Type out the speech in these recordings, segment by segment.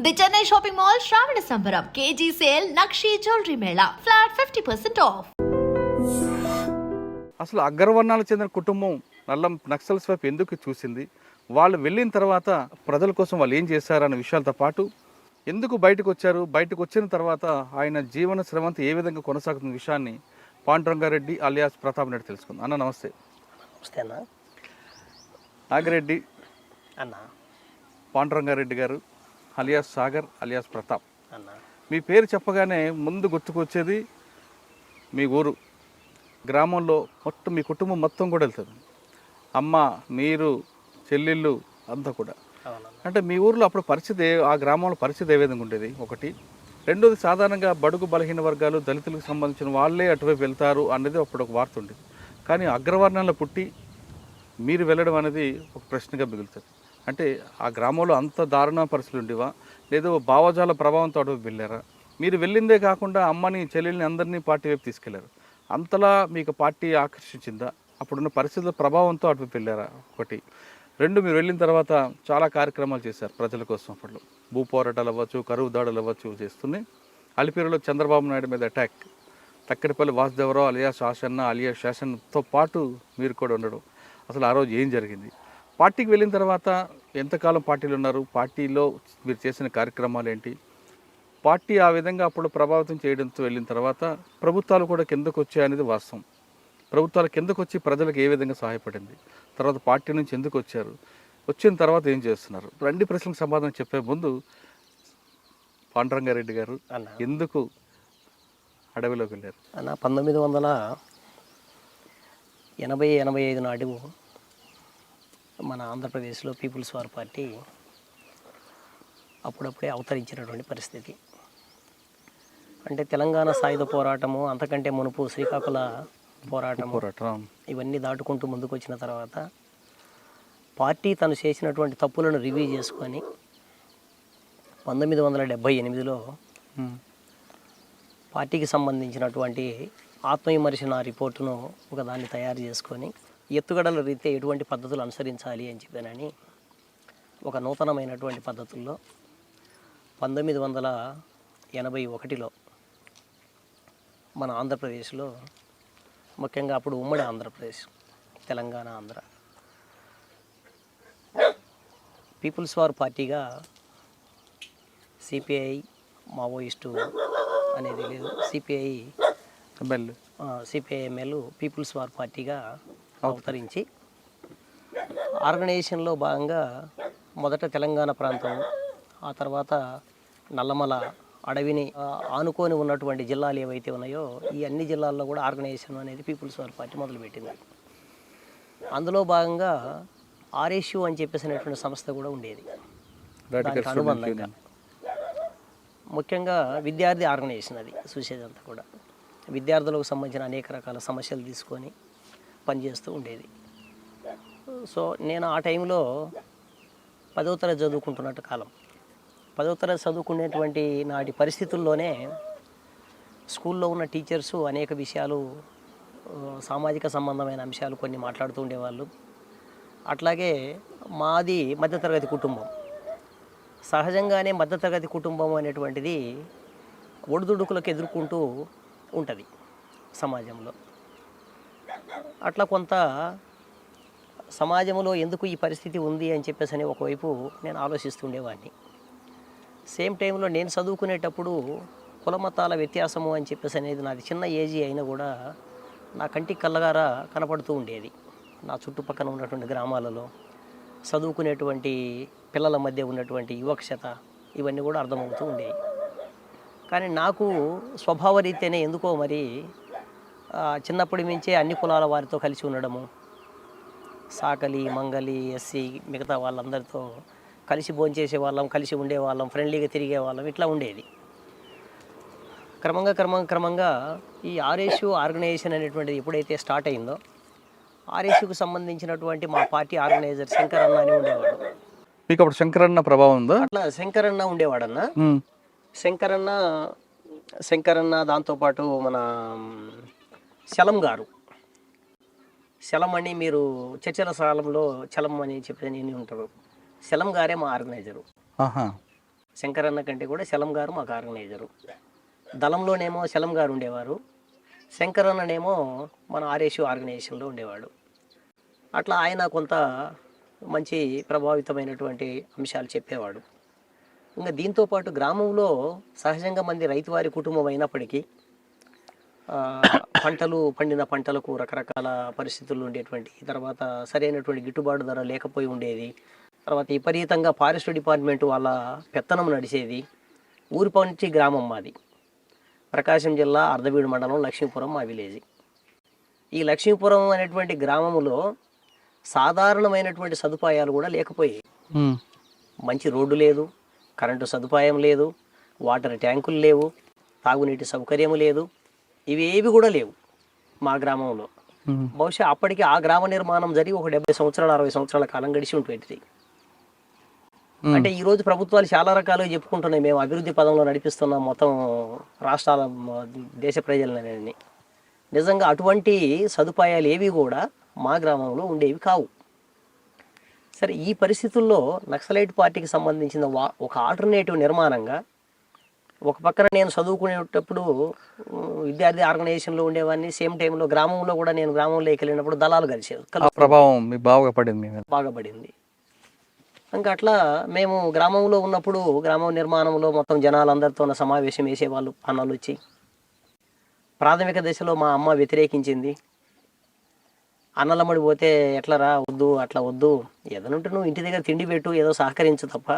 The Chennai shopping mall శ్రావణ సంబరం KG sale nakshi jewellery Mela flat 50% of. అసలు అగ్రవర్ణాలకు చెందిన కుటుంబం నక్సల్స్ వైపు ఎందుకు చూసింది, వాళ్ళు వెళ్ళిన తర్వాత ప్రజల కోసం వాళ్ళు ఏం చేశారన్న విషయాలతో పాటు ఎందుకు బయటకు వచ్చారు, బయటకు వచ్చిన తర్వాత ఆయన జీవన శ్రమంతా ఏ విధంగా కొనసాగుతున్న విషయాన్ని పాండురంగారెడ్డి అలియాస్ ప్రతాప్ రెడ్డి తెలుసుకుందాం. అన్న నమస్తే. నమస్తే అన్న. నాగిరెడ్డి అన్న. పాండురంగారెడ్డి గారు అలియాస్ సాగర్ అలియాస్ ప్రతాప్ అన్న. మీ పేరు చెప్పగానే ముందు గుర్తుకొచ్చేది మీ ఊరు, గ్రామంలో మొత్తం మీ కుటుంబం మొత్తం కూడా వెళ్తుంది. అమ్మ, మీరు, చెల్లెళ్ళు అంతా కూడా. అంటే మీ ఊర్లో అప్పుడు పరిస్థితి, ఆ గ్రామంలో పరిస్థితి ఏ విధంగా ఉండేది ఒకటి. రెండోది, సాధారణంగా బడుగు బలహీన వర్గాలు దళితులకు సంబంధించిన వాళ్ళే అటువైపు వెళ్తారు అనేది అప్పుడు ఒక వార్త ఉండేది. కానీ అగ్రవర్ణంలో పుట్టి మీరు వెళ్ళడం అనేది ఒక ప్రశ్నగా మిగులుతుంది. అంటే ఆ గ్రామంలో అంత దారుణ పరిస్థితులు ఉండేవా, లేదో భావజాల ప్రభావంతో అటువైపు వెళ్ళారా? మీరు వెళ్ళిందే కాకుండా అమ్మని, చెల్లెల్ని అందరినీ పార్టీ వైపు తీసుకెళ్లారు. అంతలా మీకు పార్టీ ఆకర్షించిందా? అప్పుడున్న పరిస్థితుల ప్రభావంతో అటువైపు వెళ్ళారా? ఒకటి. రెండు, మీరు వెళ్ళిన తర్వాత చాలా కార్యక్రమాలు చేశారు ప్రజల కోసం. అప్పట్లో భూ పోరాటాలు అవ్వచ్చు, కరువు దాడులు అవ్వచ్చు చేస్తూనే అలిపిరిలో చంద్రబాబు నాయుడు మీద అటాక్, తక్కడిపల్లి వాసుదేవరావు అలియాస్ శాసన్న అలియాస్ శాసన్తో పాటు మీరు కూడా ఉండడం, అసలు ఆ రోజు ఏం జరిగింది? పార్టీకి వెళ్ళిన తర్వాత ఎంతకాలం పార్టీలో ఉన్నారు? పార్టీలో మీరు చేసిన కార్యక్రమాలు ఏంటి? పార్టీ ఆ విధంగా అప్పుడు ప్రభావితం చేయడంతో వెళ్ళిన తర్వాత ప్రభుత్వాలు కూడా కిందకు వచ్చాయనేది వాస్తవం. ప్రభుత్వాలు కిందకు వచ్చి ప్రజలకు ఏ విధంగా సహాయపడింది? తర్వాత పార్టీ నుంచి ఎందుకు వచ్చారు? వచ్చిన తర్వాత ఏం చేస్తున్నారు? రెండు ప్రశ్నలకు సమాధానం చెప్పే ముందు పాండురంగారెడ్డి గారు ఎందుకు అడవిలోకి వెళ్ళారు? అన్న 1985 నాడు మన ఆంధ్రప్రదేశ్లో పీపుల్స్ వార్ పార్టీ అప్పుడప్పుడే అవతరించినటువంటి పరిస్థితి. అంటే తెలంగాణ సాయుధ పోరాటము, అంతకంటే మునుపు శ్రీకాకుళ పోరాటం, ఇవన్నీ దాటుకుంటూ ముందుకు వచ్చిన తర్వాత పార్టీ తను చేసినటువంటి తప్పులను రివ్యూ చేసుకొని 1978లో పార్టీకి సంబంధించినటువంటి ఆత్మవిమర్శన రిపోర్టును ఒకదాన్ని తయారు చేసుకొని ఎత్తుగడల రీత్యా ఎటువంటి పద్ధతులు అనుసరించాలి అని చెప్పానని ఒక నూతనమైనటువంటి పద్ధతుల్లో 1981లో మన ఆంధ్రప్రదేశ్లో, ముఖ్యంగా అప్పుడు ఉమ్మడి ఆంధ్రప్రదేశ్, తెలంగాణ, ఆంధ్ర, పీపుల్స్ వార్ పార్టీగా సిపిఐ మావోయిస్టు అనేది లేదు, సిపిఐఎంఎల్ పీపుల్స్ వార్ పార్టీగా అవతరించి ఆర్గనైజేషన్లో భాగంగా మొదట తెలంగాణ ప్రాంతం, ఆ తర్వాత నల్లమల అడవిని ఆనుకొని ఉన్నటువంటి జిల్లాలు ఏవైతే ఉన్నాయో ఈ అన్ని జిల్లాల్లో కూడా ఆర్గనైజేషన్ అనేది పీపుల్స్ వార్ పార్టీ మొదలుపెట్టింది. అందులో భాగంగా ఆర్ఎస్యు అని చెప్పేసినటువంటి సంస్థ కూడా ఉండేది. దానికి అనుబంధంగా ముఖ్యంగా విద్యార్థి ఆర్గనైజేషన్ అది చూసేదంతా కూడా విద్యార్థులకు సంబంధించిన అనేక రకాల సమస్యలు తీసుకొని పనిచేస్తూ ఉండేది. సో నేను ఆ టైంలో 10వ తరగతి చదువుకుంటున్నట్టు కాలం, 10వ తరగతి చదువుకునేటువంటి నాటి పరిస్థితుల్లోనే స్కూల్లో ఉన్న టీచర్సు అనేక విషయాలు, సామాజిక సంబంధమైన అంశాలు కొన్ని మాట్లాడుతూ ఉండేవాళ్ళు. అట్లాగే మాది మధ్యతరగతి కుటుంబం. సహజంగానే మధ్యతరగతి కుటుంబం అనేటువంటిది ఒడిదుడుకులకు ఎదుర్కొంటూ ఉంటుంది సమాజంలో. అట్లా కొంత సమాజంలో ఎందుకు ఈ పరిస్థితి ఉంది అని చెప్పేసి అని ఒకవైపు నేను ఆలోచిస్తుండేవాడిని. సేమ్ టైంలో నేను చదువుకునేటప్పుడు కులమతాల వ్యత్యాసము అని చెప్పేసి అనేది నాది చిన్న ఏజీ అయినా కూడా నా కంటికి కళ్ళగారా కనపడుతూ ఉండేది. నా చుట్టుపక్కల ఉన్నటువంటి గ్రామాలలో చదువుకునేటువంటి పిల్లల మధ్య ఉన్నటువంటి యువక్షత ఇవన్నీ కూడా అర్థమవుతూ ఉండేవి. కానీ నాకు స్వభావరీత్యానే ఎందుకో మరి చిన్నప్పటి నుంచే అన్ని కులాల వారితో కలిసి ఉండడము, సాకలి, మంగలి, ఎస్సీ, మిగతా వాళ్ళందరితో కలిసి భోంచేసే వాళ్ళం, కలిసి ఉండేవాళ్ళం, ఫ్రెండ్లీగా తిరిగే వాళ్ళం, ఇట్లా ఉండేది. క్రమంగా ఈ ఆర్ఎస్యు ఆర్గనైజేషన్ అనేటువంటిది ఎప్పుడైతే స్టార్ట్ అయిందో, ఆర్ఎస్యుకు సంబంధించినటువంటి మా పార్టీ ఆర్గనైజర్ శంకరన్న అని ఉండేవాడు. మీకు అప్పుడు శంకరన్న ప్రభావం ఉందా? అట్లా శంకరన్న ఉండేవాడన్న. శంకరన్న దాంతోపాటు మన చలం గారు, చలం అని మీరు చర్చల స్థలంలో చలం అని చెప్పి నేను ఉంటారు. చలం గారే మా ఆర్గనైజరు. శంకరన్న కంటే కూడా శలం గారు మాకు ఆర్గనైజరు. దళంలోనేమో శలం గారు ఉండేవారు, శంకరన్ననేమో మన ఆర్ఎస్యు ఆర్గనైజేషన్లో ఉండేవాడు. అట్లా ఆయన కొంత మంచి ప్రభావితమైనటువంటి అంశాలు చెప్పేవాడు. ఇంకా దీంతోపాటు గ్రామంలో సహజంగా మంది రైతువారి కుటుంబం అయినప్పటికీ పండిన పంటలకు రకరకాల పరిస్థితులు ఉండేటువంటి, తర్వాత సరైనటువంటి గిట్టుబాటు ధర లేకపోయి ఉండేది, తర్వాత విపరీతంగా ఫారెస్ట్ డిపార్ట్మెంట్ వాళ్ళ పెత్తనం నడిచేది. ఊరి పంచి గ్రామం మాది, ప్రకాశం జిల్లా అర్ధవీడు మండలం లక్ష్మీపురం మా విలేజ్. ఈ లక్ష్మీపురం అనేటువంటి గ్రామంలో సాధారణమైనటువంటి సదుపాయాలు కూడా లేకపోయాయి. మంచి రోడ్డు లేదు, కరెంటు సదుపాయం లేదు, వాటర్ ట్యాంకులు లేవు, తాగునీటి సౌకర్యం లేదు, ఇవేవి కూడా లేవు మా గ్రామంలో. బహుశా అప్పటికి ఆ గ్రామ నిర్మాణం జరిగి ఒక 70 సంవత్సరాలు 60 సంవత్సరాల కాలం గడిచి ఉంటుంది. అంటే ఈరోజు ప్రభుత్వాలు చాలా రకాలుగా చెప్పుకుంటున్నాయి, మేము అభివృద్ధి పదంలో నడిపిస్తున్నాం మొత్తం రాష్ట్రాల దేశ ప్రజలని. నిజంగా అటువంటి సదుపాయాలు ఏవి కూడా మా గ్రామంలో ఉండేవి కావు. సరే, ఈ పరిస్థితుల్లో నక్సలైట్ పార్టీకి సంబంధించిన ఒక ఆల్టర్నేటివ్ నిర్మాణంగా, ఒక పక్కన నేను చదువుకునేటప్పుడు విద్యార్థి ఆర్గనైజేషన్లో ఉండేవాడిని, సేమ్ టైంలో గ్రామంలో కూడా నేను గ్రామంలోకి వెళ్ళినప్పుడు దళాలు కలిసేది, ప్రభావం బాగా పడింది. బాగా పడింది. ఇంకా అట్లా మేము గ్రామంలో ఉన్నప్పుడు గ్రామం నిర్మాణంలో మొత్తం జనాలందరితో సమావేశం వేసేవాళ్ళు. అన్నలు వచ్చి ప్రాథమిక దశలో మా అమ్మ వ్యతిరేకించింది. అన్నలమ్మడి పోతే ఎట్లా రా, వద్దు, అట్లా వద్దు, ఏదనంటే నువ్వు ఇంటి దగ్గర తిండి పెట్టు, ఏదో సహకరించు తప్ప,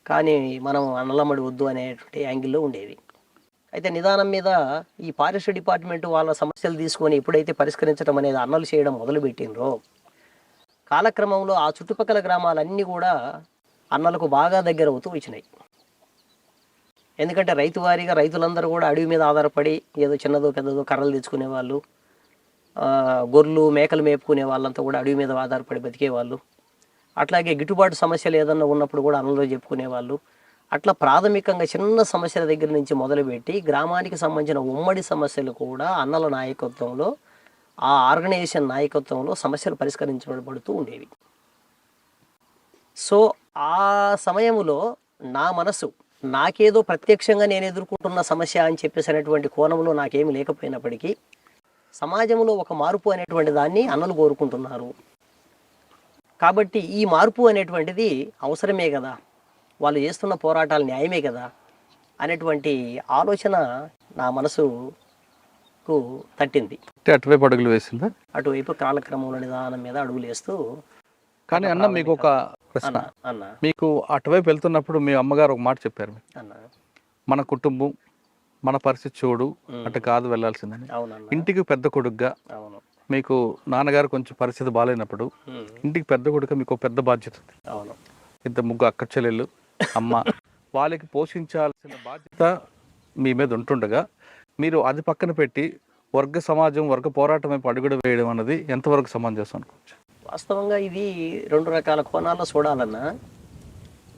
కానీ మనం అన్నలమ్మడి వద్దు అనేటువంటి యాంగిల్లో ఉండేది. అయితే నిదానం మీద ఈ ఫారెస్ట్ డిపార్ట్మెంట్ వాళ్ళ సమస్యలు తీసుకొని ఎప్పుడైతే పరిష్కరించడం అనేది అన్నలు చేయడం మొదలుపెట్టినరో, కాలక్రమంలో ఆ చుట్టుపక్కల గ్రామాలన్నీ కూడా అన్నలకు బాగా దగ్గర అవుతూ వచ్చినాయి. ఎందుకంటే రైతువారీగా రైతులందరూ కూడా అడవి మీద ఆధారపడి ఏదో చిన్నదో పెద్దదో కర్రలు తెచ్చుకునే వాళ్ళు, గొర్రెలు మేకలు మేపుకునే వాళ్ళంతా కూడా అడవి మీద ఆధారపడి బతికేవాళ్ళు. అట్లాగే గిట్టుబాటు సమస్యలు ఏదన్నా ఉన్నప్పుడు కూడా అన్నలో చెప్పుకునేవాళ్ళు. అట్లా ప్రాథమికంగా చిన్న సమస్యల దగ్గర నుంచి మొదలుపెట్టి గ్రామానికి సంబంధించిన ఉమ్మడి సమస్యలు కూడా అన్నల నాయకత్వంలో, ఆ ఆర్గనైజేషన్ నాయకత్వంలో సమస్యలు పరిష్కరించబడుతూ ఉండేవి. సో ఆ సమయంలో నా మనసు నాకేదో ప్రత్యక్షంగా నేను ఎదుర్కొంటున్న సమస్య అని చెప్పేసి అనేటువంటి కోణంలో నాకేమి లేకపోయినప్పటికీ, సమాజంలో ఒక మార్పు అనేటువంటి దాన్ని అన్నలు కోరుకుంటున్నారు కాబట్టి ఈ మార్పు అనేటువంటిది అవసరమే కదా, వాళ్ళు చేస్తున్న పోరాటాలు న్యాయమే కదా అనేటువంటి ఆలోచన నా మనసుకు తట్టింది. అటువైపు అడుగులు వేసిందా? అటువైపు కాలక్రమంలో నిదానం మీద అడుగులు వేస్తూ. కానీ అన్న, మీకు ఒక ప్రశ్న. అన్న, మీకు అటువైపు వెళ్తున్నప్పుడు మీ అమ్మగారు ఒక మాట చెప్పారు, అన్న, మన కుటుంబం మన పరిస్థితి చూడు, అటు కాదు వెళ్ళాల్సిందని. ఇంటికి పెద్ద కొడుకుగా అవును, మీకు నాన్నగారు కొంచెం పరిస్థితి బాగాలేనప్పుడు ఇంటికి పెద్ద కొడుకు మీకు పెద్ద బాధ్యత ఉంది. అవును, ఇంత ముగ్గురు అక్క చెల్లెళ్ళు, అమ్మ, వాళ్ళకి పోషించాల్సిన బాధ్యత మీ మీద ఉంటుండగా మీరు అది పక్కన పెట్టి వర్గ సమాజం, వర్గ పోరాటం వైపు అడుగుడు వేయడం అన్నది ఎంతవరకు సమంజసం అనుకోవచ్చు? వాస్తవంగా ఇది 2 రకాల కోణాల్లో చూడాలన్నా.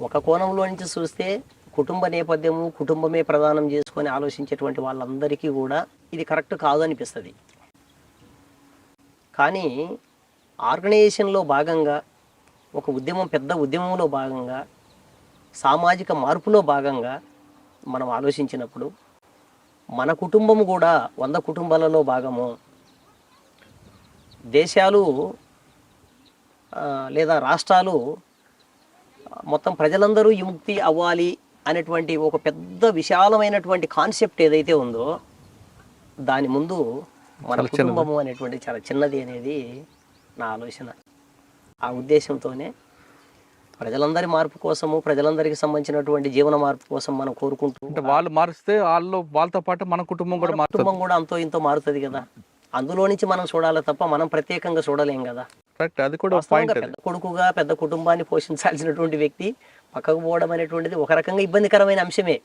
ఒక కోణంలో నుంచి చూస్తే కుటుంబ నేపథ్యము, కుటుంబమే ప్రధానం చేసుకొని ఆలోచించేటువంటి వాళ్ళందరికీ కూడా ఇది కరెక్ట్ కాదు అనిపిస్తుంది. కానీ ఆర్గనైజేషన్లో భాగంగా, ఒక ఉద్యమం, పెద్ద ఉద్యమంలో భాగంగా, సామాజిక మార్పులో భాగంగా మనం ఆలోచించినప్పుడు మన కుటుంబము కూడా 100 కుటుంబాలలో భాగము, దేశాలు లేదా రాష్ట్రాలు మొత్తం ప్రజలందరూ విముక్తి అవ్వాలి అనేటువంటి ఒక పెద్ద విశాలమైనటువంటి కాన్సెప్ట్ ఏదైతే ఉందో, దాని ముందు మన కుటుంబము అనేటువంటి చాలా చిన్నది అనేది నా ఆలోచన. ఆ ఉద్దేశంతోనే ప్రజలందరి మార్పు కోసము, ప్రజలందరికీ సంబంధించినటువంటి జీవన మార్పు కోసం మనం కోరుకుంటూ, అంటే వాళ్ళు మారిస్తే వాళ్ళతో పాటు మన కుటుంబం కూడా అంతో ఇంతో మారుతుంది కదా. అందులో నుంచి మనం చూడాలి తప్ప మనం ప్రత్యేకంగా చూడలేం కదా. అది కూడా పెద్ద కొడుకుగా పెద్ద కుటుంబాన్ని పోషించాల్సినటువంటి వ్యక్తి పక్కకు పోవడం అనేటువంటిది ఒక రకంగా ఇబ్బందికరమైన అంశమే.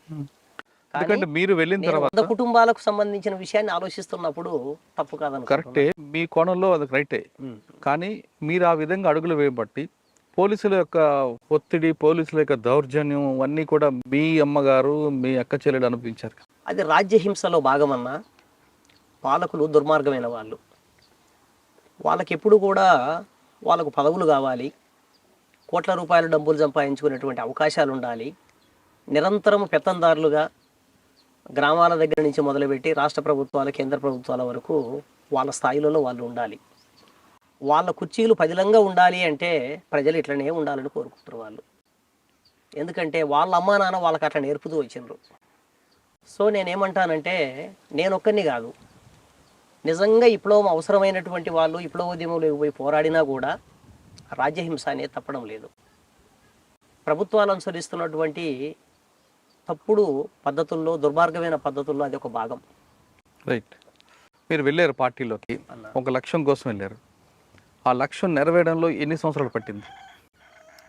ఎందుకంటే మీరు వెళ్ళిన తర్వాత కుటుంబాలకు సంబంధించిన విషయాన్ని ఆలోచిస్తున్నప్పుడు తప్పు కాదని. కరెక్టే, మీ కోణంలో అది రైటే. కానీ మీరు ఆ విధంగా అడుగులు వేయబట్టి పోలీసుల యొక్క ఒత్తిడి, పోలీసుల యొక్క దౌర్జన్యం అన్నీ కూడా మీ అమ్మగారు, మీ అక్క చెల్లెలు అనిపించారు. అది రాజ్యహింసలో భాగమన్నా. పాలకులు దుర్మార్గమైన వాళ్ళు, వాళ్ళకి ఎప్పుడు కూడా వాళ్ళకు పదవులు కావాలి, కోట్ల రూపాయల డబ్బులు సంపాదించుకునేటువంటి అవకాశాలు ఉండాలి. నిరంతరం పెత్తందారులుగా గ్రామాల దగ్గర నుంచి మొదలుపెట్టి రాష్ట్ర ప్రభుత్వాల, కేంద్ర ప్రభుత్వాల వరకు వాళ్ళ స్థాయిలలో వాళ్ళు ఉండాలి. వాళ్ళ కుర్చీలు పదిలంగా ఉండాలి అంటే ప్రజలు ఇట్లనే ఉండాలని కోరుకుంటారు వాళ్ళు. ఎందుకంటే వాళ్ళ అమ్మా నాన్న వాళ్ళకి అట్లా నేర్పుతూ వచ్చిండ్రు. సో నేనేమంటానంటే నేనొక్కరిని కాదు, నిజంగా విప్లవం అవసరమైనటువంటి వాళ్ళు విప్లవోద్యమంలోకి పోయి పోరాడినా కూడా రాజ్యహింస అనేది తప్పడం లేదు. ప్రభుత్వాలు అనుసరిస్తున్నటువంటి తప్పుడు పద్ధతుల్లో, దుర్మార్గమైన పద్ధతుల్లో అది ఒక భాగం. రైట్. మీరు వెళ్ళారు పార్టీలోకి, అన్న. ఒక లక్ష్యం కోసం వెళ్ళారు. ఆ లక్ష్యం నెరవేరడంలో ఎన్ని సంవత్సరాలు పట్టింది?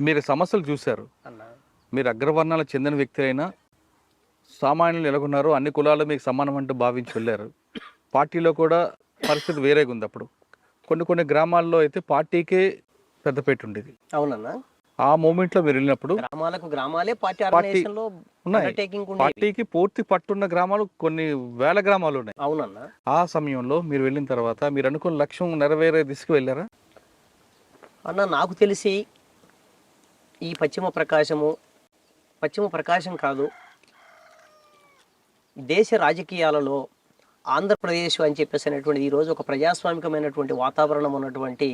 మీరు సమస్యలు చూశారు, అన్న మీరు అగ్రవర్ణాలకు చెందిన వ్యక్తి అయినా సామాన్యులు ఎలాగున్నారు, అన్ని కులాలు మీకు సమానం అంటూ భావించి వెళ్ళారు. పార్టీలో కూడా పరిస్థితి వేరేగా ఉంది. అప్పుడు కొన్ని గ్రామాల్లో అయితే పార్టీకే పెద్దపేట ఉండేది. అవునన్నా. ఆ మూమెంట్లో మీరు వెళ్ళినప్పుడు గ్రామాలకు గ్రామాలే పార్టీ ఆర్గనైజేషన్లో ఉన్నాయి. అండర్టేకింగ్ ఉండేది. పార్టీకి పూర్తి పట్టున్న గ్రామాలు కొన్ని వేల గ్రామాలు ఉన్నాయి. అవునన్నా. ఆ సమయంలో మీరు వెళ్ళిన తర్వాత మీరు అనుకున్న లక్ష్యం నెరవేరే దిశకు వెళ్ళారా? అన్న నాకు తెలిసి ఈ పశ్చిమ ప్రకాశం కాదు, దేశ రాజకీయాలలో ఆంధ్రప్రదేశ్ అని చెప్పేసి అనేటువంటి ఈరోజు ఒక ప్రజాస్వామికమైనటువంటి వాతావరణం ఉన్నటువంటి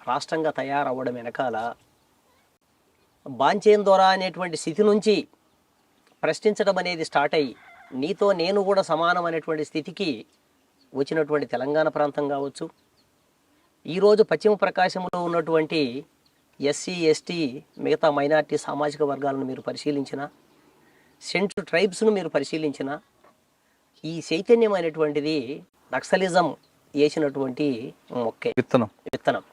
రాష్ట్రంగా తయారవ్వడం వెనకాల బాంచేన్ దొర అనేటువంటి స్థితి నుంచి ప్రశ్నించడం అనేది స్టార్ట్ అయ్యి నీతో నేను కూడా సమానం అనేటువంటి స్థితికి వచ్చినటువంటి తెలంగాణ ప్రాంతం కావచ్చు, ఈరోజు పశ్చిమ ప్రకాశంలో ఉన్నటువంటి ఎస్సీ, ఎస్టీ, మిగతా మైనారిటీ సామాజిక వర్గాలను మీరు పరిశీలించిన, సెంట్రల్ ట్రైబ్స్ను మీరు పరిశీలించిన, ఈ చైతన్యం అనేటువంటిది నక్సలిజం వేసినటువంటి మొక్కే, విత్తనం.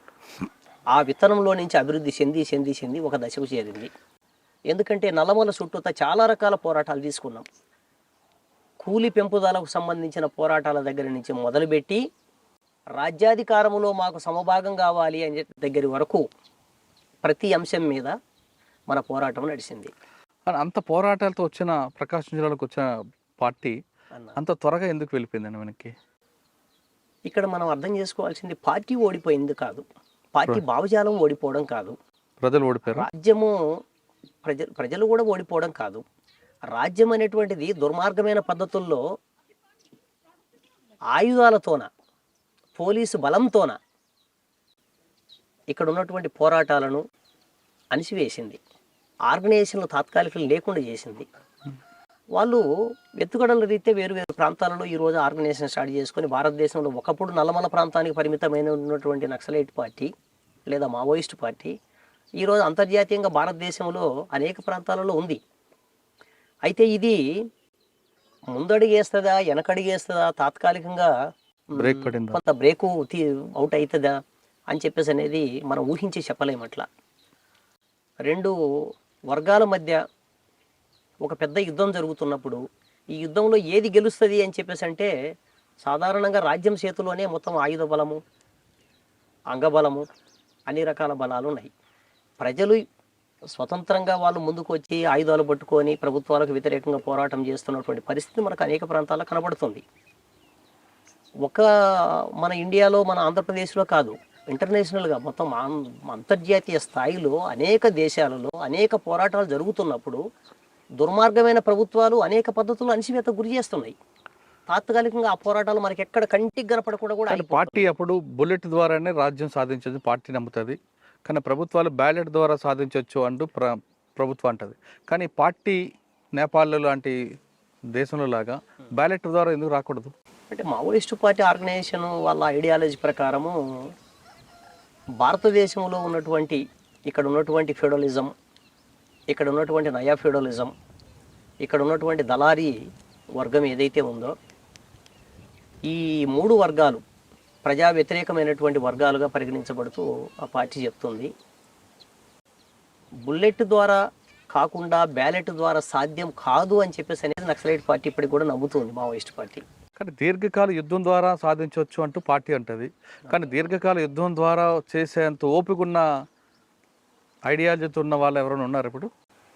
ఆ విత్తనంలో నుంచి అభివృద్ధి చెంది ఒక దశకు చేరింది. ఎందుకంటే నల్లమల చుట్టూత చాలా రకాల పోరాటాలు తీసుకున్నాం. కూలి పెంపుదలకు సంబంధించిన పోరాటాల దగ్గర నుంచి మొదలుపెట్టి రాజ్యాధికారంలో మాకు సమభాగం కావాలి అనే దగ్గర వరకు ప్రతి అంశం మీద మన పోరాటం నడిచింది. అంత పోరాటాలతో వచ్చిన ప్రకాశం జిల్లాలకు వచ్చిన పార్టీ అంత త్వరగా ఎందుకు వెళ్ళిపోయిందండి మనకి? ఇక్కడ మనం అర్థం చేసుకోవాల్సింది పార్టీ ఓడిపోయింది కాదు, పార్టీ భావజాలం ఓడిపోవడం కాదు, ప్రజలు ఓడిపోయారు, రాజ్యము ప్రజలు కూడా ఓడిపోవడం కాదు. రాజ్యం అనేటువంటిది దుర్మార్గమైన పద్ధతుల్లో ఆయుధాలతోన, పోలీసు బలంతోన ఇక్కడ ఉన్నటువంటి పోరాటాలను అణిసివేసింది. ఆర్గనైజేషన్లు తాత్కాలికలు లేకుండా చేసింది. వాళ్ళు ఎత్తుగడల రీత్యా వేరు వేరు ప్రాంతాలలో ఈరోజు ఆర్గనైజేషన్ స్టార్ట్ చేసుకొని భారతదేశంలో ఒకప్పుడు నల్లమల ప్రాంతానికి పరిమితమైన ఉన్నటువంటి నక్సలైట్ పార్టీ లేదా మావోయిస్ట్ పార్టీ ఈరోజు అంతర్జాతీయంగా భారతదేశంలో అనేక ప్రాంతాలలో ఉంది. అయితే ఇది ముందడుగేస్తుందా, వెనకడుగేస్తుందా, తాత్కాలికంగా కొంత బ్రేకు అవుట్ అవుతుందా అని చెప్పేసి అనేది మనం ఊహించి చెప్పలేమట్లా. రెండు వర్గాల మధ్య ఒక పెద్ద యుద్ధం జరుగుతున్నప్పుడు ఈ యుద్ధంలో ఏది గెలుస్తుంది అని చెప్పేసి అంటే సాధారణంగా రాజ్యం చేతిలోనే మొత్తం ఆయుధ బలము, అంగబలము, అన్ని రకాల బలాలు ఉన్నాయి. ప్రజలు స్వతంత్రంగా వాళ్ళు ముందుకు వచ్చి ఆయుధాలు పట్టుకొని ప్రభుత్వాలకు వ్యతిరేకంగా పోరాటం చేస్తున్నటువంటి పరిస్థితి మనకు అనేక ప్రాంతాల్లో కనబడుతుంది. మన ఇండియాలో, మన ఆంధ్రప్రదేశ్లో కాదు, ఇంటర్నేషనల్గా మొత్తం అంతర్జాతీయ స్థాయిలో అనేక దేశాలలో అనేక పోరాటాలు జరుగుతున్నప్పుడు దుర్మార్గమైన ప్రభుత్వాలు అనేక పద్ధతులు అణిచివేత గురి చేస్తున్నాయి. తాత్కాలికంగా ఆ పోరాటాలు మనకి ఎక్కడ కంటికి కనపడకుండా కూడా పార్టీ అప్పుడు బుల్లెట్ ద్వారానే రాజ్యం సాధించదు పార్టీ నమ్ముతుంది, కానీ ప్రభుత్వాలు బ్యాలెట్ ద్వారా సాధించవచ్చు అంటూ ప్రభుత్వం అంటది. కానీ పార్టీ నేపాల్ లాంటి దేశంలో లాగా బ్యాలెట్ ద్వారా ఎందుకు రాకూడదు? అంటే మావోయిస్టు పార్టీ ఆర్గనైజేషన్ వాళ్ళ ఐడియాలజీ ప్రకారము భారతదేశంలో ఉన్నటువంటి ఇక్కడ ఉన్నటువంటి ఫ్యూడలిజం, ఇక్కడ ఉన్నటువంటి నయా ఫ్యూడలిజం, ఇక్కడ ఉన్నటువంటి దళారీ వర్గం ఏదైతే ఉందో ఈ మూడు వర్గాలు ప్రజా వ్యతిరేకమైనటువంటి వర్గాలుగా పరిగణించబడుతూ ఆ పార్టీ చెప్తుంది. బుల్లెట్ ద్వారా కాకుండా బ్యాలెట్ ద్వారా సాధ్యం కాదు అని చెప్పేసి అనేది నక్సలైట్ పార్టీ ఇప్పటికి కూడా నమ్ముతుంది, మావోయిస్ట్ పార్టీ. కానీ దీర్ఘకాల యుద్ధం ద్వారా సాధించవచ్చు అంటూ పార్టీ అంటది. కానీ దీర్ఘకాల యుద్ధం ద్వారా చేసేంత ఓపిక ఉన్న ఐడియాలజీతో ఉన్న వాళ్ళు ఎవరైనా ఉన్నారు ఇప్పుడు?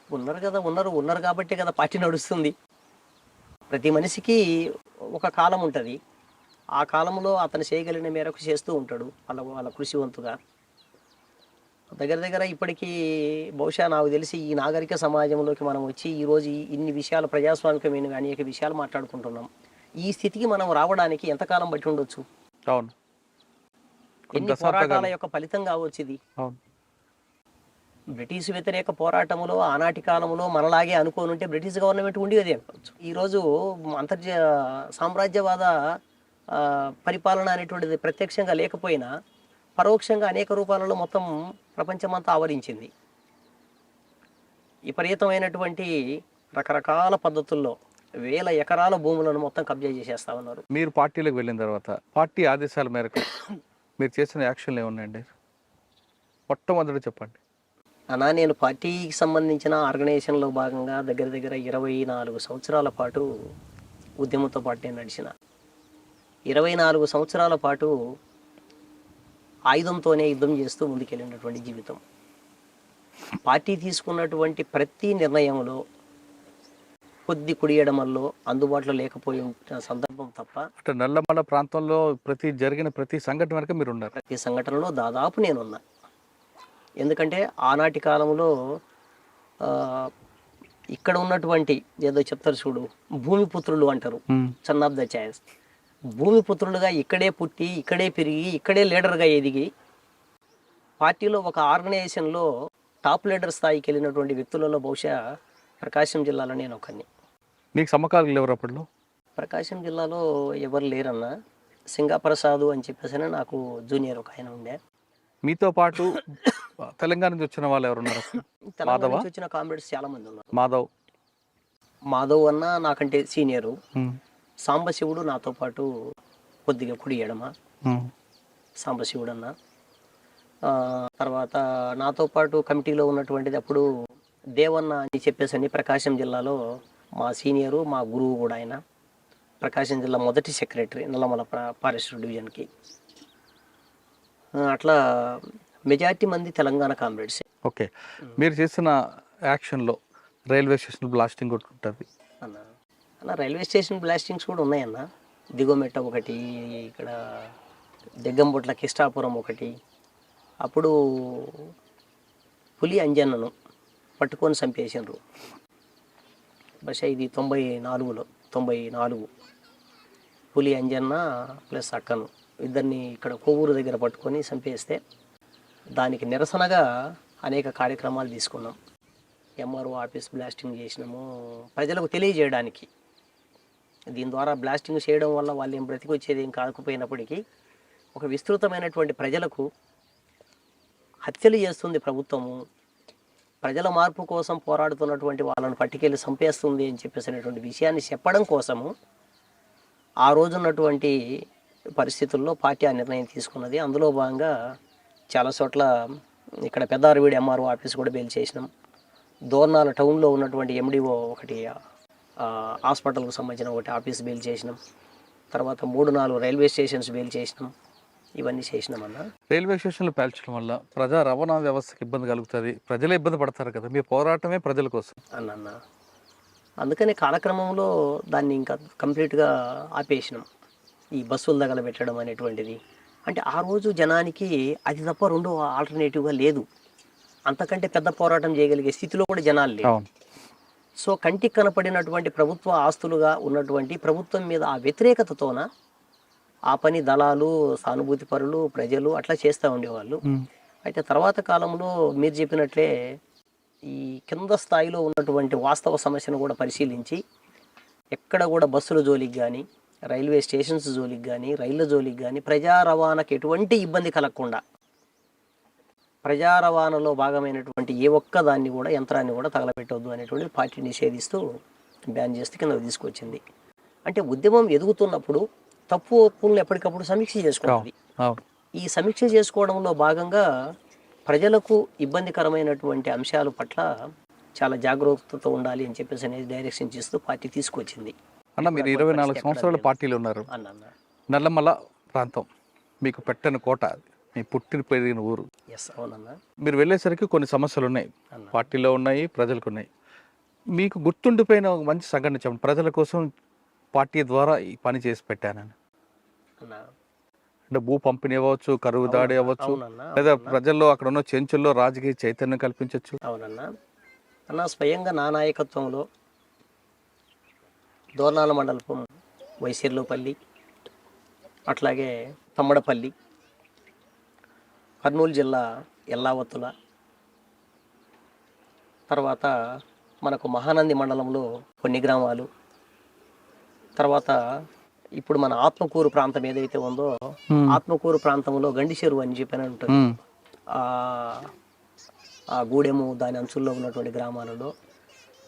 ఉన్నారు కదా, ఉన్నారు కాబట్టి కదా పార్టీ నడుస్తుంది. ప్రతి మనిషికి ఒక కాలం ఉంటుంది. ఆ కాలంలో అతను చేయగలిగిన మేరకు చేస్తూ ఉంటాడు వాళ్ళ కృషివంతుగా. దగ్గర దగ్గర ఇప్పటికీ బహుశా నాకు తెలిసి ఈ నాగరిక సమాజంలోకి మనం వచ్చి ఈరోజు ఇన్ని విషయాలు ప్రజాస్వామికమైన అనేక విషయాలు మాట్లాడుకుంటున్నాం. ఈ స్థితికి మనం రావడానికి ఎంతకాలం బట్టి ఉండొచ్చు? అవును. ఎన్ని పోరాటాల యొక్క ఫలితం కావచ్చు ఇది. అవును. బ్రిటిష్ వ్యతిరేక పోరాటంలో ఆనాటి కాలంలో మనలాగే అనుకోనుంటే బ్రిటిష్ గవర్నమెంట్ ఉండేది అనుకోవచ్చు. ఈరోజు సామ్రాజ్యవాద పరిపాలన అనేటువంటిది ప్రత్యక్షంగా లేకపోయినా పరోక్షంగా అనేక రూపాలలో మొత్తం ప్రపంచమంతా ఆవరించింది. విపరీతమైనటువంటి రకరకాల పద్ధతుల్లో వేల ఎకరాల భూములను మొత్తం కబ్జా చేసేస్తా ఉన్నారు. మీరు పార్టీలోకి వెళ్ళిన తర్వాత పార్టీ ఆదేశాల మేరకు మీరు చేసిన యాక్షన్లు ఏమున్నాయండి? మొట్టమొదటి చెప్పండి. అన్నా, నేను పార్టీకి సంబంధించిన ఆర్గనైజేషన్లో భాగంగా దగ్గర దగ్గర 24 సంవత్సరాల పాటు ఉద్యమంతో పాటు నేను నడిచిన. 24 సంవత్సరాల పాటు ఆయుధంతోనే యుద్ధం చేస్తూ ముందుకెళ్ళినటువంటి జీవితం. పార్టీ తీసుకున్నటువంటి ప్రతి నిర్ణయంలో కొద్ది కుడియడమల్లో అందుబాటులో లేకపోయి సందర్భం తప్ప అంటే నల్లమల ప్రాంతంలో జరిగిన ప్రతి సంఘటన వెనక మీరు ఉన్నారు. ప్రతి సంఘటనలో దాదాపు నేనున్నా. ఎందుకంటే ఆనాటి కాలంలో ఇక్కడ ఉన్నటువంటి ఏదో చెప్తారు చూడు, భూమిపుత్రులు అంటారు, సన్ ఆఫ్ ద ఛాయిస్. భూమిపుత్రులుగా ఇక్కడే పుట్టి ఇక్కడే పెరిగి ఇక్కడే లీడర్గా ఎదిగి పార్టీలో ఒక ఆర్గనైజేషన్లో టాప్ లీడర్ స్థాయికి వెళ్ళినటువంటి వ్యక్తులలో బహుశా ప్రకాశం జిల్లాలో నేను ఒకరిని. నీకు సమకాలీకులు ఎవరు అప్పట్లో? ప్రకాశం జిల్లాలో ఎవరు లేరన్నా. సింగాప్రసాద్ అని చెప్పేసి నాకు జూనియర్ ఒక ఆయన ఉండే. మీతో పాటు తెలంగాణ నుంచి వచ్చిన వాళ్ళు ఎవరున్నారు? తెలంగాణ నుంచి వచ్చిన కామ్రేడ్స్ చాలా మంది ఉన్నారు. మాధవ్ అన్న నాకంటే సీనియరు. సాంబశివుడు నాతో పాటు కొద్దిగా కుడి ఎడమ. సాంబశివుడు అన్న తర్వాత నాతో పాటు కమిటీలో ఉన్నటువంటిది అప్పుడు దేవన్న అని చెప్పేసి ప్రకాశం జిల్లాలో మా సీనియరు, మా గురువు కూడా ఆయన. ప్రకాశం జిల్లా మొదటి సెక్రటరీ నల్లమల ఫారెస్ట్ డివిజన్కి. అట్లా మెజార్టీ మంది తెలంగాణ కామ్రేడ్స్. ఓకే. మీరు చేసిన యాక్షన్లో రైల్వే స్టేషన్ బ్లాస్టింగ్ కూడా ఉంటుంది అన్న. రైల్వే స్టేషన్ బ్లాస్టింగ్స్ కూడా ఉన్నాయన్న. దిగుమెట్ట ఒకటి, ఇక్కడ దెగ్గంబొట్ల కిష్టాపురం ఒకటి. అప్పుడు పులి అంజన్నను పట్టుకొని చంపేసినారు. బహుశా ఇది 94 పులి అంజన్న ప్లస్ అక్కను ఇద్దరిని ఇక్కడ కొవ్వూరు దగ్గర పట్టుకొని చంపేస్తే దానికి నిరసనగా అనేక కార్యక్రమాలు తీసుకున్నాం. ఎంఆర్ఓ ఆఫీస్ బ్లాస్టింగ్ చేసినాము ప్రజలకు తెలియజేయడానికి. దీని ద్వారా బ్లాస్టింగ్ చేయడం వల్ల వాళ్ళు ఏం బ్రతికొచ్చేది ఏం కాకపోయినప్పటికీ ఒక విస్తృతమైనటువంటి ప్రజలకు హత్యలు చేస్తుంది ప్రభుత్వము, ప్రజల మార్పు కోసం పోరాడుతున్నటువంటి వాళ్ళను పట్టుకెళ్ళి చంపేస్తుంది అని చెప్పేసినటువంటి విషయాన్ని చెప్పడం కోసము ఆ రోజున్నటువంటి పరిస్థితుల్లో పార్టీ ఆ నిర్ణయం తీసుకున్నది. అందులో భాగంగా చాలా చోట్ల ఇక్కడ పెద్దారవీడి ఎంఆర్ఓ ఆఫీస్ కూడా బెయిల్ చేసినాం. దోర్నాల టౌన్లో ఉన్నటువంటి ఎండిఓ ఒకటి హాస్పిటల్కు సంబంధించిన ఒకటి ఆఫీస్ బెయిల్ చేసినాం. తర్వాత 3-4 రైల్వే స్టేషన్స్ బెయిల్ చేసినాం. ఇవన్నీ చేసినామన్నా. రైల్వే స్టేషన్లు పేల్చడం వల్ల ప్రజా రవాణా వ్యవస్థకి ఇబ్బంది కలుగుతుంది, ప్రజలే ఇబ్బంది పడతారు కదా. మీ పోరాటమే ప్రజల కోసం అన్న. అందుకని కాలక్రమంలో దాన్ని ఇంకా కంప్లీట్గా ఆపేసినాం. ఈ బస్సుల దగ్గర పెట్టడం అనేటువంటిది అంటే ఆ రోజు జనానికి అది తప్ప రెండో ఆల్టర్నేటివ్గా లేదు. అంతకంటే పెద్ద పోరాటం చేయగలిగే స్థితిలో కూడా జనాలు లేవు. సో కంటికి కనపడినటువంటి ప్రభుత్వ ఆస్తులుగా ఉన్నటువంటి ప్రభుత్వం మీద ఆ వ్యతిరేకతతోన ఆ పని దళాలు, సానుభూతి పరులు, ప్రజలు అట్లా చేస్తూ ఉండేవాళ్ళు. అయితే తర్వాత కాలంలో మీరు చెప్పినట్లే ఈ కింద స్థాయిలో ఉన్నటువంటి వాస్తవ సమస్యను కూడా పరిశీలించి ఎక్కడ కూడా బస్సుల జోలికి కానీ, రైల్వే స్టేషన్స్ జోలికి కానీ, రైళ్ళ జోలికి కానీ ప్రజా రవాణాకి ఎటువంటి ఇబ్బంది కలగకుండా ప్రజా రవాణాలో భాగమైనటువంటి ఏ ఒక్క దాన్ని కూడా యంత్రాన్ని కూడా తగలబెట్టవద్దు అనేటువంటి పార్టీ నిషేధిస్తూ బ్యాన్ చేస్తే కింద తీసుకొచ్చింది. అంటే ఉద్యమం ఎదుగుతున్నప్పుడు తప్పు ఒప్పులను ఎప్పటికప్పుడు సమీక్ష చేసుకోవాలి. ఈ సమీక్ష చేసుకోవడంలో భాగంగా ప్రజలకు ఇబ్బందికరమైనటువంటి అంశాల పట్ల చాలా జాగ్రత్తతో ఉండాలి అని చెప్పేసి అనేది డైరెక్షన్ చేస్తూ పార్టీ తీసుకొచ్చింది. అన్న, మీరు 24 సంవత్సరాల పార్టీలో ఉన్నారు. నల్లమల ప్రాంతం మీకు పెట్టని కోట, మీ పుట్టిన పెరిగిన ఊరు. ఎస్, అవునన్నా. మీరు వెళ్ళేసరికి కొన్ని సమస్యలు ఉన్నాయి, పార్టీలో ఉన్నాయి, ప్రజలకు ఉన్నాయి. మీకు గుర్తుండిపోయిన ఒక మంచి సంఘటన చెప్పండి. ప్రజల కోసం పార్టీ ద్వారా ఈ పని చేసి పెట్టానని. అన్నా, అంటే భూ పంపిణీ అవ్వచ్చు, కరువు దాడి అవ్వచ్చు, అవునన్నా, లేదా ప్రజల్లో అక్కడ ఉన్న చెంచుల్లో రాజకీయ చైతన్యం కల్పించవచ్చు. అవునన్నా. అన్న స్వయంగా నా నాయకత్వంలో దోర్నాల మండలం వైసిర్లోపల్లి, అట్లాగే తమ్మడపల్లి, కర్నూలు జిల్లా ఎల్లావత్తుల, తర్వాత మనకు మహానంది మండలంలో కొన్ని గ్రామాలు, తర్వాత ఇప్పుడు మన ఆత్మకూరు ప్రాంతం ఏదైతే ఉందో ఆత్మకూరు ప్రాంతంలో గండిచెరువు అని చెప్పని ఉంటుంది. ఆ గూడెము దాని అంచుల్లో ఉన్నటువంటి గ్రామాలలో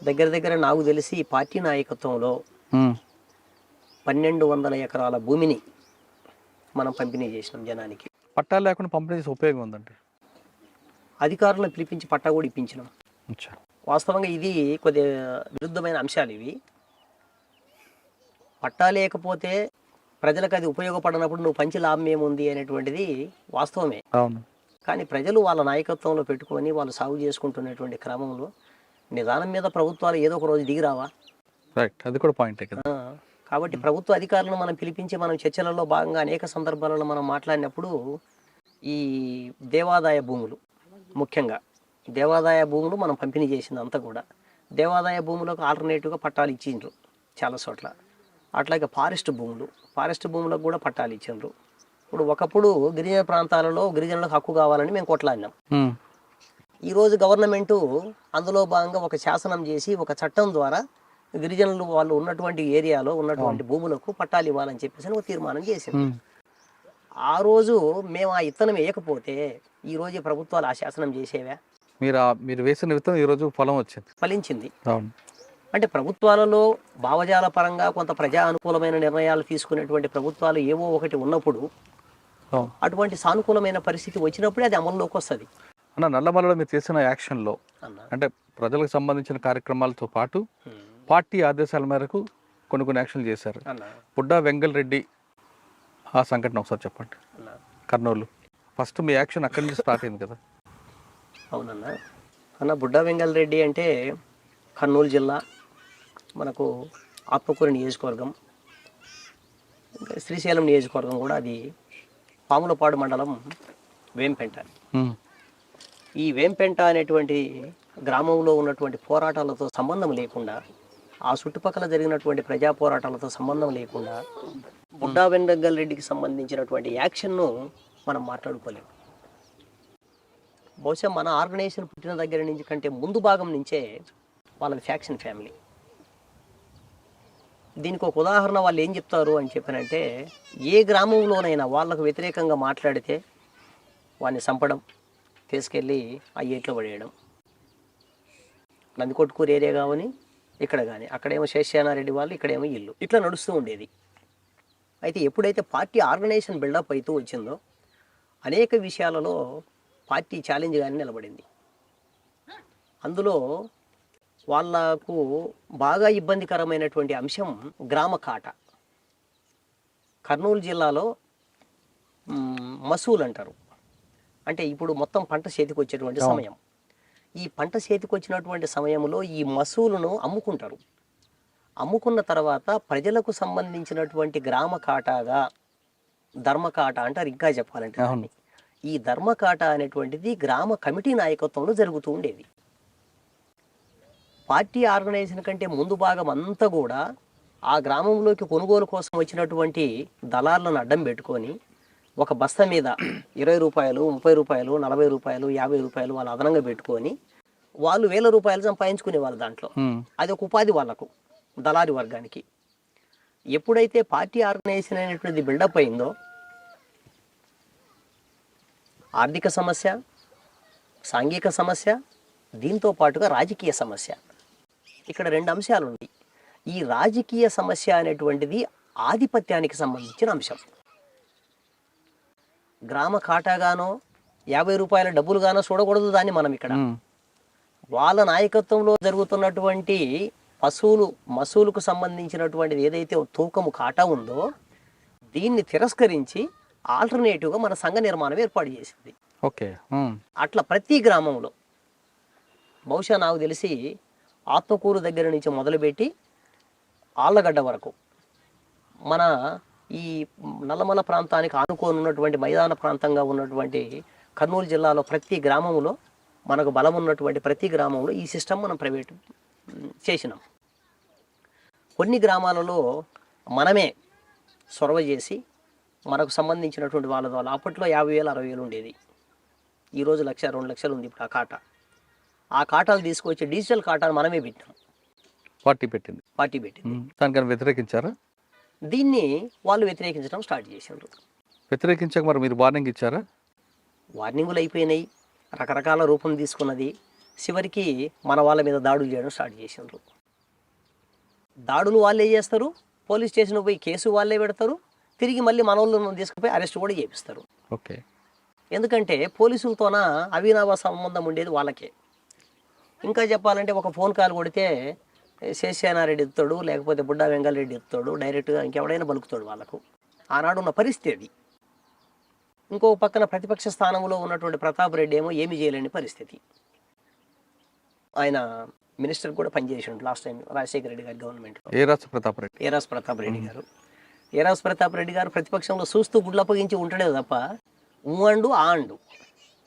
దగ్గర దగ్గర నాకు తెలిసి ఈ పార్టీ నాయకత్వంలో 1200 ఎకరాల భూమిని మనం పంపిణీ చేసినాం జనానికి. పట్టాలు లేకుండా పంపిణీ చేసే ఉపయోగం ఉందండి. అధికారులను పిలిపించి పట్టా కూడా ఇప్పించినాం. వాస్తవంగా ఇది కొద్దిగా విరుద్ధమైన అంశాలు ఇవి. పట్టా లేకపోతే ప్రజలకు అది ఉపయోగపడినప్పుడు నువ్వు పంచి లాభం ఏముంది అనేటువంటిది వాస్తవమే. అవును. కానీ ప్రజలు వాళ్ళ నాయకత్వంలో పెట్టుకొని వాళ్ళు సాగు చేసుకుంటున్నటువంటి క్రమంలో నిదానం మీద ప్రభుత్వాలు ఏదో ఒక రోజు దిగిరావా? రైట్, అది కూడా పాయింటే కదా. కాబట్టి ప్రభుత్వ అధికారులను మనం పిలిపించి మనం చర్చలలో భాగంగా అనేక సందర్భాలలో మనం మాట్లాడినప్పుడు ఈ దేవాదాయ భూములు, ముఖ్యంగా దేవాదాయ భూములు మనం పంపిణీ చేసింది అంతా కూడా దేవాదాయ భూములకు ఆల్టర్నేటివ్గా పట్టాలు ఇచ్చిండ్రు చాలా చోట్ల. అట్లాగే ఫారెస్ట్ భూములకు కూడా పట్టాలు ఇచ్చిండ్రు. ఇప్పుడు ఒకప్పుడు గిరిజన ప్రాంతాలలో గిరిజనులకు హక్కు కావాలని మేము కొట్లాడినాం. ఈరోజు గవర్నమెంటు అందులో భాగంగా ఒక శాసనం చేసి ఒక చట్టం ద్వారా గిరిజనులు వాళ్ళు ఉన్నటువంటి ఏరియాలో ఉన్నటువంటి భూములకు పట్టాలు ఇవ్వాలని చెప్పేసి ఒక తీర్మానం చేసింది. ఆ రోజు మేము ఆ ఇత్తనం వేయకపోతే ఈ రోజు ప్రభుత్వాలు ఆ శాసనం చేసేవా? మీరు వేసిన విత్తనం ఈ రోజు ఫలించింది. అవును. అంటే ప్రభుత్వాలలో భావజాల పరంగా కొంత ప్రజా అనుకూలమైన నిర్ణయాలు తీసుకునేటువంటి ప్రభుత్వాలు ఏవో ఒకటి ఉన్నప్పుడు అటువంటి సానుకూలమైన పరిస్థితి వచ్చినప్పుడే అది అమల్లోకి వస్తుంది. అన్న, నల్లమలలో మీరు చేసిన యాక్షన్లో అంటే ప్రజలకు సంబంధించిన కార్యక్రమాలతో పాటు పార్టీ ఆదేశాల మేరకు కొన్ని యాక్షన్లు చేశారు. పుడ్డా వెంగల్ రెడ్డి ఆ సంఘటన ఒకసారి చెప్పండి. కర్నూలు ఫస్ట్ మీ యాక్షన్ అక్కడి నుంచి స్టార్ట్ అయింది కదా. అవునన్నా. అన్న, బుడ్డా వెంగల్ రెడ్డి అంటే కర్నూలు జిల్లా, మనకు ఆత్మకూరు నియోజకవర్గం, ఇంకా శ్రీశైలం నియోజకవర్గం కూడా అది పాములపాడు మండలం వేంపెంట. ఈ వేంపెంట అనేటువంటి గ్రామంలో ఉన్నటువంటి పోరాటాలతో సంబంధం లేకుండా, ఆ చుట్టుపక్కల జరిగినటువంటి ప్రజా పోరాటాలతో సంబంధం లేకుండా బుడ్డా వెంగల్ రెడ్డికి సంబంధించినటువంటి యాక్షన్ను మనం మాట్లాడుకోలేము. బహుశా మన ఆర్గనైజేషన్ పుట్టిన దగ్గర నుంచి కంటే ముందు భాగం నుంచే వాళ్ళది ఫ్యాక్షన్ ఫ్యామిలీ. దీనికి ఒక ఉదాహరణ వాళ్ళు ఏం చెప్తారు అని చెప్పానంటే, ఏ గ్రామంలోనైనా వాళ్ళకు వ్యతిరేకంగా మాట్లాడితే వాడిని చంపడం, తీసుకెళ్ళి ఆ ఏట్లో పడేయడం. నందికొట్కూరు ఏరియా కావని ఇక్కడ కానీ, అక్కడేమో శేషానారెడ్డి వాళ్ళు, ఇక్కడేమో ఇల్లు, ఇట్లా నడుస్తూ ఉండేది. అయితే ఎప్పుడైతే పార్టీ ఆర్గనైజేషన్ బిల్డప్ అవుతూ వచ్చిందో అనేక విషయాలలో పార్టీ ఛాలెంజ్గానే నిలబడింది. అందులో వాళ్ళకు బాగా ఇబ్బందికరమైనటువంటి అంశం గ్రామ కాట. కర్నూలు జిల్లాలో మసూలు అంటారు. అంటే ఇప్పుడు మొత్తం పంట చేతికి వచ్చేటువంటి సమయం. ఈ పంట చేతికి వచ్చినటువంటి సమయంలో ఈ మసూలును అమ్ముకుంటారు. అమ్ముకున్న తర్వాత ప్రజలకు సంబంధించినటువంటి గ్రామ కాటాగా ధర్మకాట అంటారు. ఇంకా చెప్పాలంటే ఈ ధర్మకాట అనేటువంటిది గ్రామ కమిటీ నాయకత్వంలో జరుగుతూ ఉండేది. పార్టీ ఆర్గనైజేషన్ కంటే ముందు భాగం అంతా కూడా ఆ గ్రామంలోకి కొనుగోలు కోసం వచ్చినటువంటి దళాలను అడ్డం పెట్టుకొని ఒక బస్తా మీద 20 రూపాయలు, 30 రూపాయలు, 40 రూపాయలు, 50 రూపాయలు వాళ్ళు అదనంగా పెట్టుకొని వాళ్ళు 1000 రూపాయలు సంపాదించుకునే వాళ్ళు. దాంట్లో అది ఒక ఉపాధి వాళ్ళకు, దళారి వర్గానికి. ఎప్పుడైతే పార్టీ ఆర్గనైజేషన్ అనేటువంటిది బిల్డప్ అయిందో ఆర్థిక సమస్య, సాంఘిక సమస్య, దీంతో పాటుగా రాజకీయ సమస్య, ఇక్కడ 2 అంశాలు ఉన్నాయి. ఈ రాజకీయ సమస్య అనేటువంటిది ఆధిపత్యానికి సంబంధించిన అంశం. గ్రామ కాటాగానో 50 రూపాయల డబ్బులుగానో చూడకూడదు దాన్ని మనం ఇక్కడ. వాళ్ళ నాయకత్వంలో జరుగుతున్నటువంటి మసూలుకు సంబంధించినటువంటిది ఏదైతే తూకము కాటా ఉందో దీన్ని తిరస్కరించి ఆల్టర్నేటివ్గా మన సంఘ నిర్మాణం ఏర్పాటు చేసింది. ఓకే. అట్లా ప్రతి గ్రామంలో బహుశా నాకు తెలిసి ఆత్మకూరు దగ్గర నుంచి మొదలుపెట్టి ఆళ్ళగడ్డ వరకు మన ఈ నల్లమల ప్రాంతానికి ఆనుకొని ఉన్నటువంటి మైదాన ప్రాంతంగా ఉన్నటువంటి కర్నూలు జిల్లాలో ప్రతి గ్రామంలో మనకు బలం ఉన్నటువంటి ప్రతి గ్రామంలో ఈ సిస్టమ్ మనం ప్రైవేట్ చేసినాం. కొన్ని గ్రామాలలో మనమే చొరవ చేసి మనకు సంబంధించినటువంటి వాళ్ళ ద్వారా అప్పట్లో 50,000 60,000 ఉండేది. ఈరోజు 1,00,000 2 లక్షలు ఉంది ఇప్పుడు ఆ కాటాలు తీసుకొచ్చి డిజిటల్ కాటాను మనమే పెట్టాం. పార్టీ పెట్టింది. దానికన్నా వ్యతిరేకించారా? దీన్ని వాళ్ళు వ్యతిరేకించడం స్టార్ట్ చేశారు. వ్యతిరేకించాక మరి మీరు వార్నింగ్ ఇచ్చారా? వార్నింగులు అయిపోయినాయి, రకరకాల రూపం తీసుకున్నది. చివరికి మన వాళ్ళ మీద దాడులు చేయడం స్టార్ట్ చేశారు. దాడులు వాళ్ళే చేస్తారు, పోలీస్ స్టేషన్ పోయి కేసు వాళ్ళే పెడతారు, తిరిగి మళ్ళీ మన వాళ్ళను తీసుకుపోయి అరెస్ట్ కూడా చేపిస్తారు. ఓకే. ఎందుకంటే పోలీసులతోన అవినాభ సంబంధం ఉండేది వాళ్ళకే. ఇంకా చెప్పాలంటే ఒక ఫోన్ కాల్ కొడితే శేషానారెడ్డి ఎత్తాడు, లేకపోతే బుడ్డా వెంగళరెడ్డి ఎత్తాడు, డైరెక్ట్గా ఇంకెవడైనా పలుకుతాడు వాళ్ళకు. ఆనాడు ఉన్న పరిస్థితి అది. ఇంకో పక్కన ప్రతిపక్ష స్థానంలో ఉన్నటువంటి ప్రతాప్ రెడ్డి ఏమో ఏమి చేయలేని పరిస్థితి. ఆయన మినిస్టర్ కూడా పనిచేసిండు లాస్ట్ టైం రాజశేఖర రెడ్డి గారి గవర్నమెంట్లో. ఏరాస్ ప్రతాప్ రెడ్డి గారు ప్రతిపక్షంలో చూస్తూ గుడ్లప్పగించి ఉంటాడే తప్ప అండు ఆ అండు,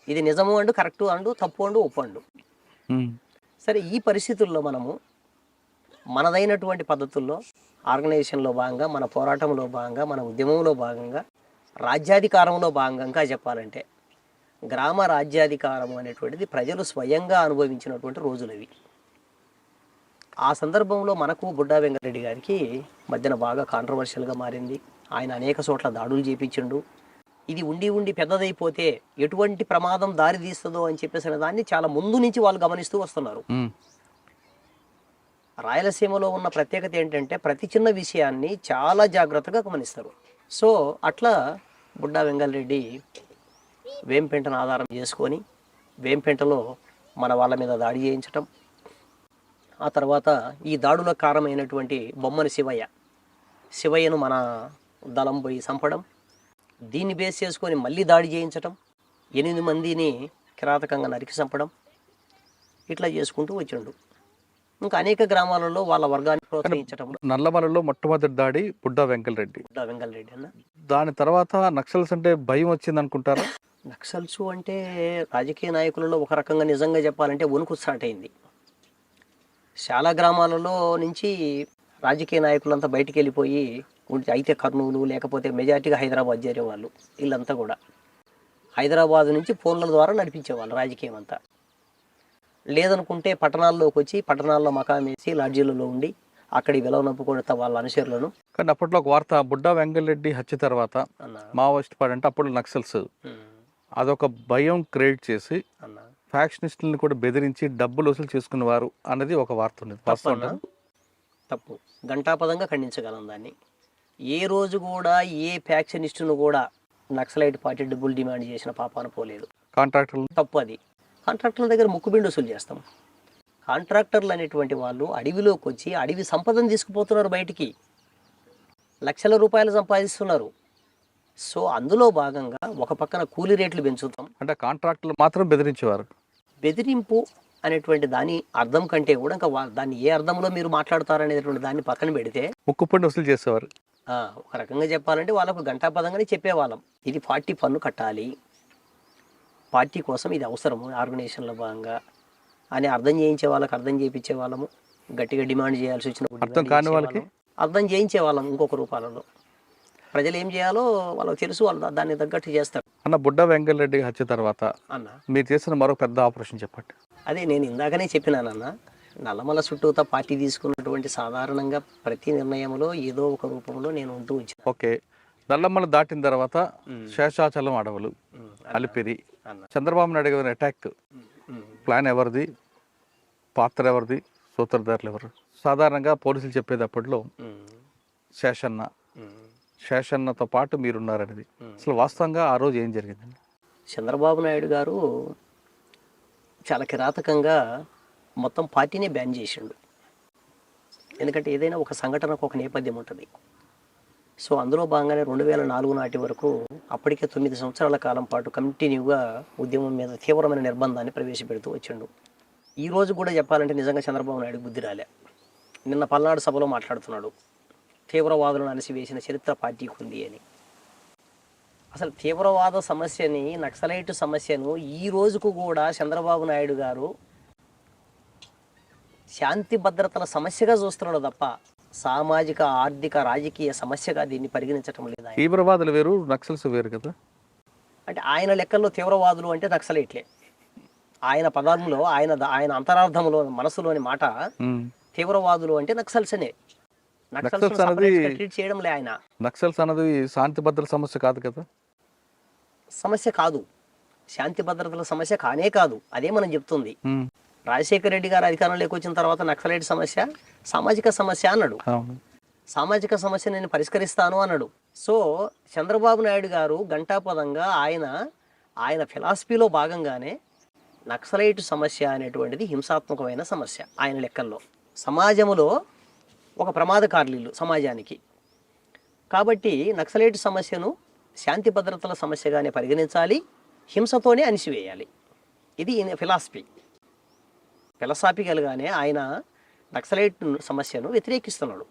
ఇది నిజము అండు, కరెక్టు అండు, తప్పు అండు, ఒప్పు అండు. సరే, ఈ పరిస్థితుల్లో మనము మనదైనటువంటి పద్ధతుల్లో ఆర్గనైజేషన్లో భాగంగా, మన పోరాటంలో భాగంగా, మన ఉద్యమంలో భాగంగా, రాజ్యాధికారంలో భాగంగా చెప్పాలంటే గ్రామ రాజ్యాధికారం అనేటువంటిది ప్రజలు స్వయంగా అనుభవించినటువంటి రోజులు అవి. ఆ సందర్భంలో మనకు బుడ్డా వెంకటరెడ్డి గారికి మధ్యన బాగా కాంట్రవర్షియల్గా మారింది. ఆయన అనేక చోట్ల దాడులు చేపించిండు. ఇది ఉండి పెద్దదైపోతే ఎటువంటి ప్రమాదం దారి తీస్తుందో అని చెప్పేసిన దాన్ని చాలా ముందు నుంచి వాళ్ళు గమనిస్తూ వస్తున్నారు. రాయలసీమలో ఉన్న ప్రత్యేకత ఏంటంటే ప్రతి చిన్న విషయాన్ని చాలా జాగ్రత్తగా గమనిస్తారు. సో అట్లా బుడ్డా వెంగళరెడ్డి వేంపెంటను ఆధారం చేసుకొని వేంపెంటలో మన వాళ్ళ మీద దాడి చేయించటం, ఆ తర్వాత ఈ దాడులకు కారణమైనటువంటి బొమ్మని శివయ్యను మన దళం పోయి చంపడం, దీన్ని బేస్ చేసుకొని మళ్ళీ దాడి చేయించటం, 8 మందిని కిరాతకంగా నరికి చంపడం, ఇట్లా చేసుకుంటూ వచ్చిండు. ఇంకా అనేక గ్రామాలలో వాళ్ళ వర్గాన్ని ప్రోత్సహించడం. నల్లమలలో మొట్టమొదటి దాడి బుడ్డా వెంకటరెడ్డి అన్న. దాని తర్వాత నక్సల్స్ అంటే భయం వచ్చింది అనుకుంటారా? నక్సల్స్ అంటే రాజకీయ నాయకులలో ఒక రకంగా నిజంగా చెప్పాలంటే వణుకు స్టార్ట్ అయింది. చాలా గ్రామాలలో నుంచి రాజకీయ నాయకులంతా బయటికి వెళ్ళిపోయి అయితే కర్నూలు, లేకపోతే మెజార్టీగా హైదరాబాద్ చేరేవాళ్ళు. వీళ్ళంతా కూడా హైదరాబాద్ నుంచి ఫోన్ల ద్వారా నడిపించేవాళ్ళు రాజకీయం అంతా. లేదనుకుంటే పట్టణాల్లోకి వచ్చి పట్టణాల్లో మకాం వేసి లాడ్జీలలో ఉండి అక్కడి విలవనప్పుకొడతా వాళ్ళ అనుచరులను. కానీ అప్పట్లో ఒక వార్త, బుడ్డా వెంకటరెడ్డి హత్య తర్వాత మావోయిస్ట్ పార్టీ అంటే అప్పుడు నక్సల్స్ అదొక భయం క్రియేట్ చేసి ఫ్యాక్షనిస్టులను కూడా బెదిరించి డబ్బులు వసూలు చేసుకునేవారు అనేది ఒక వార్త ఉంది. తప్పు, గంటాపదంగా ఖండించగలం దాన్ని. ఏ రోజు కూడా ఏ ఫ్యాక్షనిస్టును కూడా నక్సలైట్ పార్టీ డబ్బులు డిమాండ్ చేసిన పాపాన పోలేదు. కాంట్రాక్టర్లు తప్పు. అది కాంట్రాక్టర్ల దగ్గర ముక్కుబిండి వసూలు చేస్తాం. కాంట్రాక్టర్లు అనేటువంటి వాళ్ళు అడవిలోకి వచ్చి అడవి సంపదను తీసుకుపోతున్నారు, బయటికి లక్షల రూపాయలు సంపాదిస్తున్నారు. సో అందులో భాగంగా ఒక పక్కన కూలీ రేట్లు పెంచుతాం. అంటే కాంట్రాక్టర్లు మాత్రం బెదిరించేవారు. బెదిరింపు అనేటువంటి దాని అర్థం కంటే కూడా ఇంకా దాన్ని ఏ అర్థంలో మీరు మాట్లాడతారనేటువంటి దాన్ని పక్కన పెడితే ముక్కుపండి వసూలు చేసేవారు. ఒక రకంగా చెప్పాలంటే వాళ్ళకు గంటాపదంగానే చెప్పేవాళ్ళం, ఇది పార్టీ పన్ను కట్టాలి, పార్టీ కోసం ఇది అవసరము ఆర్గనైజేషన్లో భాగంగా అని అర్థం చేయించే వాళ్ళకి అర్థం చేయించే వాళ్ళము. గట్టిగా డిమాండ్ చేయాల్సి వచ్చిన అర్థం కాని వాళ్ళకి అర్థం చేయించే వాళ్ళం. ఇంకొక రూపాలలో ప్రజలు ఏం చేయాలో వాళ్ళకి తెలుసు, వాళ్ళు దాన్ని తగ్గట్టు చేస్తారు. అన్న, బుడ్డా వెంకటరెడ్డి హత్య తర్వాత మీరు చేసిన మరో పెద్ద ఆపరేషన్ చెప్పండి. అదే నేను ఇందాకనే చెప్పినానన్న, నల్లమల చుట్టూతా పార్టీ తీసుకున్నటువంటి సాధారణంగా ప్రతి నిర్ణయంలో ఏదో ఒక రూపంలో నేను ఉంటూ వచ్చాను. ఓకే, నల్లమల దాటిన తర్వాత శేషాచలం అడవులు, అలిపిరి, చంద్రబాబు నాయుడు గారి అటాక్ ప్లాన్ ఎవరిది, పాత్ర ఎవరిది, సూత్రధారులు ఎవరు? సాధారణంగా పోలీసులు చెప్పేది అప్పట్లో శేషన్నతో పాటు మీరున్నారనేది. అసలు వాస్తవంగా ఆ రోజు ఏం జరిగిందండి? చంద్రబాబు నాయుడు గారు చాలా కిరాతకంగా మొత్తం పార్టీనే బ్యాన్ చేసిండు. ఎందుకంటే ఏదైనా ఒక సంఘటనకు ఒక నేపథ్యం ఉంటుంది. సో అందులో భాగంగానే 2004 నాటి వరకు అప్పటికే 9 సంవత్సరాల కాలం పాటు కంటిన్యూగా ఉద్యమం మీద తీవ్రమైన నిర్బంధాన్ని ప్రవేశపెడుతూ వచ్చిండు. ఈ రోజు కూడా చెప్పాలంటే నిజంగా చంద్రబాబు నాయుడు బుద్ధి రాలే. నిన్న పల్నాడు సభలో మాట్లాడుతున్నాడు, తీవ్రవాదులను అణిసివేసిన చరిత్ర పార్టీకి ఉంది అని. అసలు తీవ్రవాద సమస్యని, నక్సలైట్ సమస్యను ఈ రోజుకు కూడా చంద్రబాబు నాయుడు గారు శాంతి భద్రతల సమస్యగా చూస్తున్నాడు తప్ప సామాజిక, ఆర్థిక, రాజకీయ సమస్యగా దీన్ని పరిగణించటం లేదు ఆయన. తీవ్రవాదులు వేరు, నక్సల్స్ వేరు కదా. అంటే ఆయన లెక్కల్లో తీవ్రవాదులు అంటే నక్సలైట్లే. ఆయన పదార్థంలో, ఆయన అంతరార్థంలో, మనసులోని మాట తీవ్రవాదులు అంటే నక్సల్స్ అనే. నక్సల్స్ అనేది ట్రీట్ చేయడంలే ఆయన. నక్సల్స్ అన్నది శాంతి భద్రతల సమస్య కాదు కదా. సమస్య కాదు, శాంతి భద్రతల సమస్య కానే కాదు. అదే మనం చెప్తుంది. రాజశేఖర రెడ్డి గారు అధికారంలోకి వచ్చిన తర్వాత నక్సలైట్ సమస్య సామాజిక సమస్య అన్నాడు. సామాజిక సమస్య నేను పరిష్కరిస్తాను అన్నాడు. సో చంద్రబాబు నాయుడు గారు ఘంటాపదంగా ఆయన ఫిలాసఫీలో భాగంగానే నక్సలైట్ సమస్య అనేటువంటిది హింసాత్మకమైన సమస్య ఆయన లెక్కల్లో. సమాజంలో ఒక ప్రమాదకారులు సమాజానికి. కాబట్టి నక్సలైట్ సమస్యను శాంతి భద్రతల సమస్యగానే పరిగణించాలి, హింసతోనే అణిసివేయాలి. ఇది ఫిలాసాఫికల్గానే ఆయన నక్సలైట్ సమస్యను వ్యతిరేకిస్తున్నాడు.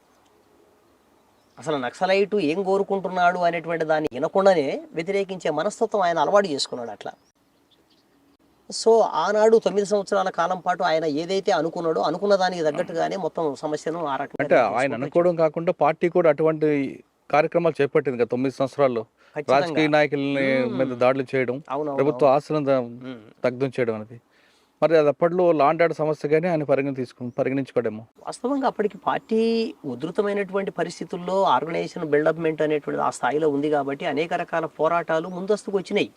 అసలు నక్సలైటు ఏం కోరుకుంటున్నాడు అనేటువంటి దాన్ని వినకుండానే వ్యతిరేకించే మనస్తత్వం ఆయన అలవాటు చేసుకున్నాడు అట్లా. సో ఆనాడు 9 సంవత్సరాల కాలం పాటు ఆయన ఏదైతే అనుకున్నాడో అనుకున్న దానికి తగ్గట్టుగానే మొత్తం సమస్యను ఆ రకంగా అంటే ఆయన అనుకోవడం కాకుండా పార్టీ కూడా అటువంటి కార్యక్రమాలు చేపట్టింది కదా 9 సంవత్సరాల్లో. రాజకీయ నాయకులని మీద దాడులు చేయడం, ప్రభుత్వ ఆస్తులను దగ్ధం చేయడం అనేది. మరి అది అప్పట్లో లాండ్ ఆర్డర్ సమస్యగానే ఆయన పరిగణించుకోవడము. వాస్తవంగా అప్పటికి పార్టీ ఉధృతమైనటువంటి పరిస్థితుల్లో ఆర్గనైజేషన్ బిల్డప్మెంట్ అనేటువంటి ఆ స్థాయిలో ఉంది కాబట్టి అనేక రకాల పోరాటాలు ముందస్తుకు వచ్చినాయి.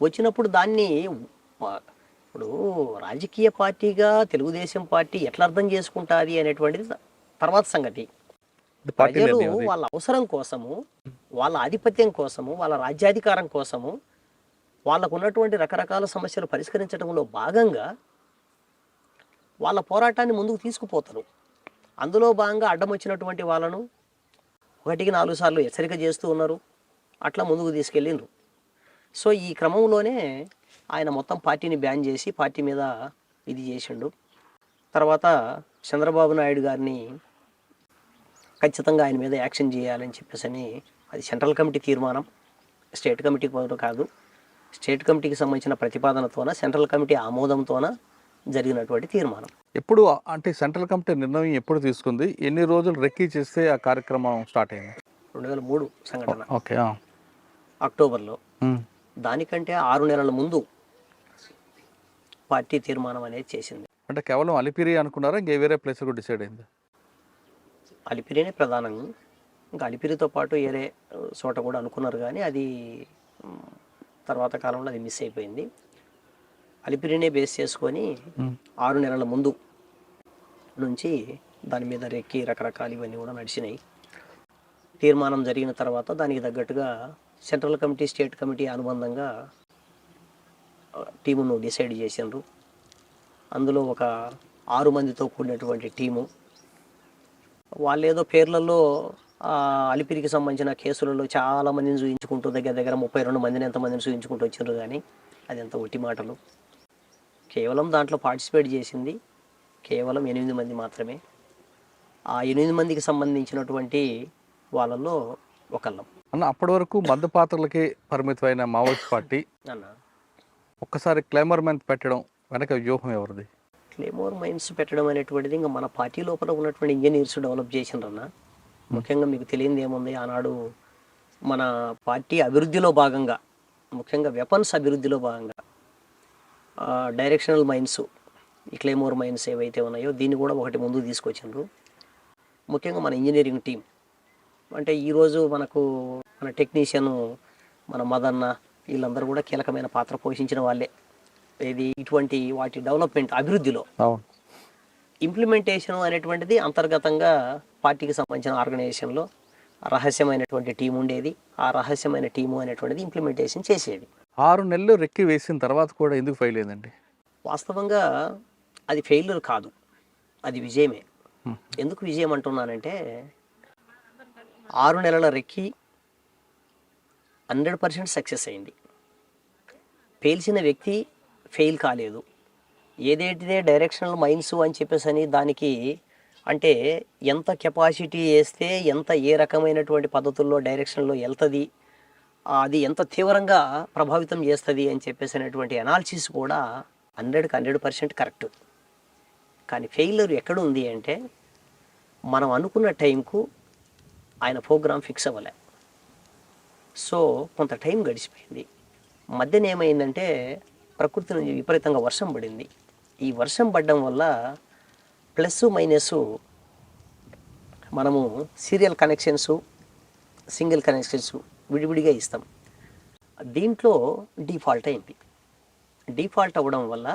వచ్చినప్పుడు దాన్ని ఇప్పుడు రాజకీయ పార్టీగా తెలుగుదేశం పార్టీ ఎట్లా అర్థం చేసుకుంటుంది అనేటువంటిది తర్వాత సంగతి. ప్రజలు వాళ్ళ అవసరం కోసము, వాళ్ళ ఆధిపత్యం కోసము, వాళ్ళ రాజ్యాధికారం కోసము, వాళ్ళకు ఉన్నటువంటి రకరకాల సమస్యలు పరిష్కరించడంలో భాగంగా వాళ్ళ పోరాటాన్ని ముందుకు తీసుకుపోతారు. అందులో భాగంగా అడ్డం వచ్చినటువంటి వాళ్ళను 1-4 సార్లు హెచ్చరిక చేస్తూ ఉన్నారు, అట్లా ముందుకు తీసుకెళ్ళిండ్రు. సో ఈ క్రమంలోనే ఆయన మొత్తం పార్టీని బ్యాన్ చేసి పార్టీ మీద ఇది చేసిండు. తర్వాత చంద్రబాబు నాయుడు గారిని ఖచ్చితంగా ఆయన మీద యాక్షన్ చేయాలని చెప్పేసి అని, అది సెంట్రల్ కమిటీ తీర్మానం, స్టేట్ కమిటీ కాదు. స్టేట్ కమిటీకి సంబంధించిన ప్రతిపాదనతోన, సెంట్రల్ కమిటీ ఆమోదంతోన జరిగినటువంటి తీర్మానం. ఎప్పుడు అంటే సెంట్రల్ కమిటీ నిర్ణయం ఎప్పుడు తీసుకుంది, ఎన్ని రోజులు రెక్కీ చేస్తే ఆ కార్యక్రమం స్టార్ట్ అయింది? 2003 సంఘటన. ఓకే, అక్టోబర్లో. దానికంటే 6 నెలల ముందు పార్టీ తీర్మానం అనేది చేసింది. అంటే కేవలం అలిపిరి అనుకున్నారా, ఇంకే వేరే ప్లేస్ కూడా డిసైడ్ అయింది? అలిపిరినే ప్రధానం. ఇంకా అలిపిరితో పాటు వేరే చోట కూడా అనుకున్నారు, కానీ అది తర్వాత కాలంలో అది మిస్ అయిపోయింది. అలిపిరినే బేస్ చేసుకొని 6 నెలల ముందు నుంచి దాని మీద రెక్కి రకరకాలు ఇవన్నీ కూడా నడిచినాయి. తీర్మానం జరిగిన తర్వాత దానికి తగ్గట్టుగా సెంట్రల్ కమిటీ, స్టేట్ కమిటీ అనుబంధంగా టీమును డిసైడ్ చేసిండ్రు. అందులో ఒక 6 మందితో కూడినటువంటి టీము. వాళ్ళు ఏదో పేర్లలో అలిపిరికి సంబంధించిన కేసులలో చాలా మందిని చూయించుకుంటూ దగ్గర 32 మందిని ఎంతమందిని చూయించుకుంటూ వచ్చిండ్రు, కానీ అది ఎంత ఒట్టి మాటలు. కేవలం దాంట్లో పార్టిసిపేట్ చేసింది కేవలం 8 మంది మాత్రమే. ఆ 8 మందికి సంబంధించినటువంటి వాళ్ళల్లో ఒకళ్ళం. అన్న, అప్పటి వరకు మద్దు పాత్రలకి పరిమితమైన మావోయిస్ట్ పార్టీ అన్న ఒక్కసారి క్లైమర్ మైన్స్ పెట్టడం వెనక వ్యూహం ఎవరిది? క్లైమోర్ మైన్స్ పెట్టడం అనేటువంటిది ఇంకా మన పార్టీ లోపల ఉన్నటువంటి ఇంజనీర్స్ డెవలప్ చేసిండ్రన్న. ముఖ్యంగా మీకు తెలియంది ఏముంది, ఆనాడు మన పార్టీ అభివృద్ధిలో భాగంగా, ముఖ్యంగా వెపన్స్ అభివృద్ధిలో భాగంగా డైరెక్షనల్ మైన్స్, ఈ క్లైమోర్ మైన్స్ ఏవైతే ఉన్నాయో దీన్ని కూడా ఒకటి ముందుకు తీసుకొచ్చిండ్రు. ముఖ్యంగా మన ఇంజనీరింగ్ టీం అంటే ఈరోజు మన టెక్నీషియన్, మన మదన్న, వీళ్ళందరూ కూడా కీలకమైన పాత్ర పోషించిన వాళ్ళే. ఇది ఇటువంటి వాటి డెవలప్మెంట్ అభివృద్ధిలో. ఇంప్లిమెంటేషన్ అనేటువంటిది అంతర్గతంగా పార్టీకి సంబంధించిన ఆర్గనైజేషన్లో రహస్యమైనటువంటి టీం ఉండేది. ఆ రహస్యమైన టీము అనేటువంటిది ఇంప్లిమెంటేషన్ చేసేది. 6 నెలలు రెక్కి వేసిన తర్వాత కూడా ఎందుకు ఫెయిల్ అయిందండి? వాస్తవంగా అది ఫెయిల్యూర్ కాదు, అది విజయమే. ఎందుకు విజయం అంటున్నానంటే 6 నెలల రెక్కి 100% సక్సెస్ అయింది. పేల్చిన వ్యక్తి ఫెయిల్ కాలేదు. ఏదైతే డైరెక్షనల్ మైన్స్ అని చెప్పేసి అని దానికి అంటే ఎంత కెపాసిటీ వేస్తే ఎంత ఏ రకమైనటువంటి పద్ధతుల్లో డైరెక్షన్లో వెళ్తుంది, అది ఎంత తీవ్రంగా ప్రభావితం చేస్తుంది అని చెప్పేసి అనేటువంటి అనాలిసిస్ కూడా 100% కరెక్ట్. కానీ ఫెయిల్యూర్ ఎక్కడ ఉంది అంటే మనం అనుకున్న టైంకు ఆయన ప్రోగ్రామ్ ఫిక్స్ అవ్వలే. సో కొంత టైం గడిచిపోయింది. మధ్యన ఏమైందంటే ప్రకృతి నుంచి విపరీతంగా వర్షం పడింది. ఈ వర్షం పడడం వల్ల ప్లస్ మైనస్ మనము సీరియల్ కనెక్షన్స్, సింగిల్ కనెక్షన్స్ విడివిడిగా ఇస్తాం. దీంట్లో డిఫాల్ట్ అయింది. డిఫాల్ట్ అవ్వడం వల్ల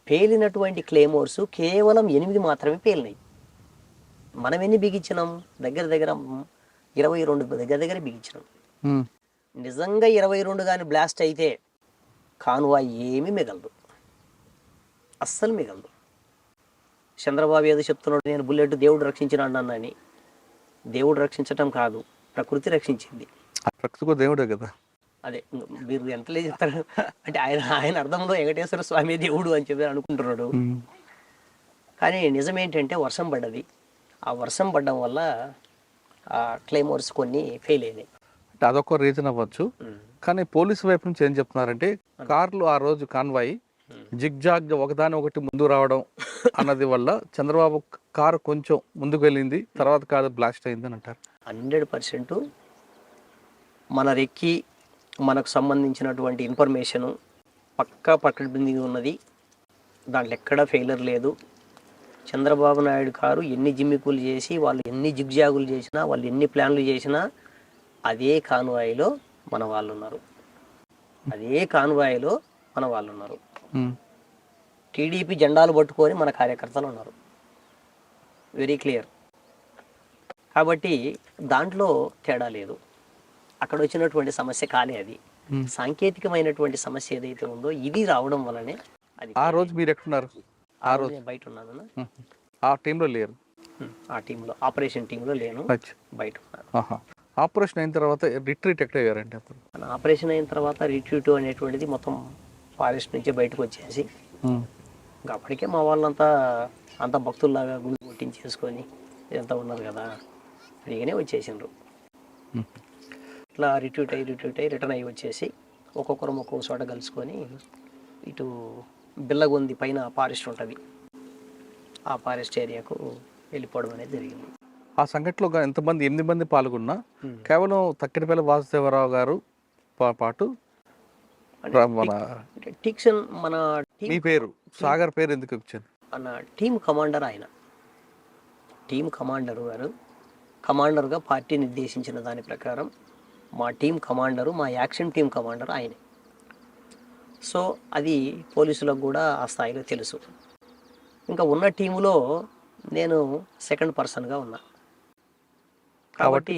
పేలినటువంటి క్లేమోర్స్ కేవలం 8 మాత్రమే పేలినాయి. మనం ఎన్ని బిగించినాం? దగ్గర 22 దగ్గర బిగించినాం. నిజంగా 22 కానీ బ్లాస్ట్ అయితే కాన్వాయ్ ఏమీ మిగలదు, అస్సలు మిగలదు. చంద్రబాబు ఏదో చెప్తున్నాడు, నేను బుల్లెట్ దేవుడు రక్షించినాడు అన్నని. దేవుడు రక్షించటం కాదు, ప్రకృతి రక్షించింది. ప్రకృతి దేవుడే కదా. అదే మీరు ఎంతలే చెప్తారు అంటే ఆయన అర్థంలో వెంకటేశ్వర స్వామి దేవుడు అని చెప్పి అనుకుంటున్నాడు. కానీ నిజమేంటంటే వర్షం పడ్డది. ఆ వర్షం పడడం వల్ల ఆ క్లైమోర్స్ కొన్ని ఫెయిల్ అయినాయి. అంటే అదొక రీజన్ అవ్వచ్చు. కానీ పోలీసు వైపు నుంచి ఏం చెప్తున్నారంటే కార్లు ఆ రోజు కాన్వాయ్ జిగ్జాగ్ ఒకదాని ఒకటి ముందు రావడం అన్నది వల్ల చంద్రబాబు కారు కొంచెం ముందుకు వెళ్ళింది, తర్వాత కారు బ్లాస్ట్ అయింది అని అంటారు. 100% మన రెక్కి మనకు సంబంధించినటువంటి ఇన్ఫర్మేషను పక్కా పక్కన ఉన్నది. దాంట్లో ఎక్కడా ఫెయిలర్ లేదు. చంద్రబాబు నాయుడు గారు ఎన్ని జిమ్మికులు చేసి, వాళ్ళు ఎన్ని జిగ్జాగులు చేసినా, వాళ్ళు ఎన్ని ప్లాన్లు చేసినా అదే కాన్వాయిలో మన వాళ్ళు ఉన్నారు. అదే కాన్వాయిలో మన వాళ్ళు ఉన్నారు. టీడీపీ జెండాలు పట్టుకొని మన కార్యకర్తలు ఉన్నారు. Very clear. కాబట్టి దాంట్లో తేడా లేదు. అక్కడ వచ్చినటువంటి సమస్య కాలే అది. సాంకేతికమైనటువంటి సమస్య ఏదైతే ఉందో ఇది రావడం వల్లనే అది. ఆ రోజు మీరు ఎక్కడున్నారు? ఆ రోజు నేను బయట ఉన్నాను. ఆ టీంలో లేరు? ఆ టీంలో, ఆపరేషన్ టీంలో లేను, బయట ఉన్నాను. ఆపరేషన్ అయిన తర్వాత రిట్రీట్ ఎక్కడ అయ్యారంటే అప్పుడు? ఆపరేషన్ అయిన తర్వాత రిట్రీట్ అనేటువంటిది మొత్తం ఫారెస్ట్ నుంచి బయటకు వచ్చేసి ఇంకా అప్పటికే మా వాళ్ళంతా అంత భక్తుల్లాగా గుడి కొట్టించేసుకొని ఇదంతా ఉన్నారు కదా, ఫ్రీగానే వచ్చేసిండ్రు. ఇట్లా రిట్రీట్ అయ్యి రిటర్న్ అయ్యి వచ్చేసి ఒక్కొక్కరు ఒక్కొక్క చోట కలుసుకొని ఇటు బిల్లగొంది పైన ఫారెస్ట్ ఉంటుంది, ఆ ఫారెస్ట్ ఏరియాకు వెళ్ళిపోవడం అనేది జరిగింది. ఆ సంఘటనలో ఎంతమంది 8 మంది పాల్గొన్నా కేవలం తక్కిడిపల్లి వాసుదేవరావు గారు పాటు టిక్సన్ మన మీ పేరు సాగర్ పేరు ఎందుకు వచ్చింది? అన్న టీం కమాండర్ ఆయన. టీం కమాండర్ గారు కమాండర్గా పార్టీ నిర్దేశించిన దాని ప్రకారం మా టీం కమాండరు, మా యాక్షన్ టీం కమాండర్ ఆయనే. సో అది పోలీసులకు కూడా ఆ స్థాయిలో తెలుసు. ఇంకా ఉన్న టీములో నేను సెకండ్ పర్సన్గా ఉన్నా. కాబట్టి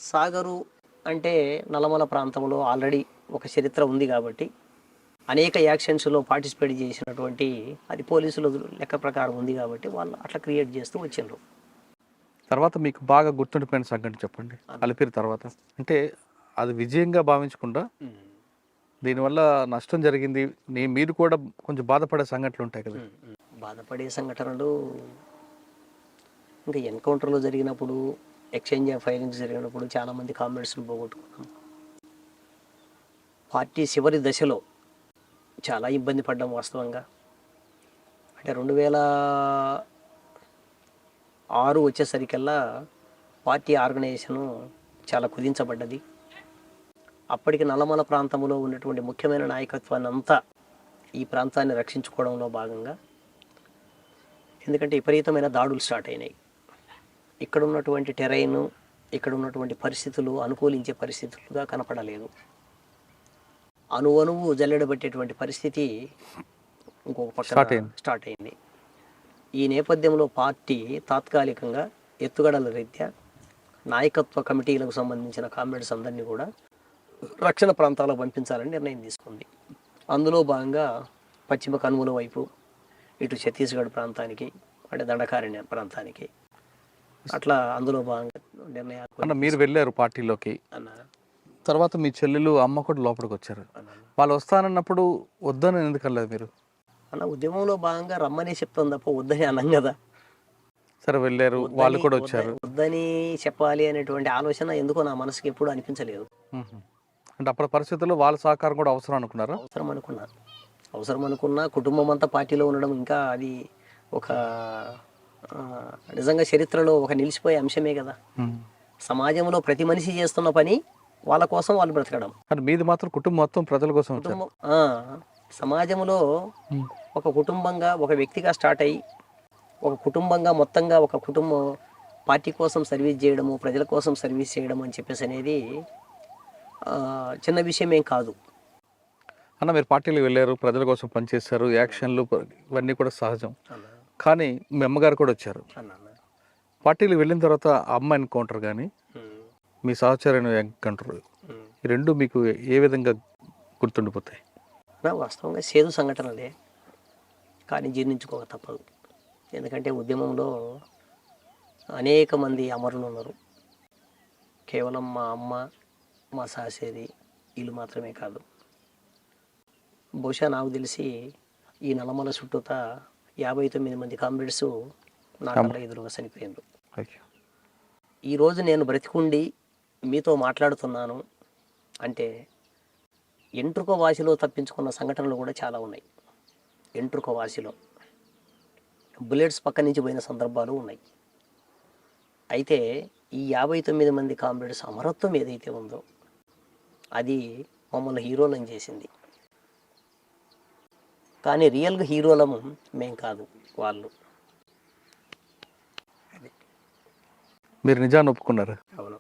సాగరు అంటే నల్లమల ప్రాంతంలో ఆల్రెడీ ఒక చరిత్ర ఉంది కాబట్టి అనేక యాక్షన్స్లో పార్టిసిపేట్ చేసినటువంటి అది పోలీసుల లెక్క ప్రకారం ఉంది కాబట్టి వాళ్ళు అట్లా క్రియేట్ చేస్తూ వచ్చిండ్రు. తర్వాత మీకు బాగా గుర్తుండిపోయిన సంఘటన చెప్పండి అలిపిరి తర్వాత. అంటే అది విజయంగా భావించకుండా దీనివల్ల నష్టం జరిగింది, మీరు కూడా కొంచెం బాధపడే సంఘటనలు ఉంటాయి కదా? బాధపడే సంఘటనలు ఇంకా ఎన్కౌంటర్లో జరిగినప్పుడు, ఎక్స్చేంజ్ ఆఫ్ ఫైరింగ్స్ జరిగినప్పుడు చాలామంది కామ్రేడ్స్ని పోగొట్టుకున్నాం. పార్టీ చివరి దశలో చాలా ఇబ్బంది పడ్డాం వాస్తవంగా. అంటే 2006 వచ్చేసరికల్లా పార్టీ ఆర్గనైజేషను చాలా కుదించబడ్డది. అప్పటికి నల్లమల ప్రాంతంలో ఉన్నటువంటి ముఖ్యమైన నాయకత్వాన్ని అంతా ఈ ప్రాంతాన్ని రక్షించుకోవడంలో భాగంగా, ఎందుకంటే విపరీతమైన దాడులు స్టార్ట్ అయినాయి. ఇక్కడ ఉన్నటువంటి టెరైన్, ఇక్కడ ఉన్నటువంటి పరిస్థితులు అనుకూలించే పరిస్థితులుగా కనపడలేదు. అణువు జల్లెడబట్టేటువంటి పరిస్థితి ఇంకొక పక్క స్టార్ట్ అయింది. ఈ నేపథ్యంలో పార్టీ తాత్కాలికంగా ఎత్తుగడల రీత్యా నాయకత్వ కమిటీలకు సంబంధించిన కామ్రేడ్స్ అందరినీ కూడా రక్షణ ప్రాంతాలకు పంపించాలని నిర్ణయం తీసుకుంది. అందులో భాగంగా పశ్చిమ కనుమల వైపు, ఇటు ఛత్తీస్గఢ్ ప్రాంతానికి, అంటే దండకారణ్య ప్రాంతానికి, అట్లా అందులో భాగంగా నిర్ణయాలు. మీరు వెళ్ళారు పార్టీలోకి అన్న తర్వాత మీ చెల్లెలు అమ్మ కూడా లోపలికి వచ్చారు. వాళ్ళు వస్తానన్నప్పుడు వద్దని ఎందుకు అనలేదు మీరు? అన్న ఉద్యమంలో భాగంగా రమ్మనే చెప్తాం తప్ప వద్దని అనం కదా. సరే వెళ్ళారు, వాళ్ళు కూడా వచ్చారు. వద్దని చెప్పాలి అనేటువంటి ఆలోచన ఎందుకో నా మనసుకి ఎప్పుడు అనిపించలేదు. అంటే అప్పటి పరిస్థితుల్లో వాళ్ళ సహకారం కూడా అవసరం అనుకున్నారా? అవసరం అనుకున్నా కుటుంబం అంతా పార్టీలో ఉండడం ఇంకా అది ఒక నిజంగా చరిత్రలో ఒక నిలిచిపోయే అంశమే కదా. సమాజంలో ప్రతి మనిషి చేస్తున్న పని వాళ్ళ కోసం వాళ్ళు బ్రతకడం. అంటే మీది మాత్రం కుటుంబం మొత్తం ప్రజల కోసం వచ్చారు. కుటుంబం సమాజంలో ఒక కుటుంబంగా ఒక వ్యక్తిగా స్టార్ట్ అయ్యి ఒక కుటుంబంగా మొత్తంగా ఒక కుటుంబం పార్టీ కోసం సర్వీస్ చేయడము, ప్రజల కోసం సర్వీస్ చేయడం అని చెప్పేసి అనేది చిన్న విషయం ఏం కాదు. అన్న మీరు పార్టీలకు వెళ్ళారు, ప్రజల కోసం పనిచేశారు, యాక్షన్లు ఇవన్నీ కూడా సహజం. కానీ మీ అమ్మగారు కూడా వచ్చారు. పార్టీలకు వెళ్ళిన తర్వాత అమ్మ ఎన్కౌంటర్ కానీ మీ సహచర్య ఎన్కౌంటర్, ఈ రెండు మీకు ఏ విధంగా గుర్తుండిపోతాయి? వాస్తవంగా చేదు సంఘటనలే, కానీ జీర్ణించుకోక తప్పదు. ఎందుకంటే ఉద్యమంలో అనేక మంది అమరులు ఉన్నారు. కేవలం మా అమ్మ, మా సాసేది వీళ్ళు మాత్రమే కాదు. బహుశా నాకు తెలిసి ఈ నల్లమల చుట్టూతా 59 మంది కామ్రేడ్స్ నా కళ్ళ ఎదురుగా చనిపోయారు. ఈరోజు నేను బ్రతికుండి మీతో మాట్లాడుతున్నాను అంటే ఎంట్రుక వాసిలో తప్పించుకున్న సంఘటనలు కూడా చాలా ఉన్నాయి. ఎంట్రుక వాసిలో బుల్లెట్స్ పక్క నుంచి పోయిన సందర్భాలు ఉన్నాయి. అయితే ఈ 59 మంది కామ్రేడ్స్ అమరత్వం ఏదైతే ఉందో అది మమ్మల్ని హీరోలను చేసింది. కానీ రియల్గా హీరోలము మేం కాదు, వాళ్ళు. మీరు నిజాన్ని ఒప్పుకున్నారు? అవును.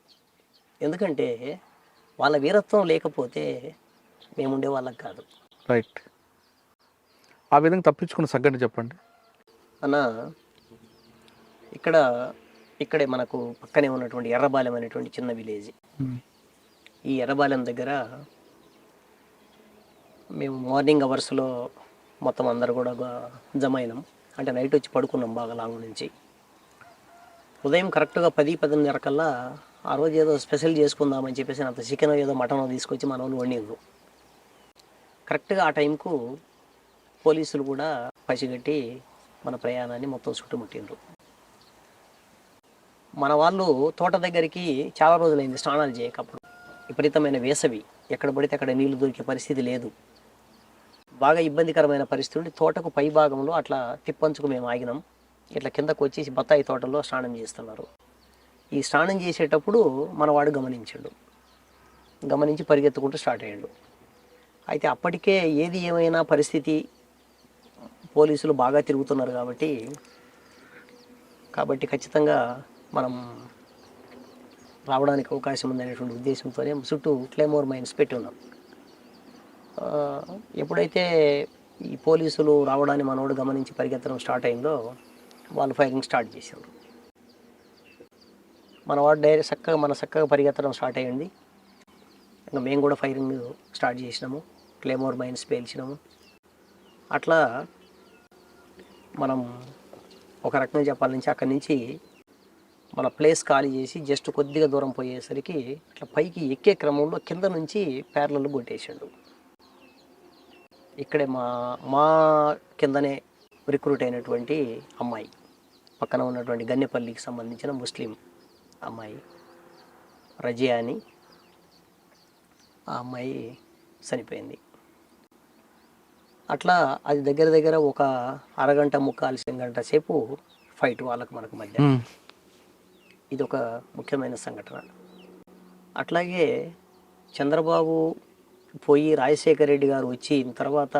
ఎందుకంటే వాళ్ళ వీరత్వం లేకపోతే మేము ఉండే వాళ్ళకి కాదు. రైట్. ఆ విధంగా తప్పించుకున్న సంఘటన చెప్పండి అన్న. ఇక్కడే మనకు పక్కనే ఉన్నటువంటి ఎర్రబాలెం అనేటువంటి చిన్న విలేజ్. ఈ ఎర్రబాలెం దగ్గర మేము మార్నింగ్ అవర్స్లో మొత్తం అందరు కూడా జమ అయినాం. అంటే నైట్ వచ్చి పడుకున్నాం బాగా లాంగ్ నుంచి. ఉదయం కరెక్ట్గా 10-10:30 కల్లా ఆ రోజు ఏదో స్పెషల్ చేసుకుందామని చెప్పేసి అంత చికెన్ ఏదో మటన్ తీసుకొచ్చి మన వాళ్ళు వండిండ్రు. కరెక్ట్గా ఆ టైంకు పోలీసులు కూడా పసిగట్టి మన ప్రయాణాన్ని మొత్తం చుట్టుముట్టిండ్రు. మన వాళ్ళు తోట దగ్గరికి చాలా రోజులైంది స్నానాలు చేయకప్పుడు. విపరీతమైన వేసవి, ఎక్కడ పడితే అక్కడ నీళ్లు దొరికే పరిస్థితి లేదు. బాగా ఇబ్బందికరమైన పరిస్థితి ఉండి తోటకు పై భాగంలో అట్లా తిప్పంచుకు మేము ఆగినాం. ఇట్లా కిందకు వచ్చి బత్తాయి తోటల్లో స్నానం చేస్తున్నారు. ఈ స్నానం చేసేటప్పుడు మనవాడు గమనించి పరిగెత్తుకుంటూ స్టార్ట్ అయ్యాడు. అయితే అప్పటికే ఏది ఏమైనా పరిస్థితి, పోలీసులు బాగా తిరుగుతున్నారు కాబట్టి ఖచ్చితంగా మనం రావడానికి అవకాశం ఉందనేటువంటి ఉద్దేశంతోనే చుట్టూ క్లైమోర్ మైన్స్ పెట్టి ఉన్నాం. ఎప్పుడైతే ఈ పోలీసులు రావడాన్ని మనోడు గమనించి పరిగెత్తడం స్టార్ట్ అయిందో వాళ్ళు ఫైరింగ్ స్టార్ట్ చేశారు. మనవాడు చక్కగా పరిగెత్తడం స్టార్ట్ అయ్యింది. ఇంకా మేము కూడా ఫైరింగ్ స్టార్ట్ చేసినాము, క్లైమోర్ మైన్స్ పేల్చినాము. అట్లా మనం ఒక రకంగా చెప్పాలి అక్కడి నుంచి మన ప్లేస్ ఖాళీ చేసి జస్ట్ కొద్దిగా దూరం పోయేసరికి అట్లా పైకి ఎక్కే క్రమంలో కింద నుంచి ప్యారలల్ కొట్టేసాడు. ఇక్కడే మా కిందనే రిక్రూట్ అయినటువంటి అమ్మాయి, పక్కన ఉన్నటువంటి గన్నెపల్లికి సంబంధించిన ముస్లిం అమ్మాయి రజియా అని, ఆ అమ్మాయి చనిపోయింది. అట్లా అది దగ్గర ఒక అరగంట 3/4 గంట సేపు ఫైట్ వాళ్ళకు మనకు మధ్య. ఇది ఒక ముఖ్యమైన సంఘటన. అట్లాగే చంద్రబాబు పోయి రాజశేఖర రెడ్డి గారు వచ్చిన తర్వాత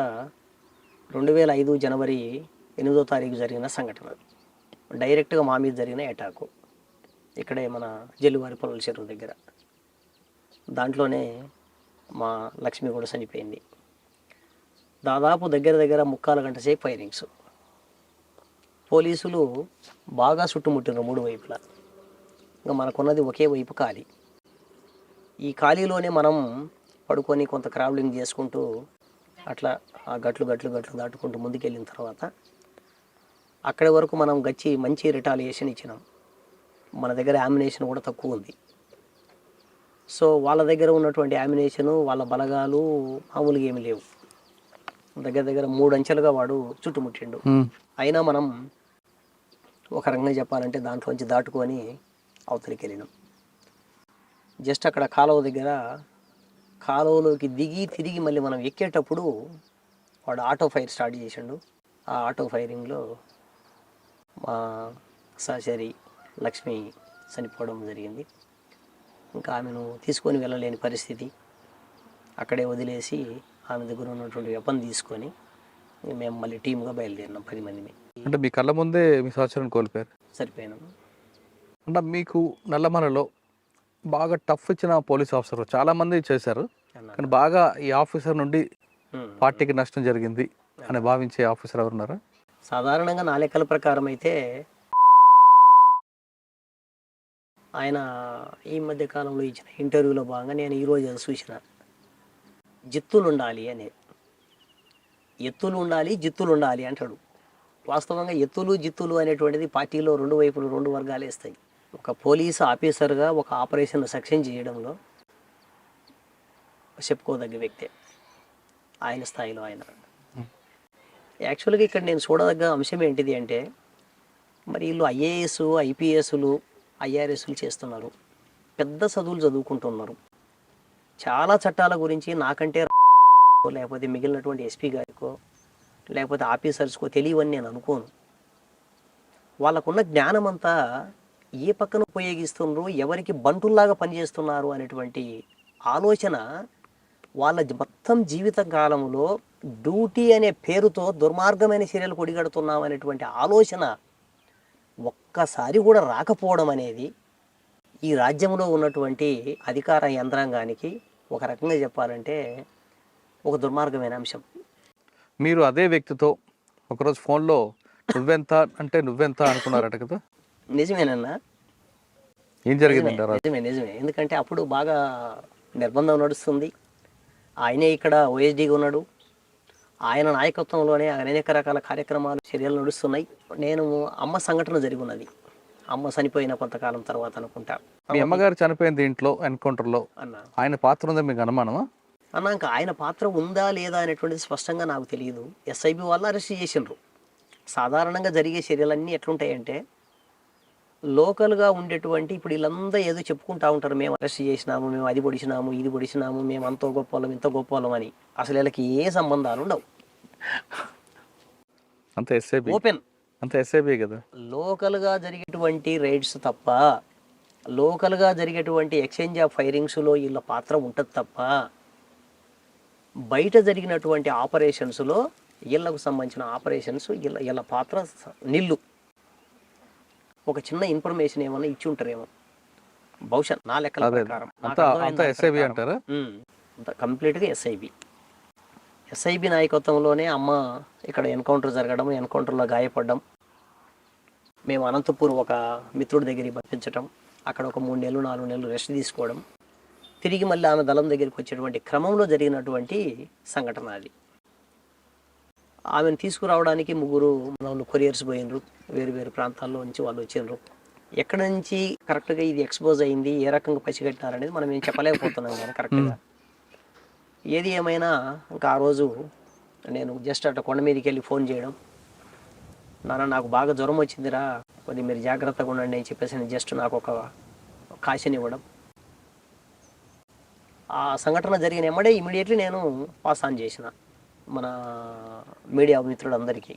2005 జనవరి 8వ తారీఖు జరిగిన సంఘటన, డైరెక్ట్గా మా మీద జరిగిన అటాకు ఇక్కడే మన జల్లువారి పొలాల చెరువు దగ్గర. దాంట్లోనే మా లక్ష్మి కూడా చనిపోయింది. దాదాపు దగ్గర 3/4 గంట సేపు ఫైరింగ్స్. పోలీసులు బాగా చుట్టుముట్టినారు 3 వైపులా. ఇంకా మనకున్నది ఒకే వైపు ఖాళీ. ఈ ఖాళీలోనే మనం పడుకొని కొంత ట్రావెలింగ్ చేసుకుంటూ అట్లా ఆ గట్లు దాటుకుంటూ ముందుకెళ్ళిన తర్వాత అక్కడి వరకు మనం మంచి రిటాలియేషన్ ఇచ్చినాం. మన దగ్గర యామినేషన్ కూడా తక్కువ ఉంది. సో వాళ్ళ దగ్గర ఉన్నటువంటి యామినేషను, వాళ్ళ బలగాలు మామూలుగా ఏమి లేవు. దగ్గర 3 అంచెలుగా వాడు చుట్టుముట్టిండు. అయినా మనం ఒక రకంగా చెప్పాలంటే దాంట్లోంచి దాటుకొని అవతలికి వెళ్ళినాం. జస్ట్ అక్కడ కాలువ దగ్గర కాలువలోకి దిగి తిరిగి మళ్ళీ మనం ఎక్కేటప్పుడు వాడు ఆటో ఫైర్ స్టార్ట్ చేసిండు. ఆ ఆటో ఫైరింగ్లో మా సహచరి లక్ష్మి చనిపోవడం జరిగింది. ఇంకా ఆమెను తీసుకొని వెళ్ళలేని పరిస్థితి, అక్కడే వదిలేసి ఆమె దగ్గర ఉన్నటువంటి వెపన్ తీసుకొని మేము మళ్ళీ టీమ్గా బయలుదేరినాం 10 మందిని. అంటే మీ కళ్ళ ముందే మీ సహచరుని కోల్పోయారు. సరిపోయినాం. అంటే మీకు నల్లమలలో బాగా టఫ్ ఇచ్చిన పోలీస్ ఆఫీసర్ చాలామంది చేశారు, కానీ బాగా ఈ ఆఫీసర్ నుండి పార్టీకి నష్టం జరిగింది అని భావించే ఆఫీసర్ ఎవరున్నారా? సాధారణంగా నా లెక్కల ప్రకారం అయితే ఆయన ఈ మధ్య కాలంలో ఇచ్చిన ఇంటర్వ్యూలో భాగంగా నేను ఈరోజు అది చూసిన, జిత్తులు ఉండాలి అనేది. ఎత్తులు ఉండాలి, జిత్తులు ఉండాలి అంటాడు. వాస్తవంగా ఎత్తులు జిత్తులు అనేటువంటిది పార్టీలో 2 వైపులు 2 వర్గాలు వేస్తాయి. ఒక పోలీసు ఆఫీసర్గా ఒక ఆపరేషన్ సక్సెస్ చేయడంలో చెప్పుకోదగ్గ వ్యక్తే ఆయన స్థాయిలో ఆయన. యాక్చువల్గా ఇక్కడ నేను చూడదగ్గ అంశం ఏంటిది అంటే, మరి వీళ్ళు ఐఏఎస్ ఐపీఎస్లు ఐఆర్ఎస్లు చేస్తున్నారు, పెద్ద చదువులు చదువుకుంటున్నారు, చాలా చట్టాల గురించి నాకంటే లేకపోతే మిగిలినటువంటి ఎస్పీ గారికో లేకపోతే ఆఫీసర్స్కో తెలియవని నేను అనుకోను. వాళ్ళకున్న జ్ఞానం అంతా ఏ పక్కన ఉపయోగిస్తున్నారు, ఎవరికి బంటుల్లాగా పనిచేస్తున్నారు అనేటువంటి ఆలోచన వాళ్ళ మొత్తం జీవిత కాలంలో డ్యూటీ అనే పేరుతో దుర్మార్గమైన చర్యలు కొడిగడుతున్నాం అనేటువంటి ఆలోచన ఒక్కసారి కూడా రాకపోవడం అనేది ఈ రాజ్యంలో ఉన్నటువంటి అధికార యంత్రాంగానికి ఒక రకంగా చెప్పాలంటే ఒక దుర్మార్గమైన అంశం. మీరు అదే వ్యక్తితో ఒకరోజు ఫోన్లో నువ్వెంత అంటే నువ్వెంత అనుకున్నారట కదా? నిజమేనన్నా? ఏం జరిగిందండి? నిజమే. ఎందుకంటే అప్పుడు బాగా నిర్బంధం నడుస్తుంది. ఆయనే ఇక్కడ ఓఎస్డీగా ఉన్నాడు. ఆయన నాయకత్వంలోనే అనేక రకాల కార్యక్రమాలు చర్యలు నడుస్తున్నాయి. నేను అమ్మ సంఘటన జరిగి ఉన్నది, అమ్మ చనిపోయిన కొంతకాలం తర్వాత అనుకుంటా. మీ అమ్మగారు చనిపోయింది ఇంట్లో ఎన్కౌంటర్లో, అన్న ఆయన పాత్ర ఉందా మీకు అనుమానమా? ఇంకా ఆయన పాత్ర ఉందా లేదా అనేటువంటిది స్పష్టంగా నాకు తెలియదు. ఎస్ఐబి వాళ్ళు అరెస్ట్ చేసిండ్రు. సాధారణంగా జరిగే చర్యలన్నీ ఎట్లుంటాయంటే, లోకల్గా ఉండేటువంటి ఇప్పుడు వీళ్ళంతా ఏదో చెప్పుకుంటూ ఉంటారు, మేము అరెస్ట్ చేసినాము, మేము అది పొడిచినాము, ఇది పొడిచినాము, మేము అంత గొప్ప ఇంత గొప్ప అని. అసలు వీళ్ళకి ఏ సంబంధాలు ఉండవు. అంత ఎస్ఐబి ఓపెన్, అంత ఎస్ఐబి కదా. లోకల్గా జరిగేటువంటి రైడ్స్ తప్ప, లోకల్గా జరిగేటువంటి ఎక్స్చేంజ్ ఆఫ్ ఫైరింగ్స్లో వీళ్ళ పాత్ర ఉంటుంది తప్ప, బయట జరిగినటువంటి ఆపరేషన్స్లో వీళ్ళకు సంబంధించిన ఆపరేషన్స్ వీళ్ళ పాత్ర నిల్లు. ఒక చిన్న ఇన్ఫర్మేషన్ ఏమన్నా ఇచ్చి ఉంటారేమో బహుశా, నా లెక్కల ప్రకారం. ఎస్ఐబి అంటారా? కంప్లీట్గా ఎస్ఐబి నాయకత్వంలోనే అమ్మ ఇక్కడ ఎన్కౌంటర్ జరగడం, ఎన్కౌంటర్లో గాయపడడం, మేము అనంతపూర్ ఒక మిత్రుడి దగ్గరికి పంపించడం, అక్కడ ఒక 3 నెలలు 4 నెలలు రెస్ట్ తీసుకోవడం, తిరిగి మళ్ళీ ఆమె దళం దగ్గరికి వచ్చేటువంటి క్రమంలో జరిగినటువంటి సంఘటన అది. ఆమెను తీసుకురావడానికి 3 మనోళ్ళు కొరియర్స్ పోయినరు, వేరు ప్రాంతాల్లో నుంచి వాళ్ళు వచ్చిండ్రు. ఎక్కడ నుంచి కరెక్ట్గా ఇది ఎక్స్పోజ్ అయింది, ఏ రకంగా పసిగట్టినారనేది మనం ఏం చెప్పలేకపోతున్నాం కానీ కరెక్ట్గా. ఏది ఏమైనా ఇంకా ఆ రోజు నేను జస్ట్ అట్లా కొండ మీదకి వెళ్ళి ఫోన్ చేయడం, నాన్న నాకు బాగా జ్వరం వచ్చిందిరా, కొద్దిగా మీరు జాగ్రత్తగా ఉండండి అని చెప్పేసి జస్ట్ నాకు ఒక కాషన్ ఇవ్వడం. ఆ సంఘటన జరిగిన ఎమ్మడే ఇమీడియట్లీ నేను పాస్ ఆన్ చేసిన మన మీడియా మిత్రులందరికీ.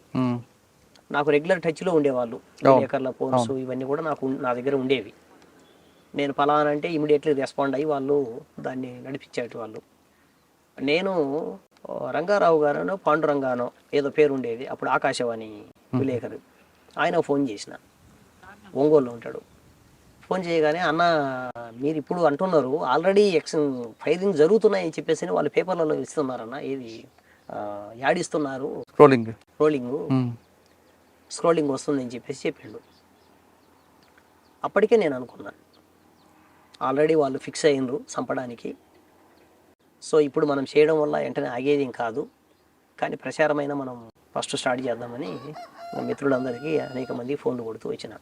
నాకు రెగ్యులర్ టచ్లో ఉండేవాళ్ళు, విలేకరుల ఫోన్స్ ఇవన్నీ కూడా నా దగ్గర ఉండేవి. నేను ఫలానా అంటే ఇమీడియట్లీ రెస్పాండ్ అయ్యి వాళ్ళు దాన్ని నడిపించేటి వాళ్ళు. నేను రంగారావు గారనో పాండురంగానో ఏదో పేరు ఉండేది అప్పుడు, ఆకాశవాణి విలేకరు, ఆయన ఫోన్ చేసిన, ఒంగోలులో ఉంటాడు. ఫోన్ చేయగానే, అన్న మీరు ఇప్పుడు అంటున్నారు ఆల్రెడీ ఫైరింగ్ జరుగుతున్నాయని చెప్పేసి వాళ్ళు పేపర్లలో ఇస్తున్నారన్న, ఏది యాడిస్తున్నారు, స్క్రోలింగ్ వస్తుందని చెప్పేసి చెప్పిండు. అప్పటికే నేను అనుకున్నాను ఆల్రెడీ వాళ్ళు ఫిక్స్ అయ్యిండ్రు చంపడానికి. సో ఇప్పుడు మనం చేయడం వల్ల వెంటనే ఆగేది కాదు, కానీ ప్రచారమైన మనం ఫస్ట్ స్టార్ట్ చేద్దామని మిత్రులందరికీ అనేక మంది ఫోన్లు కొడుతూ వచ్చిన.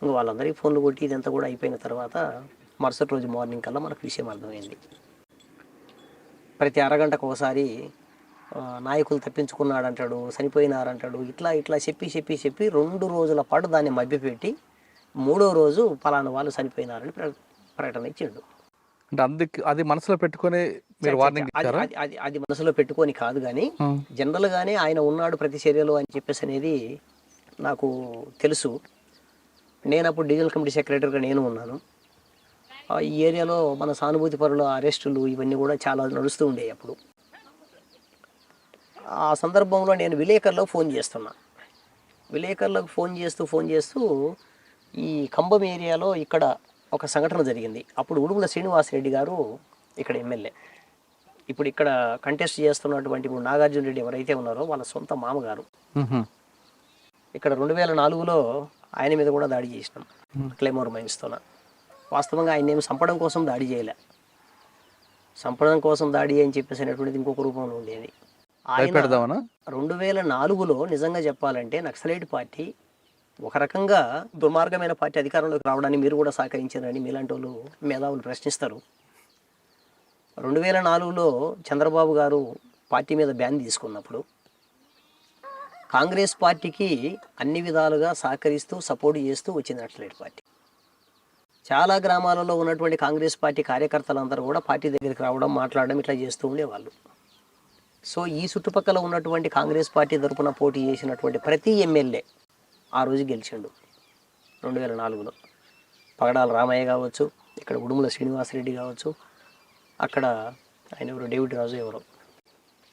ఇంకా వాళ్ళందరికీ ఫోన్లు కొట్టి ఇదంతా కూడా అయిపోయిన తర్వాత మరుసటి రోజు మార్నింగ్ కల్లా మనకు విషయం అర్థమైంది. ప్రతి అరగంటకు ఒకసారి నాయకులు తప్పించుకున్నాడంటాడు, చనిపోయినారంటాడు, ఇట్లా ఇట్లా చెప్పి చెప్పి చెప్పి 2 రోజుల పాటు దాన్ని మభ్యపెట్టి 3వ రోజు పలానా వాళ్ళు చనిపోయినారని ప్రకటన ఇచ్చిండు. అంటే అందుకు అది మనసులో పెట్టుకొని మీరు వార్నింగ్ ఇచ్చారా? అది మనసులో పెట్టుకొని కాదు, కానీ జనరల్గానే ఆయన ఉన్నాడు ప్రతి చర్యలో అని చెప్పేసి అనేది నాకు తెలుసు. నేను అప్పుడు డివిజనల్ కమిటీ సెక్రటరీగా నేను ఉన్నాను. ఈ ఏరియాలో మన సానుభూతి పరుల అరెస్టులు ఇవన్నీ కూడా చాలా నడుస్తూ ఉండేవి అప్పుడు. ఆ సందర్భంలో నేను విలేకరులకు ఫోన్ చేస్తున్నా. విలేకరులకు ఫోన్ చేస్తూ ఈ కంబం ఏరియాలో ఇక్కడ ఒక సంఘటన జరిగింది. అప్పుడు ఉడుగుల శ్రీనివాసరెడ్డి గారు ఇక్కడ ఎమ్మెల్యే. ఇప్పుడు ఇక్కడ కంటెస్ట్ చేస్తున్నటువంటి ఇప్పుడు నాగార్జున రెడ్డి ఎవరైతే ఉన్నారో వాళ్ళ సొంత మామగారు. ఇక్కడ 2004లో ఆయన మీద కూడా దాడి చేసినాం క్లైమోర్ మైన్స్తోన. వాస్తవంగా ఆయన ఏమి చంపడం కోసం దాడి చేయలే, చంపడం కోసం దాడి అని చెప్పేసి అనేటువంటిది ఇంకొక రూపంలో ఉండేది. ఆయన 2004లో నిజంగా చెప్పాలంటే నక్సలైట్ పార్టీ ఒక రకంగా దుర్మార్గమైన పార్టీ అధికారంలోకి రావడానికి మీరు కూడా సహకరించారని మీలాంటి వాళ్ళు మేధావులు ప్రశ్నిస్తారు. 2004లో చంద్రబాబు గారు పార్టీ మీద బ్యాన్ తీసుకున్నప్పుడు కాంగ్రెస్ పార్టీకి అన్ని విధాలుగా సహకరిస్తూ సపోర్ట్ చేస్తూ వచ్చింది నక్సలైట్ పార్టీ. చాలా గ్రామాలలో ఉన్నటువంటి కాంగ్రెస్ పార్టీ కార్యకర్తలందరూ కూడా పార్టీ దగ్గరికి రావడం, మాట్లాడడం ఇట్లా చేస్తూ ఉండేవాళ్ళు. సో ఈ చుట్టుపక్కల ఉన్నటువంటి కాంగ్రెస్ పార్టీ తరఫున పోటీ చేసినటువంటి ప్రతి ఎమ్మెల్యే ఆ రోజు గెలిచిండు 2004లో. పగడాల రామయ్య కావచ్చు, ఇక్కడ ఉడుముల శ్రీనివాసరెడ్డి కావచ్చు, అక్కడ ఆయన ఎవరు డేవిడ్ రాజు ఎవరో,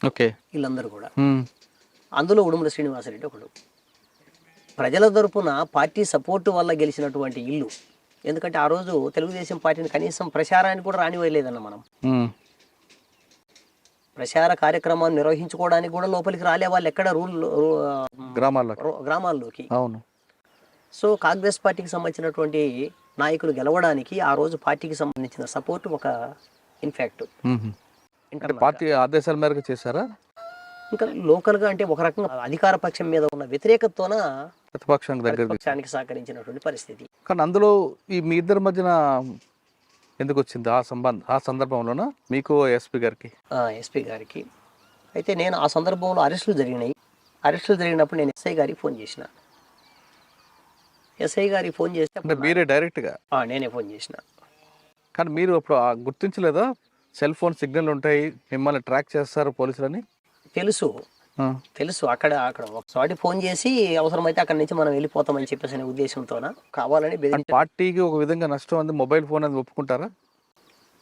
ఓకే, వీళ్ళందరూ కూడా. అందులో ఉడుముల శ్రీనివాసరెడ్డి ఒకడు. ప్రజల తరపున పార్టీ సపోర్టు వల్ల గెలిచినటువంటి ఇల్లు. ఎందుకంటే ఆ రోజు తెలుగుదేశం పార్టీని కనీసం ప్రచారానికి కూడా రానివ్వలేదన్న మనం. ప్రచార కార్యక్రమాన్ని నిర్వహించుకోవడానికి కూడా లోపలికి రాలే వాళ్ళు ఎక్కడ గ్రామాల్లోకి. అవును. సో కాంగ్రెస్ పార్టీకి సంబంధించినటువంటి నాయకులు గెలవడానికి ఆ రోజు పార్టీకి సంబంధించిన సపోర్ట్ ఒక ఇన్ఫాక్ట్ పార్టీ ఆదేశాల మేరకు చేశారా? ఇంకా లోకల్గా అంటే ఒక రకంగా అధికార పక్షం మీద ఉన్న వ్యతిరేకతతోన ప్రతిపక్షానికి సహకరించినటువంటి పరిస్థితి. కానీ అందులో ఈ మీ ఇద్దరి మధ్యన ఎందుకు వచ్చింది ఆ సందర్భంలోనా మీకు ఎస్పీ గారికి? అయితే నేను ఆ సందర్భంలో అరెస్టులు జరిగినప్పుడు నేను ఎస్ఐ గారికి ఫోన్ చేసిన. ఎస్ఐ గారికి ఫోన్ చేస్తే మీరే డైరెక్ట్గా? నేనే ఫోన్ చేసిన. కానీ మీరు అప్పుడు గుర్తించలేదా సెల్ ఫోన్ సిగ్నల్ ఉంటాయి, మిమ్మల్ని ట్రాక్ చేస్తారు పోలీసులని? తెలుసు. అక్కడ ఒకసారి ఫోన్ చేసి అవసరమైతే అక్కడి నుంచి మనం వెళ్ళిపోతామని చెప్పేసి అనే ఉద్దేశంతోన కావాలని పార్టీకి ఒక విధంగా నష్టం ఉంది. మొబైల్ ఫోన్ అని ఒప్పుకుంటారా?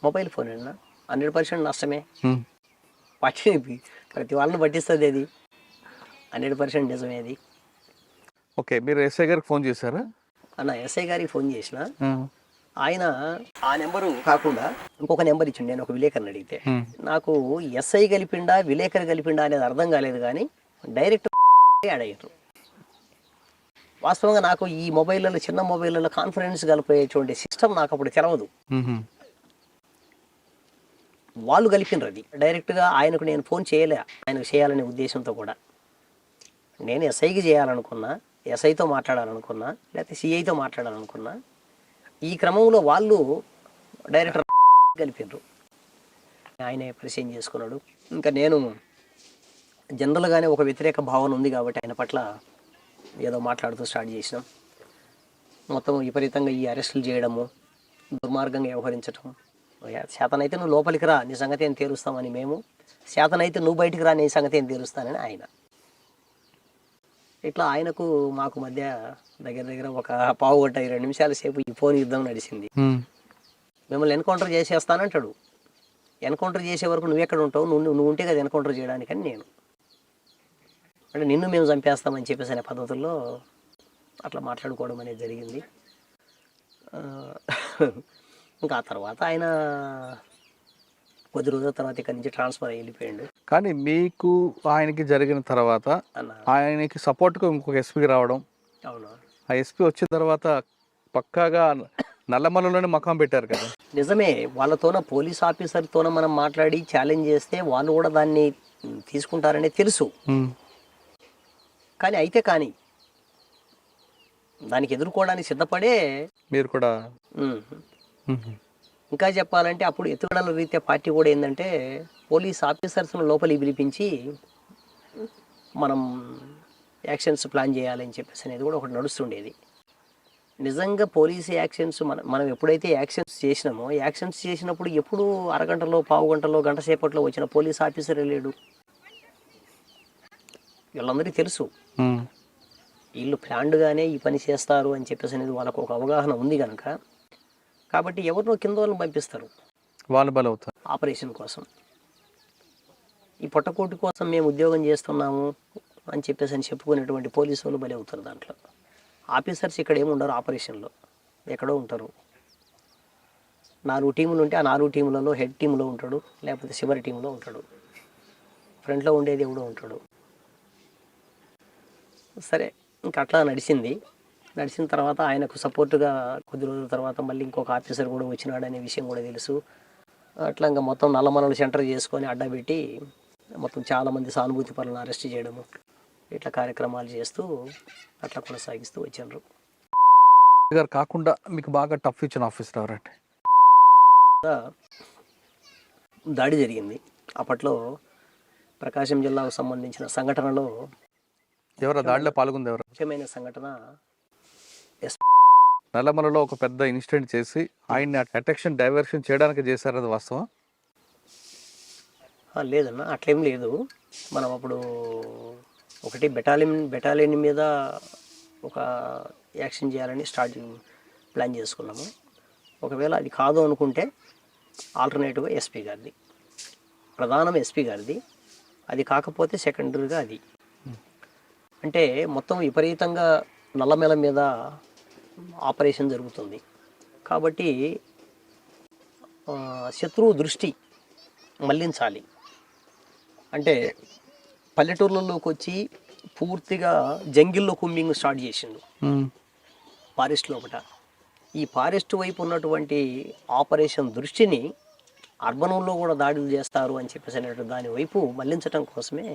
మొబైల్ ఫోన్ 100% నష్టమే. పార్టీ ప్రతి వాళ్ళని పట్టిస్తుంది, అది 100% నిజమే అది. ఓకే, మీరు ఎస్ఐ గారికి ఫోన్ చేశారా? ఎస్ఐ గారికి ఫోన్ చేసిన. ఆయన ఆ నెంబరు కాకుండా ఇంకొక నెంబర్ ఇచ్చిండు. నేను ఒక విలేకరిని అడిగితే నాకు ఎస్ఐ కలిపిండా విలేకరి కలిపిండా అనేది అర్థం కాలేదు, కానీ డైరెక్ట్ యాడ్ అయ్యారు. వాస్తవంగా నాకు ఈ మొబైల్లో చిన్న మొబైల్లో కాన్ఫరెన్స్ కలిపేటువంటి సిస్టమ్ నాకు అప్పుడు తెలవదు. వాళ్ళు కలిపినరు అది డైరెక్ట్గా. ఆయనకు నేను ఫోన్ చేయలే, ఆయనకు చేయాలనే ఉద్దేశంతో కూడా. నేను ఎస్ఐకి చేయాలనుకున్నా, ఎస్ఐతో మాట్లాడాలనుకున్నా, లేకపోతే సిఐతో మాట్లాడాలనుకున్నా. ఈ క్రమంలో వాళ్ళు డైరెక్టర్ కలిపినారు. ఆయనే పరిచయం చేసుకున్నాడు. ఇంకా నేను జనరల్గానే ఒక వ్యతిరేక భావన ఉంది కాబట్టి ఆయన పట్ల ఏదో మాట్లాడుతూ స్టార్ట్ చేసినాం. మొత్తం విపరీతంగా ఈ అరెస్టులు చేయడము, దుర్మార్గంగా వ్యవహరించడం. శాతనైతే నువ్వు లోపలికి రా, నీ సంగతి ఏం తీరుస్తామని మేము, శాతనైతే నువ్వు బయటికి రా, నీ సంగతి ఏం తీరుస్తానని ఆయన. ఇట్లా ఆయనకు మాకు మధ్య దగ్గర ఒక 20 నిమిషాల సేపు ఈ ఫోన్ యుద్ధం నడిచింది. మిమ్మల్ని ఎన్కౌంటర్ చేసేస్తానంటాడు. ఎన్కౌంటర్ చేసే వరకు నువ్వు ఎక్కడ ఉంటావు, నువ్వు ఉంటే కదా ఎన్కౌంటర్ చేయడానికని నేను అంటే నిన్ను మేము చంపేస్తామని చెప్పేసి అనే పద్ధతుల్లో అట్లా మాట్లాడుకోవడం అనేది జరిగింది. ఇంకా ఆ తర్వాత ఆయన కొద్ది రోజుల తర్వాత ఇక్కడి నుంచి ట్రాన్స్ఫర్ వెళ్ళిపోయాడు. కానీ మీకు ఆయనకి జరిగిన తర్వాత ఆయనకి సపోర్ట్గా ఇంకొక ఎస్పీకి రావడం, అవును, ఆ ఎస్పీ వచ్చిన తర్వాత పక్కాగా నల్లమలలోనే మకాం పెట్టారు కదా? నిజమే. వాళ్ళతోన పోలీస్ ఆఫీసర్తోన మనం మాట్లాడి ఛాలెంజ్ చేస్తే వాళ్ళు కూడా దాన్ని తీసుకుంటారనే తెలుసు. కానీ దానికి ఎదుర్కోవడానికి సిద్ధపడే మీరు కూడా. ఇంకా చెప్పాలంటే అప్పుడు ఎత్తుగడల రీత్యా పార్టీ కూడా ఏంటంటే పోలీస్ ఆఫీసర్స్ను లోపలికి పిలిపించి మనం యాక్షన్స్ ప్లాన్ చేయాలని చెప్పేసి అనేది కూడా ఒకటి నడుస్తుండేది. నిజంగా పోలీసు యాక్షన్స్ మనం ఎప్పుడైతే యాక్షన్స్ చేసినామో, యాక్షన్స్ చేసినప్పుడు ఎప్పుడు అరగంటలో, పావు గంటలో, గంట సేపట్లో వచ్చిన పోలీస్ ఆఫీసరే లేడు. వీళ్ళందరికీ తెలుసు వీళ్ళు ప్లాన్డ్గానే ఈ పని చేస్తారు అని చెప్పేసి అనేది వాళ్ళకు ఒక అవగాహన ఉంది కనుక, కాబట్టి ఎవరినో కింద వాళ్ళని పంపిస్తారు వాళ్ళు బలవుతారు ఆపరేషన్ కోసం. ఈ పొట్టకోటి కోసం మేము ఉద్యోగం చేస్తున్నాము అని చెప్పేసి అని చెప్పుకునేటువంటి పోలీసు వాళ్ళు బలి అవుతారు. దాంట్లో ఆఫీసర్స్ ఇక్కడ ఏమి ఉండరు, ఆపరేషన్లో ఎక్కడో ఉంటారు. 4 టీములు ఉంటే ఆ 4 టీములలో హెడ్ టీంలో ఉంటాడు, లేకపోతే చివరి టీంలో ఉంటాడు, ఫ్రంట్లో ఉండేది ఎవడో ఉంటాడు. సరే ఇంకా అట్లా నడిచిన తర్వాత ఆయనకు సపోర్టుగా కొద్ది రోజుల తర్వాత మళ్ళీ ఇంకొక ఆఫీసర్ కూడా వచ్చినాడు అనే విషయం కూడా తెలుసు. అట్లా ఇంకా మొత్తం నల్లమలలు సెంటర్ చేసుకొని అడ్డబెట్టి మొత్తం చాలామంది సానుభూతి పనులను అరెస్ట్ చేయడము, ఇట్లా కార్యక్రమాలు చేస్తూ అట్లా కొనసాగిస్తూ వచ్చారు. గారు కాకుండా మీకు బాగా టఫ్ ఇచ్చిన ఆఫీసర్ ఎవరంటే? దాడి జరిగింది అప్పట్లో ప్రకాశం జిల్లాకు సంబంధించిన సంఘటనలో. ఎవరు దాడిలో పాల్గొంది? ఎవరు? ముఖ్యమైన సంఘటన నల్లమలలో ఒక పెద్ద ఇన్సిడెంట్ చేసి ఆయన్ని అటెన్షన్ డైవర్షన్ చేయడానికి చేశారు, అది వాస్తవం? లేదన్న, అట్లేం లేదు. మనం అప్పుడు ఒకటి బెటాలియన్ మీద ఒక యాక్షన్ చేయాలని ప్లాన్ చేసుకున్నాము. ఒకవేళ అది కాదు అనుకుంటే ఆల్టర్నేటివ్గా ఎస్పీ గారిది, ప్రధానం ఎస్పీ గారిది. అది కాకపోతే సెకండరీగా అది. అంటే మొత్తం విపరీతంగా నల్లమల మీద ఆపరేషన్ జరుగుతుంది కాబట్టి శత్రువు దృష్టి మళ్లించాలి అంటే పల్లెటూర్లలోకి వచ్చి పూర్తిగా జంగిల్లో కుంబింగ్ స్టార్ట్ చేసిండు ఫారెస్ట్ లోపల. ఈ ఫారెస్ట్ వైపు ఉన్నటువంటి ఆపరేషన్ దృష్టిని అర్బనంలో కూడా దాడులు చేస్తారు అని చెప్పేసి దాని వైపు మళ్లించడం కోసమే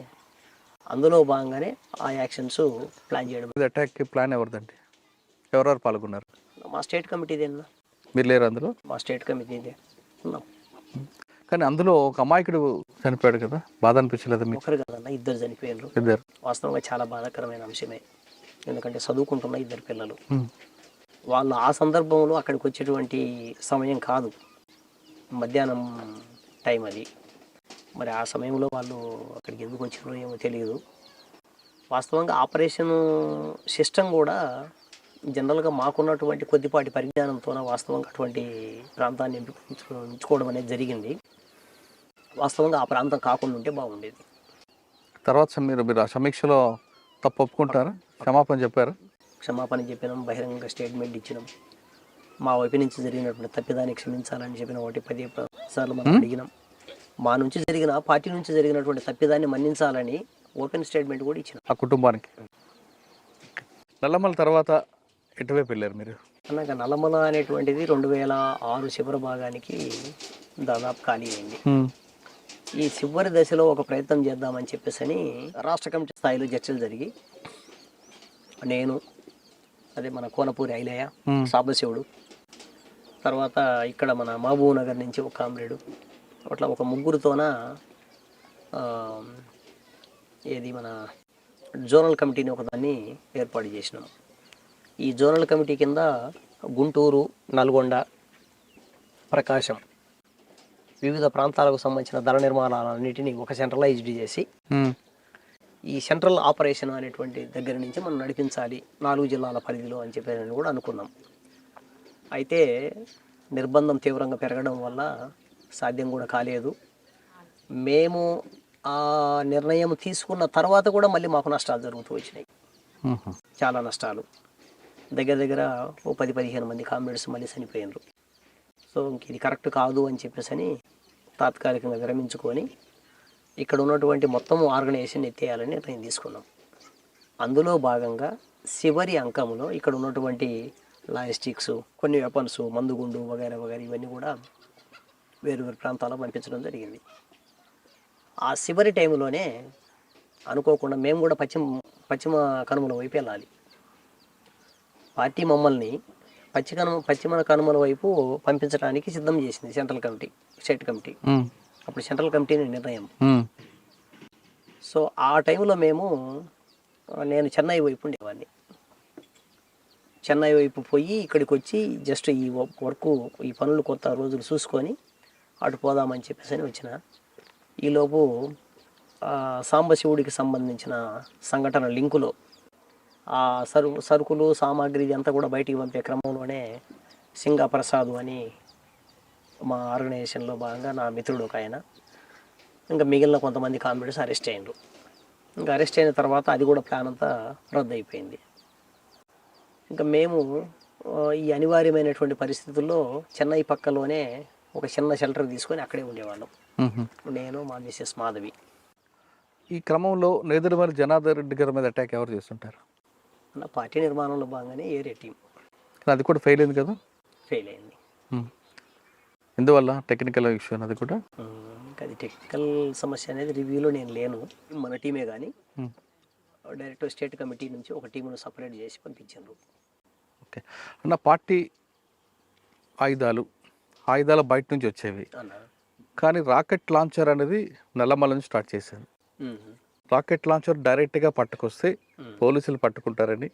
అందులో భాగంగానే ఆ యాక్షన్స్ ప్లాన్ చేయడం. అటాక్ ప్లాన్ ఎవరిదండి? ఎవరెవరు పాల్గొన్నారు? మా స్టేట్ కమిటీదేనా. మీరు లేరు అందులో? మా స్టేట్ కమిటీదే ఉన్నాం. కానీ అందులో ఒక అమాయకుడు చనిపోయాడు కదా, బాధ అనిపించలేదు మీకు? ఒకరు కదన్నా, 2 చనిపోయారు. ఇద్దరు. వాస్తవంగా చాలా బాధాకరమైన అంశమే. ఎందుకంటే చదువుకుంటున్న 2 పిల్లలు, వాళ్ళు ఆ సందర్భంలో అక్కడికి వచ్చేటువంటి సమయం కాదు, మధ్యాహ్నం టైం అది. మరి ఆ సమయంలో వాళ్ళు అక్కడికి ఎందుకు వచ్చినారో ఏమో తెలియదు. వాస్తవంగా ఆపరేషన్ సిస్టమ్ కూడా జనరల్గా మాకున్నటువంటి కొద్దిపాటి పరిజ్ఞానంతోన వాస్తవంగా అటువంటి ప్రాంతాన్ని ఎంచుకోవడం అనేది జరిగింది. వాస్తవంగా ఆ ప్రాంతం కాకుండా ఉంటే బాగుండేది. తర్వాత మీరు ఆ సమీక్షలో తప్పు ఒప్పుకుంటారా? క్షమాపణ చెప్పారు? క్షమాపణ చెప్పినాం, బహిరంగ స్టేట్మెంట్ ఇచ్చినాం. మా వైపు నుంచి జరిగినటువంటి తప్పిదాన్ని క్షమించాలని చెప్పిన 10 సార్లు మనం అడిగినాం. మా నుంచి జరిగిన, పార్టీ నుంచి జరిగినటువంటి తప్పిదాన్ని మన్నించాలని ఓపెన్ స్టేట్మెంట్ కూడా ఇచ్చినాం ఆ కుటుంబానికి. నల్లమల తర్వాత ఎటువైపు వెళ్ళారు మీరు? అన్నాక నల్లమల అనేటువంటిది 2006 చివరి భాగానికి దాదాపు ఖాళీ అయింది. ఈ చివరి దశలో ఒక ప్రయత్నం చేద్దామని చెప్పేసి రాష్ట్ర కమిటీ స్థాయిలో చర్చలు జరిగి నేను, అదే మన కోనపూరి ఐలయ్య, సాంబశివుడు, తర్వాత ఇక్కడ మన మహబూబ్ నగర్ నుంచి ఒక కామ్రేడు, అట్లా ఒక ముగ్గురుతోన ఏది మన జోనల్ కమిటీని ఒకదాన్ని ఏర్పాటు చేసినాం. ఈ జోనల్ కమిటీ కింద గుంటూరు, నల్గొండ, ప్రకాశం వివిధ ప్రాంతాలకు సంబంధించిన ధర నిర్మాణాలన్నిటినీ ఒక సెంట్రలైజ్డ్ చేసి ఈ సెంట్రల్ ఆపరేషన్ అనేటువంటి దగ్గర నుంచి మనం నడిపించాలి 4 జిల్లాల పరిధిలో అని చెప్పి కూడా అనుకున్నాం. అయితే నిర్బంధం తీవ్రంగా పెరగడం వల్ల సాధ్యం కూడా కాలేదు. మేము ఆ నిర్ణయం తీసుకున్న తర్వాత కూడా మళ్ళీ మాకు నష్టాలు జరుగుతూ వచ్చినాయి, చాలా నష్టాలు. దగ్గర ఓ 10-15 మంది కామ్రేడ్స్ మళ్ళీ చనిపోయినారు. సో ఇంక ఇది కరెక్ట్ కాదు అని చెప్పేసి తాత్కాలికంగా విరమించుకొని ఇక్కడ ఉన్నటువంటి మొత్తం ఆర్గనైజేషన్ ఎత్తేయాలని నిర్ణయం తీసుకున్నాం. అందులో భాగంగా చివరి అంకంలో ఇక్కడ ఉన్నటువంటి లాజిస్టిక్స్, కొన్ని వెపన్స్, మందుగుండు వగైరా ఇవన్నీ కూడా వేరు ప్రాంతాల్లో పంపించడం జరిగింది. ఆ చివరి టైంలోనే అనుకోకుండా మేము కూడా పశ్చిమ కనుమల వైపు వెళ్ళాలి. పార్టీ మమ్మల్ని పశ్చిమ కనుమల వైపు పంపించడానికి సిద్ధం చేసింది సెంట్రల్ కమిటీ, స్టేట్ కమిటీ. అప్పుడు సెంట్రల్ కమిటీ నిర్ణయం. సో ఆ టైంలో మేము నేను చెన్నై వైపు ఉండేవాడిని. చెన్నై వైపు పోయి ఇక్కడికి వచ్చి జస్ట్ ఈ వర్క్ ఈ పనులు కొత్త రోజులు చూసుకొని అటు పోదామని చెప్పేసి అని వచ్చిన. ఈలోపు సాంబశివుడికి సంబంధించిన సంఘటన లింకులో ఆ సరుకులు సామాగ్రి అంతా కూడా బయటికి పంపే క్రమంలోనే సింగా ప్రసాద్ అని మా ఆర్గనైజేషన్లో భాగంగా నా మిత్రుడు ఒక ఆయన, ఇంకా మిగిలిన కొంతమంది కామ్రేడ్స్ అరెస్ట్ అయ్యారు. ఇంకా అరెస్ట్ అయిన తర్వాత అది కూడా ప్లాన్ అంతా రద్దు అయిపోయింది. ఇంకా మేము ఈ అనివార్యమైనటువంటి పరిస్థితుల్లో చెన్నై పక్కలోనే ఒక చిన్న షెల్టర్ తీసుకొని అక్కడే ఉండేవాళ్ళం, నేను మా మిస్సెస్ మాధవి. ఈ క్రమంలో నేదురుమల్లి జనార్దన్ రెడ్డి గారి మీద అటాక్ ఎవరు చేస్తుంటారు? నా పార్టీ నిర్మాణంలో భాగంగానే ఏరియా టీం. అది కూడా ఫెయిల్ అయింది కదా? ఫెయిల్ అయింది. ఎందువల్ల? టెక్నికల్ ఇష్యూ అది కూడా. ఇంకా అది టెక్నికల్ సమస్య అనేది రివ్యూలో నేను లేను. మన టీమే కానీ డైరెక్ట్ స్టేట్ కమిటీ నుంచి ఒక టీమును సపరేట్ చేసి పంపించారు. ఓకే అన్న, పార్టీ ఆయుధాలు బయట నుంచి వచ్చేవి, కానీ రాకెట్ లాంచర్ అనేది నల్లమల నుంచి స్టార్ట్ చేశారు. రాకెట్ లాంచర్ డైరెక్ట్గా పట్టుకొస్తే పోలీసులు పట్టుకుంటారని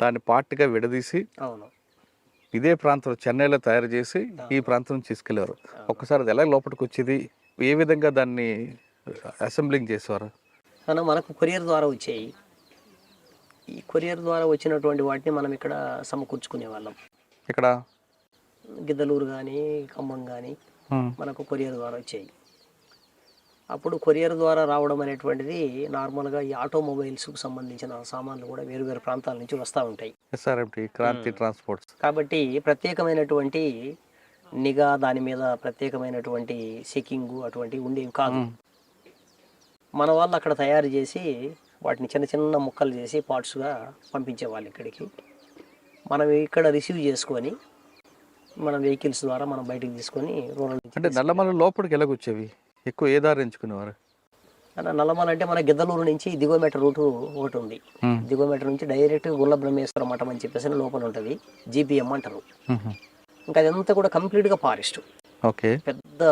దాన్ని పార్టీగా విడదీసి ఇదే ప్రాంతంలో చెన్నైలో తయారు చేసి ఈ ప్రాంతం నుంచి తీసుకెళ్లేవారు. ఒక్కసారి అది ఎలా లోపలికి వచ్చేది, ఏ విధంగా దాన్ని అసెంబ్లింగ్ చేసేవారు? అన్న మనకు కొరియర్ ద్వారా వచ్చాయి. ఈ కొరియర్ ద్వారా వచ్చినటువంటి వాటిని మనం ఇక్కడ సమకూర్చుకునే వాళ్ళం. ఇక్కడ గిద్దలూరు కానీ ఖమ్మం కానీ మనకు కొరియర్ ద్వారా వచ్చాయి. అప్పుడు కొరియర్ ద్వారా రావడం అనేటువంటిది నార్మల్గా ఈ ఆటోమొబైల్స్కు సంబంధించిన సామాన్లు కూడా వేరు వేరు ప్రాంతాల నుంచి వస్తూ ఉంటాయి. క్రాంతి ట్రాన్స్పోర్ట్స్. కాబట్టి ప్రత్యేకమైనటువంటి నిఘా, దాని మీద ప్రత్యేకమైనటువంటి చెకింగ్ అటువంటివి ఉండేవి కాదు. మన వాళ్ళు అక్కడ తయారు చేసి వాటిని చిన్న చిన్న ముక్కలు చేసి పార్ట్స్గా పంపించేవాళ్ళు ఇక్కడికి. మనం ఇక్కడ రిసీవ్ చేసుకొని మన వెహికల్స్ ద్వారా మనం బయటికి తీసుకొని రూరల్. అంటే నల్లమల లోపలికి ఎలాగొచ్చేవి? ఎక్కువ ఏ దారి ఎంచుకునేవారు? నల్లమల అంటే మన గిద్దలూరు నుంచి దిగోమీటర్ రూటు ఒకటి ఉంది. దిగోమీటర్ నుంచి డైరెక్ట్ గుల్ల బ్రహ్మేశ్వర మఠం అని చెప్పేసి లోపల ఉంటుంది, జీపీఎం అంటారు. ఇంకా అదంతా కూడా కంప్లీట్గా ఫారెస్ట్. ఓకే, పెద్ద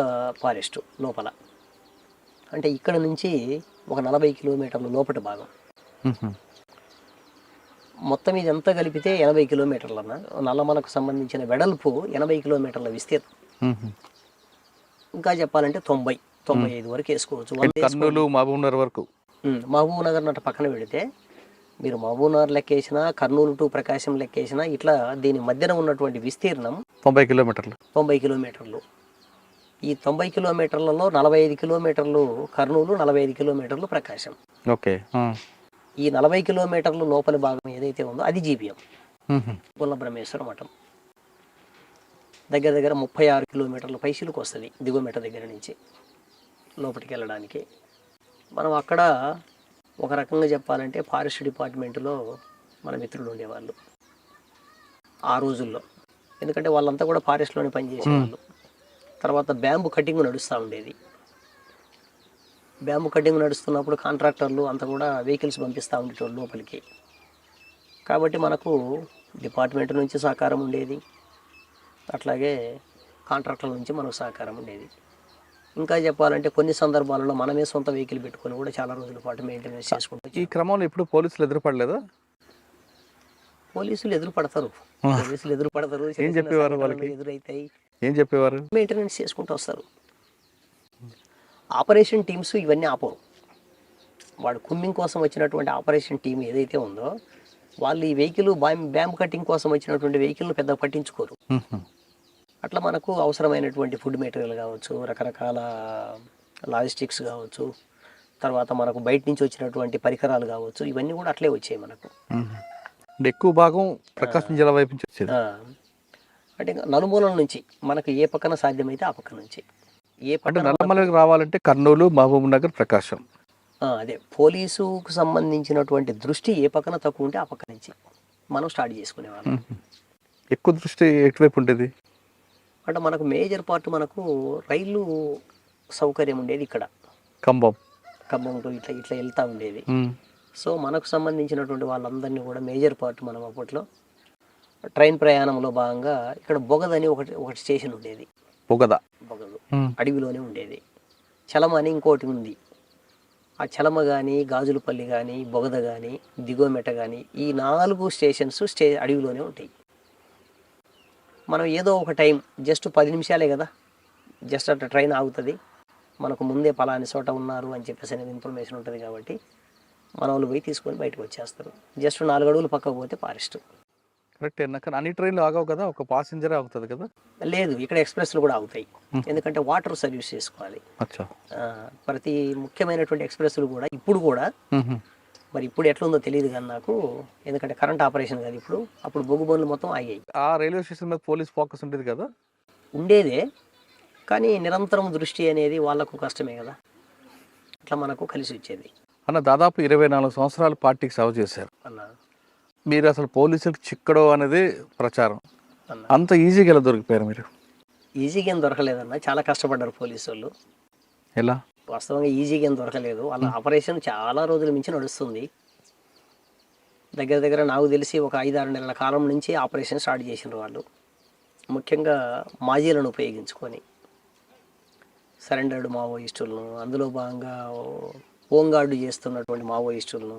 ఫారెస్ట్ లోపల. అంటే ఇక్కడ నుంచి ఒక 40 కిలోమీటర్ల లోపటి భాగం. మొత్తం ఇది ఎంత కలిపితే 80 కిలోమీటర్లు అన్న. నల్లమలకు సంబంధించిన వెడల్పు 80 కిలోమీటర్ల విస్తీర్ణం. ఇంకా చెప్పాలంటే 90-95 వరకు వేసుకోవచ్చు. కర్నూలు మహబూబ్ నగర్ వరకు. మహబూబ్ నగర్ నట్టు పక్కన పెడితే మీరు మహబూబ్ నగర్ లెక్కేసినా, కర్నూలు టు ప్రకాశం లెక్కేసినా, ఇట్లా దీని మధ్యన ఉన్నటువంటి విస్తీర్ణం 90 కిలోమీటర్లు. 90 కిలోమీటర్లు. ఈ 90 కిలోమీటర్లలో 45 కిలోమీటర్లు కర్నూలు, 45 కిలోమీటర్లు ప్రకాశం. ఓకే, ఈ 40 కిలోమీటర్లు లోపలి భాగం ఏదైతే ఉందో అది జీబీఎం, గుల్ల బ్రహ్మేశ్వర మఠం. దగ్గర దగ్గర 36 కిలోమీటర్ల పైసలకు వస్తుంది దిగుమీటర్ దగ్గర నుంచి లోపలికి వెళ్ళడానికి. మనం అక్కడ ఒక రకంగా చెప్పాలంటే ఫారెస్ట్ డిపార్ట్మెంట్లో మన మిత్రులు ఉండేవాళ్ళు ఆ రోజుల్లో. ఎందుకంటే వాళ్ళంతా కూడా ఫారెస్ట్లోనే పనిచేసేవాళ్ళు. తర్వాత బ్యాంబు కటింగ్ నడుస్తూ ఉండేది. బ్యాంబు కటింగ్ నడుస్తున్నప్పుడు కాంట్రాక్టర్లు అంతా కూడా వెహికల్స్ పంపిస్తూ ఉండేటోళ్ళు లోపలికి. కాబట్టి మనకు డిపార్ట్మెంట్ నుంచి సహకారం ఉండేది, అట్లాగే కాంట్రాక్టర్ల నుంచి మనకు సహకారం ఉండేది. ఇంకా చెప్పాలంటే కొన్ని సందర్భాలలో మనమే సొంత వెహికల్ పెట్టుకొని కూడా చాలా రోజుల పాటు మెయింటెనెన్స్ చేసుకుంటాం. ఈ క్రమంలో ఇప్పుడు పోలీసులు ఎదురుపడలేదా? పోలీసులు ఎదురుపడతారు. ఏం చెప్పేవారు వాళ్ళకి? ఎదురైతాయి. ఏం చెప్పేవారు? మెయింటెనెన్స్ చేసుకుంటూ వస్తారు. ఆపరేషన్ టీమ్స్ ఇవన్నీ ఆపరు. వాడు కుమ్మింగ్ కోసం వచ్చినటువంటి ఆపరేషన్ టీం ఏదైతే ఉందో వాళ్ళు ఈ వెహికల్ బ్యాంబ్ కటింగ్ కోసం వచ్చినటువంటి వెహికల్ను పెద్ద పట్టించుకోరు. అట్లా మనకు అవసరమైనటువంటి ఫుడ్ మెటీరియల్ కావచ్చు, రకరకాల లాజిస్టిక్స్ కావచ్చు, తర్వాత మనకు బయట నుంచి వచ్చినటువంటి పరికరాలు కావచ్చు, ఇవన్నీ కూడా అట్లే వచ్చాయి మనకు. ఎక్కువ భాగం ప్రకాశం జిల్లా వైపు నుంచి వచ్చేది. అంటే నలుమూలల నుంచి మనకు ఏ పక్కన సాధ్యమైతే ఆ పక్క నుంచి. ఏ పక్కన నల్లమలకి రావాలంటే కర్నూలు, మహబూబ్ నగర్, ప్రకాశం. అదే పోలీసుకు సంబంధించినటువంటి దృష్టి ఏ పక్కన తక్కువ ఉంటే ఆ పక్క నుంచి మనం స్టార్ట్ చేసుకునేవాళ్ళం. ఎక్కువ దృష్టి ఎటువైపు ఉండేది అంటే మనకు మేజర్ పార్ట్ మనకు రైలు సౌకర్యం ఉండేది ఇక్కడ. ఖమ్మం టు ఇట్లా ఇట్లా వెళ్తూ ఉండేది. సో మనకు సంబంధించినటువంటి వాళ్ళందరినీ కూడా మేజర్ పార్ట్ మనం అప్పట్లో ట్రైన్ ప్రయాణంలో భాగంగా ఇక్కడ బొగదని ఒకటి స్టేషన్ ఉండేది. బొగదు అడవిలోనే ఉండేది. చలం అని ఇంకోటి ఉంది. ఆ చలమ కానీ, గాజులపల్లి కానీ, బొగద కానీ, దిగోమెట కానీ, ఈ 4 స్టేషన్స్ అడవిలోనే ఉంటాయి. మనం ఏదో ఒక టైం జస్ట్ 10 నిమిషాలే కదా, జస్ట్ అట్లా ట్రైన్ ఆగుతుంది, మనకు ముందే పలాని చోట ఉన్నారు అని చెప్పేసి అనేది ఇన్ఫర్మేషన్ ఉంటుంది కాబట్టి మన వాళ్ళు పోయి తీసుకొని బయటకు వచ్చేస్తారు. జస్ట్ 4 అడుగులు పక్కకు పోతే ఫారెస్ట్. కరెక్ట్ అన్న, కానీ అన్ని ట్రైన్లు ఆగవు కదా, ఒక పాసింజరే ఆగుతుంది కదా. లేదు, ఇక్కడ ఎక్స్ప్రెస్లు కూడా ఆగుతాయి, ఎందుకంటే వాటర్ సర్వీస్ చేసుకోవాలి. అచ్చా. ప్రతి ముఖ్యమైనటువంటి ఎక్స్ప్రెస్లు కూడా ఇప్పుడు కూడా, మరి ఇప్పుడు ఎట్లుందో తెలియదు కానీ నాకు, ఎందుకంటే కరెంట్ ఆపరేషన్ కాదు ఇప్పుడు, అప్పుడు బొగ్గు బండ్లు మొత్తం ఆగాయి. ఆ రైల్వే స్టేషన్ మీద పోలీస్ ఫోకస్ ఉంటుంది కదా. ఉండేదే, కానీ నిరంతరం దృష్టి అనేది వాళ్ళకు కష్టమే కదా, అట్లా మనకు కలిసి వచ్చేది. అన్న దాదాపు 24 సంవత్సరాలు పార్టీకి సేవ చేశారు అన్న. మీరు. అసలు పోలీసులకు చిక్కడో అనేది ప్రచారం, అన్న అంత ఈజీగా ఎలా దొరికిపోయారు మీరు? ఈజీగా ఏం దొరకలేదన్న, చాలా కష్టపడ్డారు పోలీసు వాళ్ళు. ఎలా? వాస్తవంగా ఈజీగా ఏం దొరకలేదు, వాళ్ళ ఆపరేషన్ చాలా రోజుల నుంచి నడుస్తుంది. దగ్గర దగ్గర నాకు తెలిసి ఒక 5-6 నెలల కాలం నుంచి ఆపరేషన్ స్టార్ట్ చేసినారు వాళ్ళు, ముఖ్యంగా మాజీలను ఉపయోగించుకొని. సరెండర్డ్ మావోయిస్టులను, అందులో భాగంగా హోంగార్డు చేస్తున్నటువంటి మావోయిస్టులను,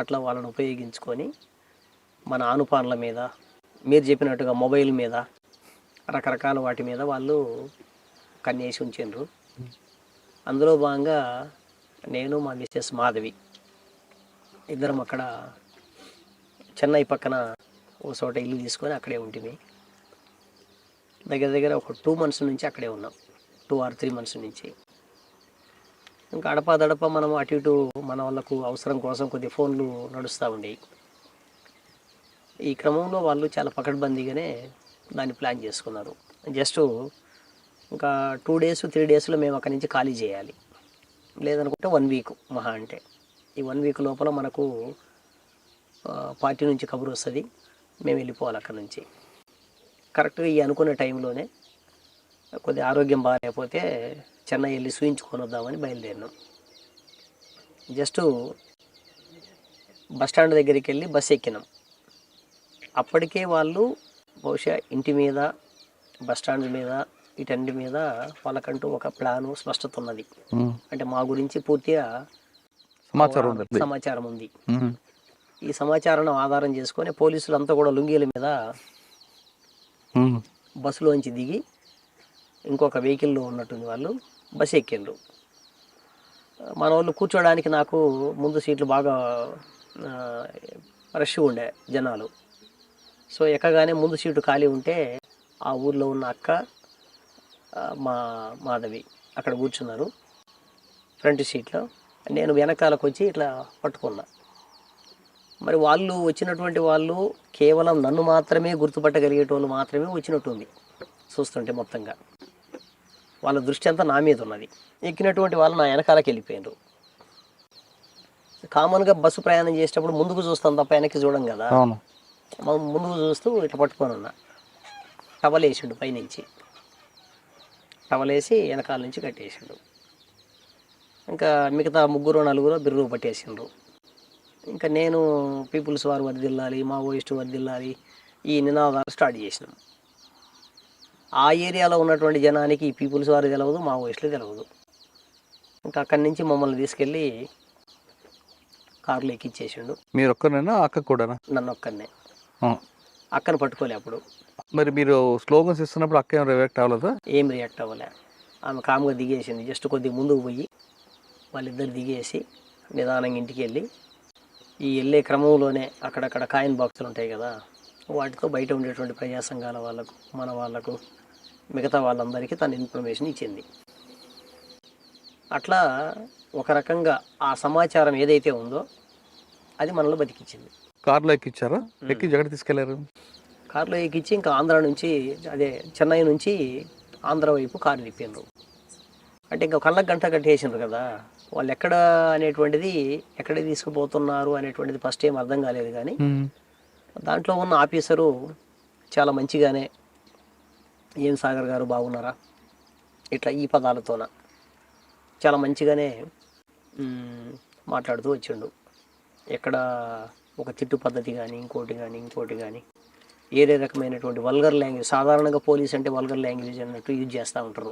అట్లా వాళ్ళని ఉపయోగించుకొని మన ఆనుపాన్ల మీద, మీరు చెప్పినట్టుగా మొబైల్ మీద, రకరకాల వాటి మీద వాళ్ళు కన్నేసి ఉంచిండ్రు. అందులో భాగంగా నేను, మా మిస్సెస్ మాధవి ఇద్దరం అక్కడ చెన్నై పక్కన ఓ చోట ఇల్లు తీసుకొని అక్కడే ఉంటుంది. దగ్గర దగ్గర ఒక 2 months నుంచి అక్కడే ఉన్నాం, 2 or 3 months నుంచి. ఇంకా అడపా మనం అటు ఇటు మన వాళ్ళకు అవసరం కోసం కొద్ది ఫోన్లు నడుస్తూ ఉండేవి. ఈ క్రమంలో వాళ్ళు చాలా పకడ్బందీగానే దాన్ని ప్లాన్ చేసుకున్నారు. జస్ట్ ఇంకా 2 days 3 daysలో మేము అక్కడి నుంచి ఖాళీ చేయాలి, లేదనుకుంటే 1 week మహా అంటే. ఈ 1 week లోపల మనకు పార్టీ నుంచి కబురు వస్తుంది, మేము వెళ్ళిపోవాలి అక్కడి నుంచి. కరెక్ట్గా ఈ అనుకున్న టైంలోనే కొద్దిగా ఆరోగ్యం బాగాలేకపోతే చెన్నై వెళ్ళి చూయించుకొని వద్దామని బయలుదేరినాం. జస్ట్ బస్టాండ్ దగ్గరికి వెళ్ళి బస్సు ఎక్కినాం. అప్పటికే వాళ్ళు బహుశా ఇంటి మీద, బస్టాండ్ మీద, వీటన్నిటి మీద వాళ్ళకంటూ ఒక ప్లాను, స్పష్టత ఉన్నది. అంటే మా గురించి పూర్తిగా సమాచారం ఉంది. ఈ సమాచారాన్ని ఆధారం చేసుకొని పోలీసులంతా కూడా లుంగీల మీద బస్సులోంచి దిగి ఇంకొక వెహికల్లో ఉన్నట్టుంది వాళ్ళు బస్సు ఎక్కిండ్రు. మన వాళ్ళు కూర్చోడానికి నాకు ముందు సీట్లు బాగా రష్ ఉండే జనాలు. సో ఎక్కగానే ముందు సీటు ఖాళీ ఉంటే ఆ ఊర్లో ఉన్న అక్క, మా మాధవి అక్కడ కూర్చున్నారు ఫ్రంట్ సీట్లో. నేను వెనకాలకు వచ్చి ఇట్లా పట్టుకున్నా. మరి వాళ్ళు వచ్చినటువంటి వాళ్ళు కేవలం నన్ను మాత్రమే గుర్తుపట్టగలిగేటోళ్ళు మాత్రమే వచ్చినట్టుంది చూస్తుంటే. మొత్తంగా వాళ్ళ దృష్టి అంతా నా మీద ఉన్నది. ఎక్కినటువంటి వాళ్ళు నా వెనకాలకి వెళ్ళిపోయినారు. కామన్గా బస్సు ప్రయాణం చేసేటప్పుడు ముందుకు చూస్తాం తప్ప వెనక్కి చూడం కదా. మనం ముందుకు చూస్తూ ఇట్లా పట్టుకొని ఉన్నా. టవల్ వేసిండు పైనుంచి, టవల్ వేసి వెనకాల నుంచి కట్టేసిండు. ఇంకా మిగతా 3-4 బిర్రు పట్టేసిండ్రు. ఇంకా నేను పీపుల్స్ వారు వర్దిల్లాలి, మావోయిస్టు వర్దిల్లాలి, ఈ నినాదాలు స్టార్ట్ చేసినాం. ఆ ఏరియాలో ఉన్నటువంటి జనానికి ఈ పీపుల్స్ వారు తెలియదు, మావోయిస్టులు తెలియదు. ఇంకా అక్కడి నుంచి మమ్మల్ని తీసుకెళ్ళి కారులో ఎక్కిచ్చేసిండు. మీరు ఒక్కరినైనా అక్క కూడా? నన్ను ఒక్కరినే, అక్కను పట్టుకోలే అప్పుడు. మరి మీరు స్లోగన్స్ ఇస్తున్నప్పుడు అక్క ఏం రియాక్ట్ అవ్వలేదా? ఏం రియాక్ట్ అవ్వలే. ఆమె కామ్గా దిగేసింది. జస్ట్ కొద్దిగా ముందుకు పోయి వాళ్ళిద్దరు దిగేసి నిదానంగా ఇంటికి వెళ్ళి, ఈ వెళ్ళే క్రమంలోనే అక్కడక్కడ కాయిన్ బాక్సులు ఉంటాయి కదా, వాటితో బయట ఉండేటువంటి ప్రజా సంఘాల వాళ్ళకు, మన వాళ్ళకు, మిగతా వాళ్ళందరికీ తన ఇన్ఫర్మేషన్ ఇచ్చింది. అట్లా ఒక రకంగా ఆ సమాచారం ఏదైతే ఉందో అది మనలో బతికించింది. కార్లో ఎక్కించారా? ఎక్కి ఎక్కడ తీసుకెళ్లారు? కారులో ఎక్కించి ఇంకా ఆంధ్ర నుంచి, అదే చెన్నై నుంచి ఆంధ్ర వైపు కారు తిప్పిండ్రు. అంటే ఇంకా కళ్ళకు గంట కట్టేసిండ్రు కదా, వాళ్ళు ఎక్కడ అనేటువంటిది, ఎక్కడ తీసుకుపోతున్నారు అనేటువంటిది ఫస్ట్ ఏం అర్థం కాలేదు. కానీ దాంట్లో ఉన్న ఆఫీసరు చాలా మంచిగానే, ఏం సాగర్ గారు బాగున్నారా, ఇట్లా ఈ పదాలతోన చాలా మంచిగానే మాట్లాడుతూ వచ్చిండు. ఎక్కడ ఒక తిట్టు పద్ధతి కానీ ఇంకోటి కానీ ఏదే రకమైనటువంటి వల్గర్ లాంగ్వేజ్, సాధారణంగా పోలీస్ అంటే వల్గర్ లాంగ్వేజ్ అన్నట్టు యూజ్ చేస్తూ ఉంటారు.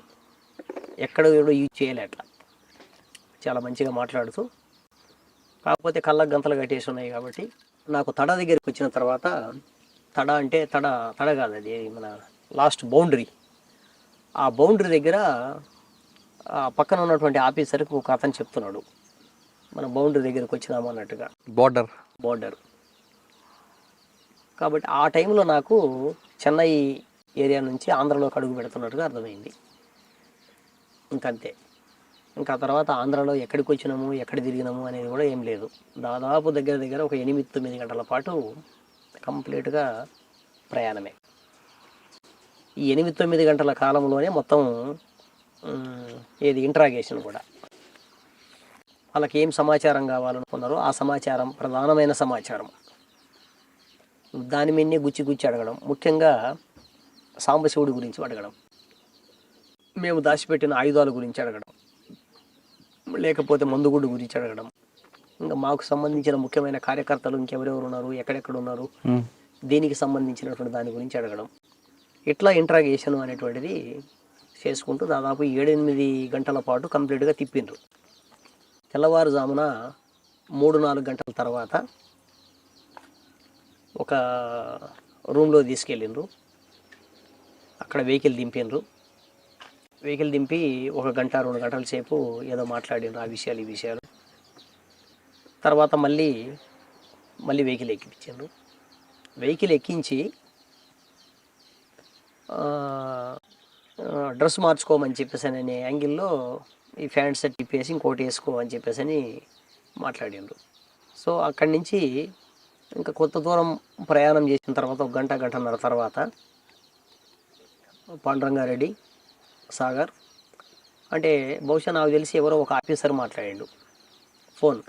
ఎక్కడ కూడా యూజ్ చేయలే. అట్లా చాలా మంచిగా మాట్లాడుతూ, కాకపోతే కళ్ళకు గంతలు కట్టేసి ఉన్నాయి కాబట్టి నాకు తడ దగ్గరికి వచ్చిన తర్వాత, తడ అంటే తడ కాదు, అది మన లాస్ట్ బౌండరీ. ఆ బౌండరీ దగ్గర పక్కన ఉన్నటువంటి ఆఫీసర్కి ఒక అతను చెప్తున్నాడు, మన బౌండరీ దగ్గరికి వచ్చినాము అన్నట్టుగా, బోర్డర్. కాబట్టి ఆ టైంలో నాకు చెన్నై ఏరియా నుంచి ఆంధ్రలోకి అడుగు పెడుతున్నట్టుగా అర్థమైంది. ఇంకంతే. ఇంకా తర్వాత ఆంధ్రాలో ఎక్కడికి వచ్చినాము, ఎక్కడ తిరిగినాము అనేది కూడా ఏం లేదు. దాదాపు దగ్గర ఒక 8-9 గంటల పాటు కంప్లీట్గా ప్రయాణమే. ఈ 8-9 గంటల కాలంలోనే మొత్తం ఇంట్రాగేషన్ కూడా. వాళ్ళకి ఏం సమాచారం కావాలనుకున్నారో ఆ సమాచారం, ప్రధానమైన సమాచారం, దాని మీదనే గుచ్చి అడగడం. ముఖ్యంగా సాంబశివుడి గురించి అడగడం, మేము దాచిపెట్టిన ఆయుధాల గురించి అడగడం, లేకపోతే మందుగుడ్డు గురించి అడగడం, ఇంకా మాకు సంబంధించిన ముఖ్యమైన కార్యకర్తలు ఇంకెవరెవరు ఉన్నారు, ఎక్కడెక్కడ ఉన్నారు, దీనికి సంబంధించినటువంటి దాని గురించి అడగడం. ఇట్లా ఇంట్రాగేషన్ అనేటువంటిది చేసుకుంటూ దాదాపు 7-8 గంటల పాటు కంప్లీట్గా తిప్పిండ్రు. తెల్లవారుజామున 3-4 గంటల తర్వాత ఒక రూమ్లో తీసుకెళ్ళిండ్రు. అక్కడ వెహికల్ దింపిండ్రు. వెహికల్ దింపి 1 గంట 2 గంటల సేపు ఏదో మాట్లాడిండ్రు, ఆ విషయాలు ఈ విషయాలు. తర్వాత మళ్ళీ వెహికల్ ఎక్కించిండ్రు. వెహికల్ ఎక్కించి డ్రెస్ మార్చుకోమని చెప్పేసి అనే యాంగిల్లో ఈ ప్యాంట్ షర్ట్ ఇప్పేసి ఇంకోటి వేసుకో అని చెప్పేసి అని మాట్లాడిండ్రు. సో అక్కడి నుంచి ఇంకా కొంత దూరం ప్రయాణం చేసిన తర్వాత 1 గంట గంటన్నర తర్వాత పాండురంగారెడ్డి సాగర్ అంటే బహుశా నాకు తెలిసి ఎవరో ఒక ఆఫీసర్ మాట్లాడిండు ఫోన్.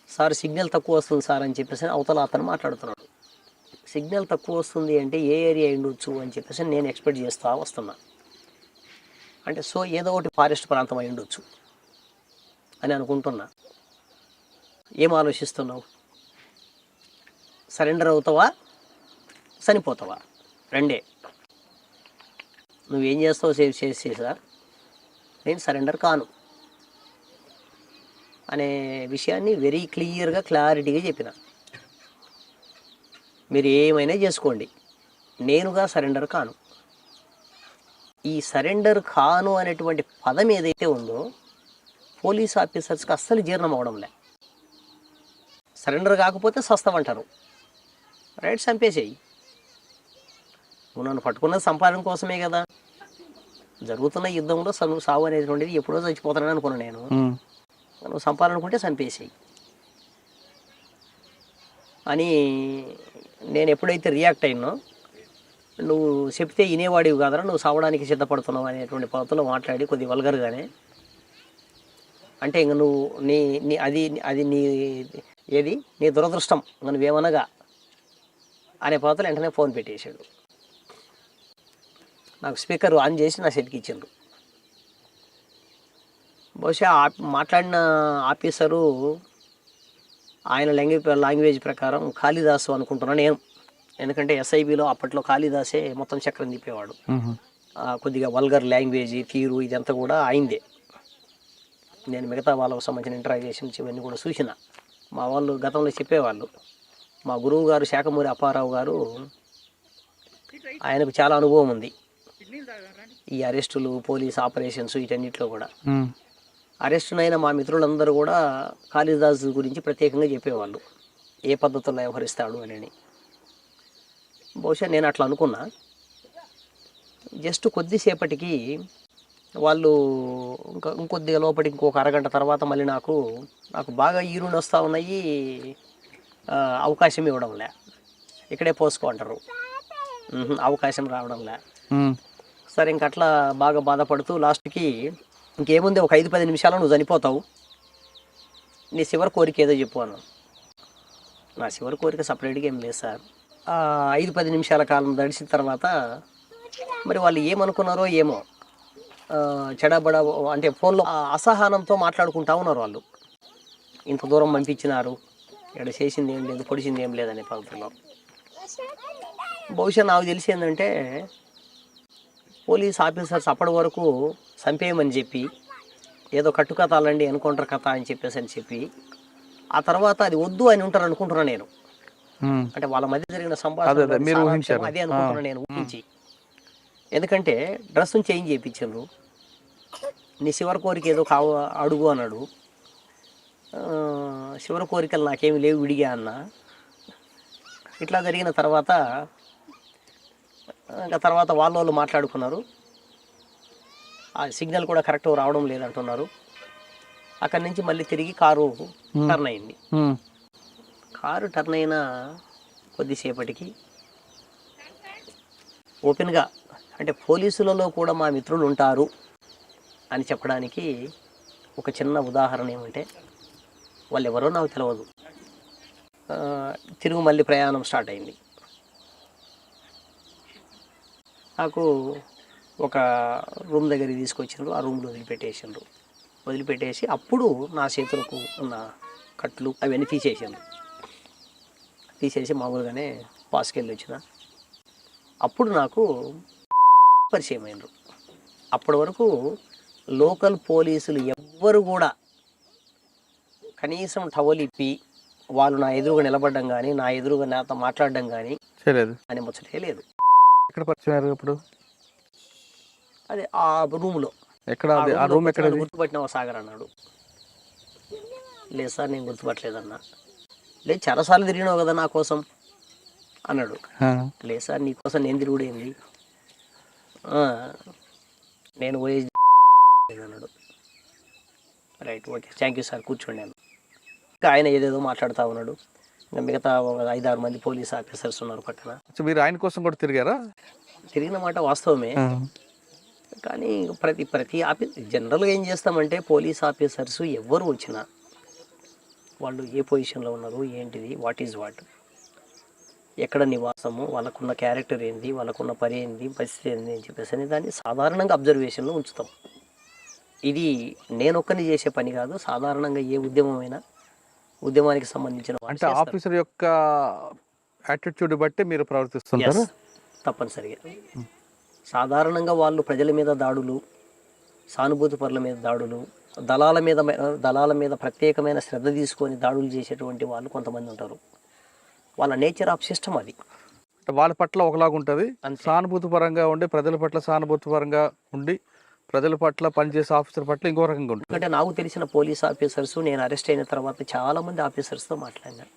సార్ సిగ్నల్ తక్కువ వస్తుంది సార్ అని చెప్పేసి అవతల అతను మాట్లాడుతున్నాడు. సిగ్నల్ తక్కువ వస్తుంది అంటే ఏ ఏరియా ఉండొచ్చు అని చెప్పేసి నేను ఎక్స్పెక్ట్ చేస్తూ వస్తున్నా. అంటే సో ఏదో ఒకటి ఫారెస్ట్ ప్రాంతం అయి ఉండొచ్చు అని అనుకుంటున్నా. ఏం ఆలోచిస్తున్నావు? సరెండర్ అవుతావా, చనిపోతావా? రెండే. నువ్వేం చేస్తావు చేసి సార్, నేను సరెండర్ కాను అనే విషయాన్ని వెరీ క్లారిటీగా చెప్పిన. మీరు ఏమైనా చేసుకోండి, నేనుగా సరెండర్ కాను. ఈ సరెండర్ కాను అనేటువంటి పదం ఏదైతే ఉందో పోలీస్ ఆఫీసర్స్కి అస్సలు జీర్ణం అవడంలే. సరెండర్ కాకపోతే సస్తామంటారు. రైట్, చంపేసేయి. నువ్వు నన్ను పట్టుకున్నది సంపాదన కోసమే కదా. జరుగుతున్న యుద్ధంలో సావు అనేటువంటిది ఎప్పుడో చచ్చిపోతానని అనుకున్నాను నేను. నువ్వు సంపాదనుకుంటే చంపేసేయి అని నేను ఎప్పుడైతే రియాక్ట్ అయినో, నువ్వు చెప్తే వినేవాడివి కాదరా, నువ్వు సావడానికి సిద్ధపడుతున్నావు అనేటువంటి పద్ధతిలో మాట్లాడి కొద్ది వల్గర్గానే. అంటే ఇంక నువ్వు నీ అది నీ దురదృష్టం నువ్వేమనగా అనే పద్ధతిలో వెంటనే ఫోన్ పెట్టేశాడు. నాకు స్పీకర్ ఆన్ చేసి నా చేతికి ఇచ్చిండ్రు. బహుశా మాట్లాడిన ఆఫీసరు ఆయన లాంగ్వేజ్ ప్రకారం కాళిదాసు అనుకుంటున్నాను నేను. ఎందుకంటే ఎస్ఐబిలో అప్పట్లో కాళిదాసే మొత్తం చక్రం తిప్పేవాడు. కొద్దిగా వల్గర్ లాంగ్వేజ్ తీరు ఇదంతా కూడా అయిందే. నేను మిగతా వాళ్ళకు సంబంధించిన ఇంటరాగేషన్స్ ఇవన్నీ కూడా చూసిన. మా వాళ్ళు గతంలో చెప్పేవాళ్ళు. మా గురువు గారు శాఖమూరి అప్పారావు గారు, ఆయనకు చాలా అనుభవం ఉంది ఈ అరెస్టులు, పోలీస్ ఆపరేషన్స్ వీటన్నిటిలో కూడా. అరెస్టునైన మా మిత్రులందరూ కూడా కాళిదాసు గురించి ప్రత్యేకంగా చెప్పేవాళ్ళు, ఏ పద్ధతుల్లో వ్యవహరిస్తాడు అని. బహుశా నేను అట్లా అనుకున్నా. జస్ట్ కొద్దిసేపటికి వాళ్ళు ఇంకొద్దిగా లోపలికి ఇంకొక అరగంట తర్వాత మళ్ళీ నాకు బాగా ఈరుని వస్తూ ఉన్నాయి, అవకాశం ఇవ్వడంలే. ఇక్కడే పోసుకో అంటారు, అవకాశం రావడంలే. సరే ఇంకట్లా బాగా బాధపడుతూ లాస్ట్కి ఇంకేముంది, ఒక 5-10 నిమిషాలు నువ్వు చనిపోతావు, నీ చివరి కోరిక ఏదో చెప్పు అన్నాను. నా చివరి కోరిక సపరేట్గా ఏం లేదు సార్. 5-10 నిమిషాల కాలం గడిచిన తర్వాత మరి వాళ్ళు ఏమనుకున్నారో ఏమో, చెడబడ అంటే ఫోన్లో అసహనంతో మాట్లాడుకుంటా ఉన్నారు వాళ్ళు. ఇంత దూరం పంపించినారు, ఇక్కడ చేసింది ఏం లేదు, పొడిచింది ఏం లేదనే పద్ధతిలో. బహుశా నాకు తెలిసి ఏంటంటే పోలీస్ ఆఫీసర్స్ అప్పటి వరకు చంపేయమని చెప్పి ఏదో కట్టుకథ అలండి ఎన్కౌంటర్ కథ అని చెప్పి ఆ తర్వాత అది వద్దు అని ఉంటారు అనుకుంటున్నాను నేను. అంటే వాళ్ళ మధ్య జరిగిన సంభాషణ మీరు ఊహించారు. అదే అనుకుంటున్నాను నేను ఊహించి. ఎందుకంటే డ్రెస్సును చేంజ్ చేయించారు. నీ చివరి కోరిక ఏదో అడుగు అన్నాడు. చివరి కోరికలు నాకేమి లేవు విడిగా అన్న. ఇట్లా జరిగిన తర్వాత ఇంకా తర్వాత వాళ్ళు మాట్లాడుకున్నారు. ఆ సిగ్నల్ కూడా కరెక్ట్ రావడం లేదంటున్నారు. అక్కడి నుంచి మళ్ళీ తిరిగి కారు టర్న్ అయింది. కారు టర్న్ అయిన కొద్దిసేపటికి ఓపెన్గా అంటే పోలీసులలో కూడా మా మిత్రులు ఉంటారు అని చెప్పడానికి ఒక చిన్న ఉదాహరణ ఏమంటే, వాళ్ళు ఎవరో నాకు తెలియదు. తిరుగు మళ్ళీ ప్రయాణం స్టార్ట్ అయింది. నాకు ఒక రూమ్ దగ్గరికి తీసుకొచ్చిండ్రు. ఆ రూమ్లో వదిలిపెట్టేసి అప్పుడు నా చేతులకు ఉన్న కట్లు అవన్నీ తీసేసి మామూలుగానే పాస్కి వెళ్ళి వచ్చిన. అప్పుడు నాకు పరిచయం అయినరు. అప్పటి వరకు లోకల్ పోలీసులు ఎవ్వరు కూడా కనీసం టవల్ ఇప్పి వాళ్ళు నా ఎదురుగా నిలబడడం కానీ నా ఎదురుగా నాతో మాట్లాడడం కానీ అని ముచ్చటే లేదు. ఎక్కడ పరిచయం ఇప్పుడు? అదే ఆ రూమ్లో. ఎక్కడ ఆ రూమ్ ఎక్కడ? గుర్తుపట్టినావా సాగర్ అన్నాడు. లేదు సార్ నేను గుర్తుపట్టలేదన్నా. లేదు చాలాసార్లు తిరిగినావు కదా నా కోసం అన్నాడు. లేదు సార్ నీ కోసం నేను తిరుగుడేంది, నేను పోయేది అన్నాడు. Right okay thank you sir కూర్చోండి అన్న. ఇంకా ఆయన ఏదేదో మాట్లాడుతూ ఉన్నాడు. ఇంకా మిగతా 5-6 మంది పోలీస్ ఆఫీసర్స్ ఉన్నారు పక్కన. మీరు ఆయన కోసం కూడా తిరిగారా? తిరిగిన మాట వాస్తవమే. కానీ ప్రతి జనరల్గా ఏం చేస్తామంటే పోలీస్ ఆఫీసర్స్ ఎవరు వచ్చినా వాళ్ళు ఏ పొజిషన్లో ఉన్నారు, ఏంటిది, వాట్ ఈజ్ వాట్, ఎక్కడ నివాసము, వాళ్ళకున్న క్యారెక్టర్ ఏంది, వాళ్ళకున్న పని ఏంది, పరిస్థితి ఏంది అని చెప్పేసి దాన్ని సాధారణంగా అబ్జర్వేషన్లో ఉంచుతాం. ఇది నేను ఒక్కని చేసే పని కాదు. సాధారణంగా ఏ ఉద్యమానికి సంబంధించిన అంటే ఆఫీసర్ యొక్క యాటిట్యూడ్ బట్టి మీరు ప్రవర్తిస్తుంటారు. తప్పనిసరిగా సాధారణంగా వాళ్ళు ప్రజల మీద దాడులు, సానుభూతి పరుల మీద దాడులు, దళాల మీద ప్రత్యేకమైన శ్రద్ధ తీసుకొని దాడులు చేసేటువంటి వాళ్ళు కొంతమంది ఉంటారు. వాళ్ళ నేచర్ ఆఫ్ సిస్టమ్ అది. వాళ్ళ పట్ల ఒకలాగా ఉంటుంది, సానుభూతి పరంగా ఉండి ప్రజల పట్ల సానుభూతి పరంగా ఉండి ప్రజల పట్ల పనిచేసే ఆఫీసర్ పట్ల ఇంకో రకంగా ఉంటుంది. ఎందుకంటే నాకు తెలిసిన పోలీస్ ఆఫీసర్స్ నేను అరెస్ట్ అయిన తర్వాత చాలామంది ఆఫీసర్స్తో మాట్లాడినాను.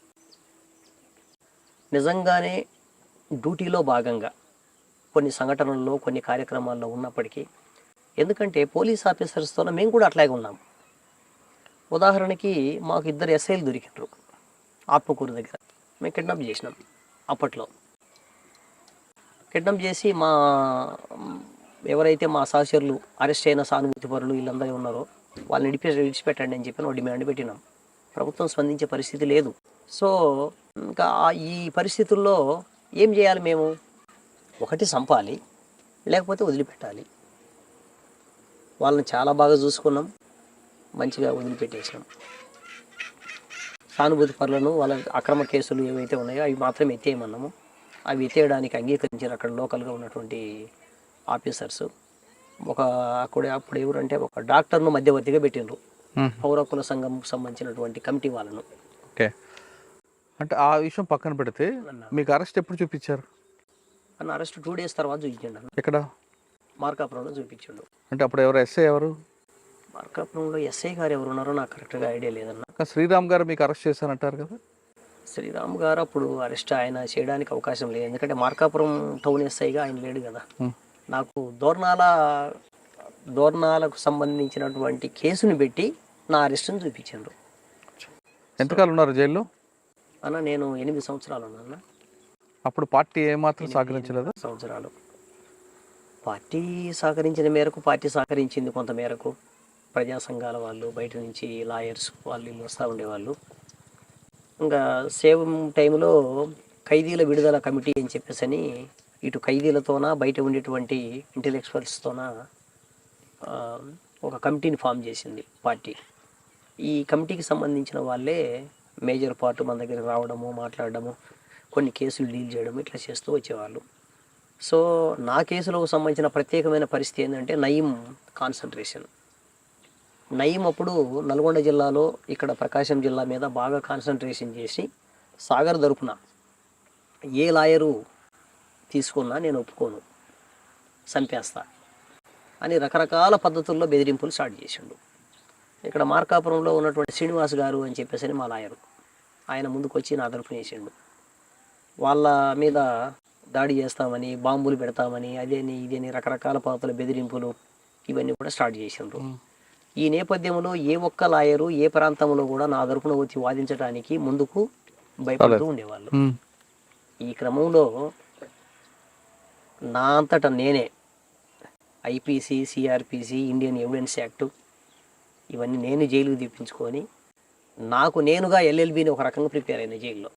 నిజంగానే డ్యూటీలో భాగంగా కొన్ని సంఘటనల్లో కొన్ని కార్యక్రమాల్లో ఉన్నప్పటికీ, ఎందుకంటే పోలీస్ ఆఫీసర్స్తో మేము కూడా అట్లాగే ఉన్నాం. ఉదాహరణకి మాకు 2 ఎస్ఐలు దొరికినారు ఆత్మకూరు దగ్గర. మేము కిడ్నాప్ చేసినాం. అప్పట్లో కిడ్నాప్ చేసి ఎవరైతే మా సహచరులు అరెస్ట్ అయిన సానుభూతి పరులు వీళ్ళందరూ ఉన్నారో వాళ్ళని విడిచిపెట్టండి అని చెప్పి డిమాండ్ పెట్టినాం. ప్రభుత్వం స్పందించే పరిస్థితి లేదు. సో ఇంకా ఈ పరిస్థితుల్లో ఏం చేయాలి మేము? ఒకటి చంపాలి, లేకపోతే వదిలిపెట్టాలి. వాళ్ళని చాలా బాగా చూసుకున్నాం, మంచిగా వదిలిపెట్టేసినాం. సానుభూతి పరులను వాళ్ళ అక్రమ కేసులు ఏవైతే ఉన్నాయో అవి మాత్రం ఎత్తేయమన్నాము. అవి ఎత్తేయడానికి అంగీకరించారు అక్కడ లోకల్గా ఉన్నటువంటి ఆఫీసర్స్. అప్పుడు ఎవరంటే ఒక డాక్టర్ను మధ్యవర్తిగా పెట్టిండ్రు, పౌర హక్కుల సంఘం సంబంధించినటువంటి కమిటీ వాళ్ళను. ఓకే, అంటే ఆ విషయం పక్కన పెడితే మీకు అరెస్ట్ ఎప్పుడు చూపించారు? అన్న అరెస్ట్ 2 days తర్వాత చూపించండి అన్న. ఎక్కడ? మార్కాపురంలో చూపించండు. అంటే అప్పుడు ఎస్ఐ ఎవరు? మార్కాపురంలో ఎస్ఐ గారు ఎవరు ఉన్నారో నాకు కరెక్ట్గా ఐడియా లేదన్న. శ్రీరామ్ గారు మీకు అరెస్ట్ చేశారంటారు కదా? శ్రీరామ్ గారు అప్పుడు అరెస్ట్ ఆయన చేయడానికి అవకాశం లేదు, ఎందుకంటే మార్కాపురం టౌన్ ఎస్ఐగా ఆయన లేడు కదా. నాకు దోర్నాలకు సంబంధించినటువంటి కేసుని పెట్టి నా అరెస్ట్ని చూపించారు. ఎంతకాలం ఉన్నారు జైల్లో? అన్న నేను 8 సంవత్సరాలు ఉన్నాను. అప్పుడు పార్టీ ఏమాత్రం సహకరించలేదు? సంవత్సరాలు పార్టీ సహకరించిన మేరకు పార్టీ సహకరించింది కొంత మేరకు. ప్రజా సంఘాల వాళ్ళు, బయట నుంచి లాయర్స్ వాళ్ళు వస్తూ ఉండేవాళ్ళు. ఇంకా సేమ్ టైంలో ఖైదీల విడుదల కమిటీ అని చెప్పేసి ఇటు ఖైదీలతోన బయట ఉండేటువంటి ఇంటెలెక్చువల్స్తోన ఒక కమిటీని ఫామ్ చేసింది పార్టీ. ఈ కమిటీకి సంబంధించిన వాళ్ళే మేజర్ పార్ట్ మన దగ్గర రావడము, మాట్లాడడము, కొన్ని కేసులు డీల్ చేయడం ఇట్లా చేస్తూ వచ్చేవాళ్ళు. సో నా కేసులకు సంబంధించిన ప్రత్యేకమైన పరిస్థితి ఏంటంటే నయీం కాన్సన్ట్రేషన్. నయీం అప్పుడు నల్గొండ జిల్లాలో ఇక్కడ ప్రకాశం జిల్లా మీద బాగా కాన్సన్ట్రేషన్ చేసి సాగర్ తరపున ఏ లాయరు తీసుకున్నా నేను ఒప్పుకోను, చంపేస్తా అని రకరకాల పద్ధతుల్లో బెదిరింపులు స్టార్ట్ చేసిండు. ఇక్కడ మార్కాపురంలో ఉన్నటువంటి శ్రీనివాస్ గారు అని చెప్పేసి మా లాయరు, ఆయన ముందుకు వచ్చి నా తరపున వేసిండు. వాళ్ళ మీద దాడి చేస్తామని, బాంబులు పెడతామని, అదేని ఇదేని రకరకాల పద్ధతుల బెదిరింపులు ఇవన్నీ కూడా స్టార్ట్ చేసిండ్రు. ఈ నేపథ్యంలో ఏ ఒక్క లాయరు ఏ ప్రాంతంలో కూడా నా తరపున వచ్చి వాదించడానికి ముందుకు భయపడుతూ ఉండేవాళ్ళు. ఈ క్రమంలో నా అంతటా నేనే IPC, CrPC, Indian evidence act ఇవన్నీ నేను జైలుకి తెప్పించుకొని నాకు నేనుగా ఎల్ఎల్బిని ఒక రకంగా ప్రిపేర్ అయిన జైల్లో.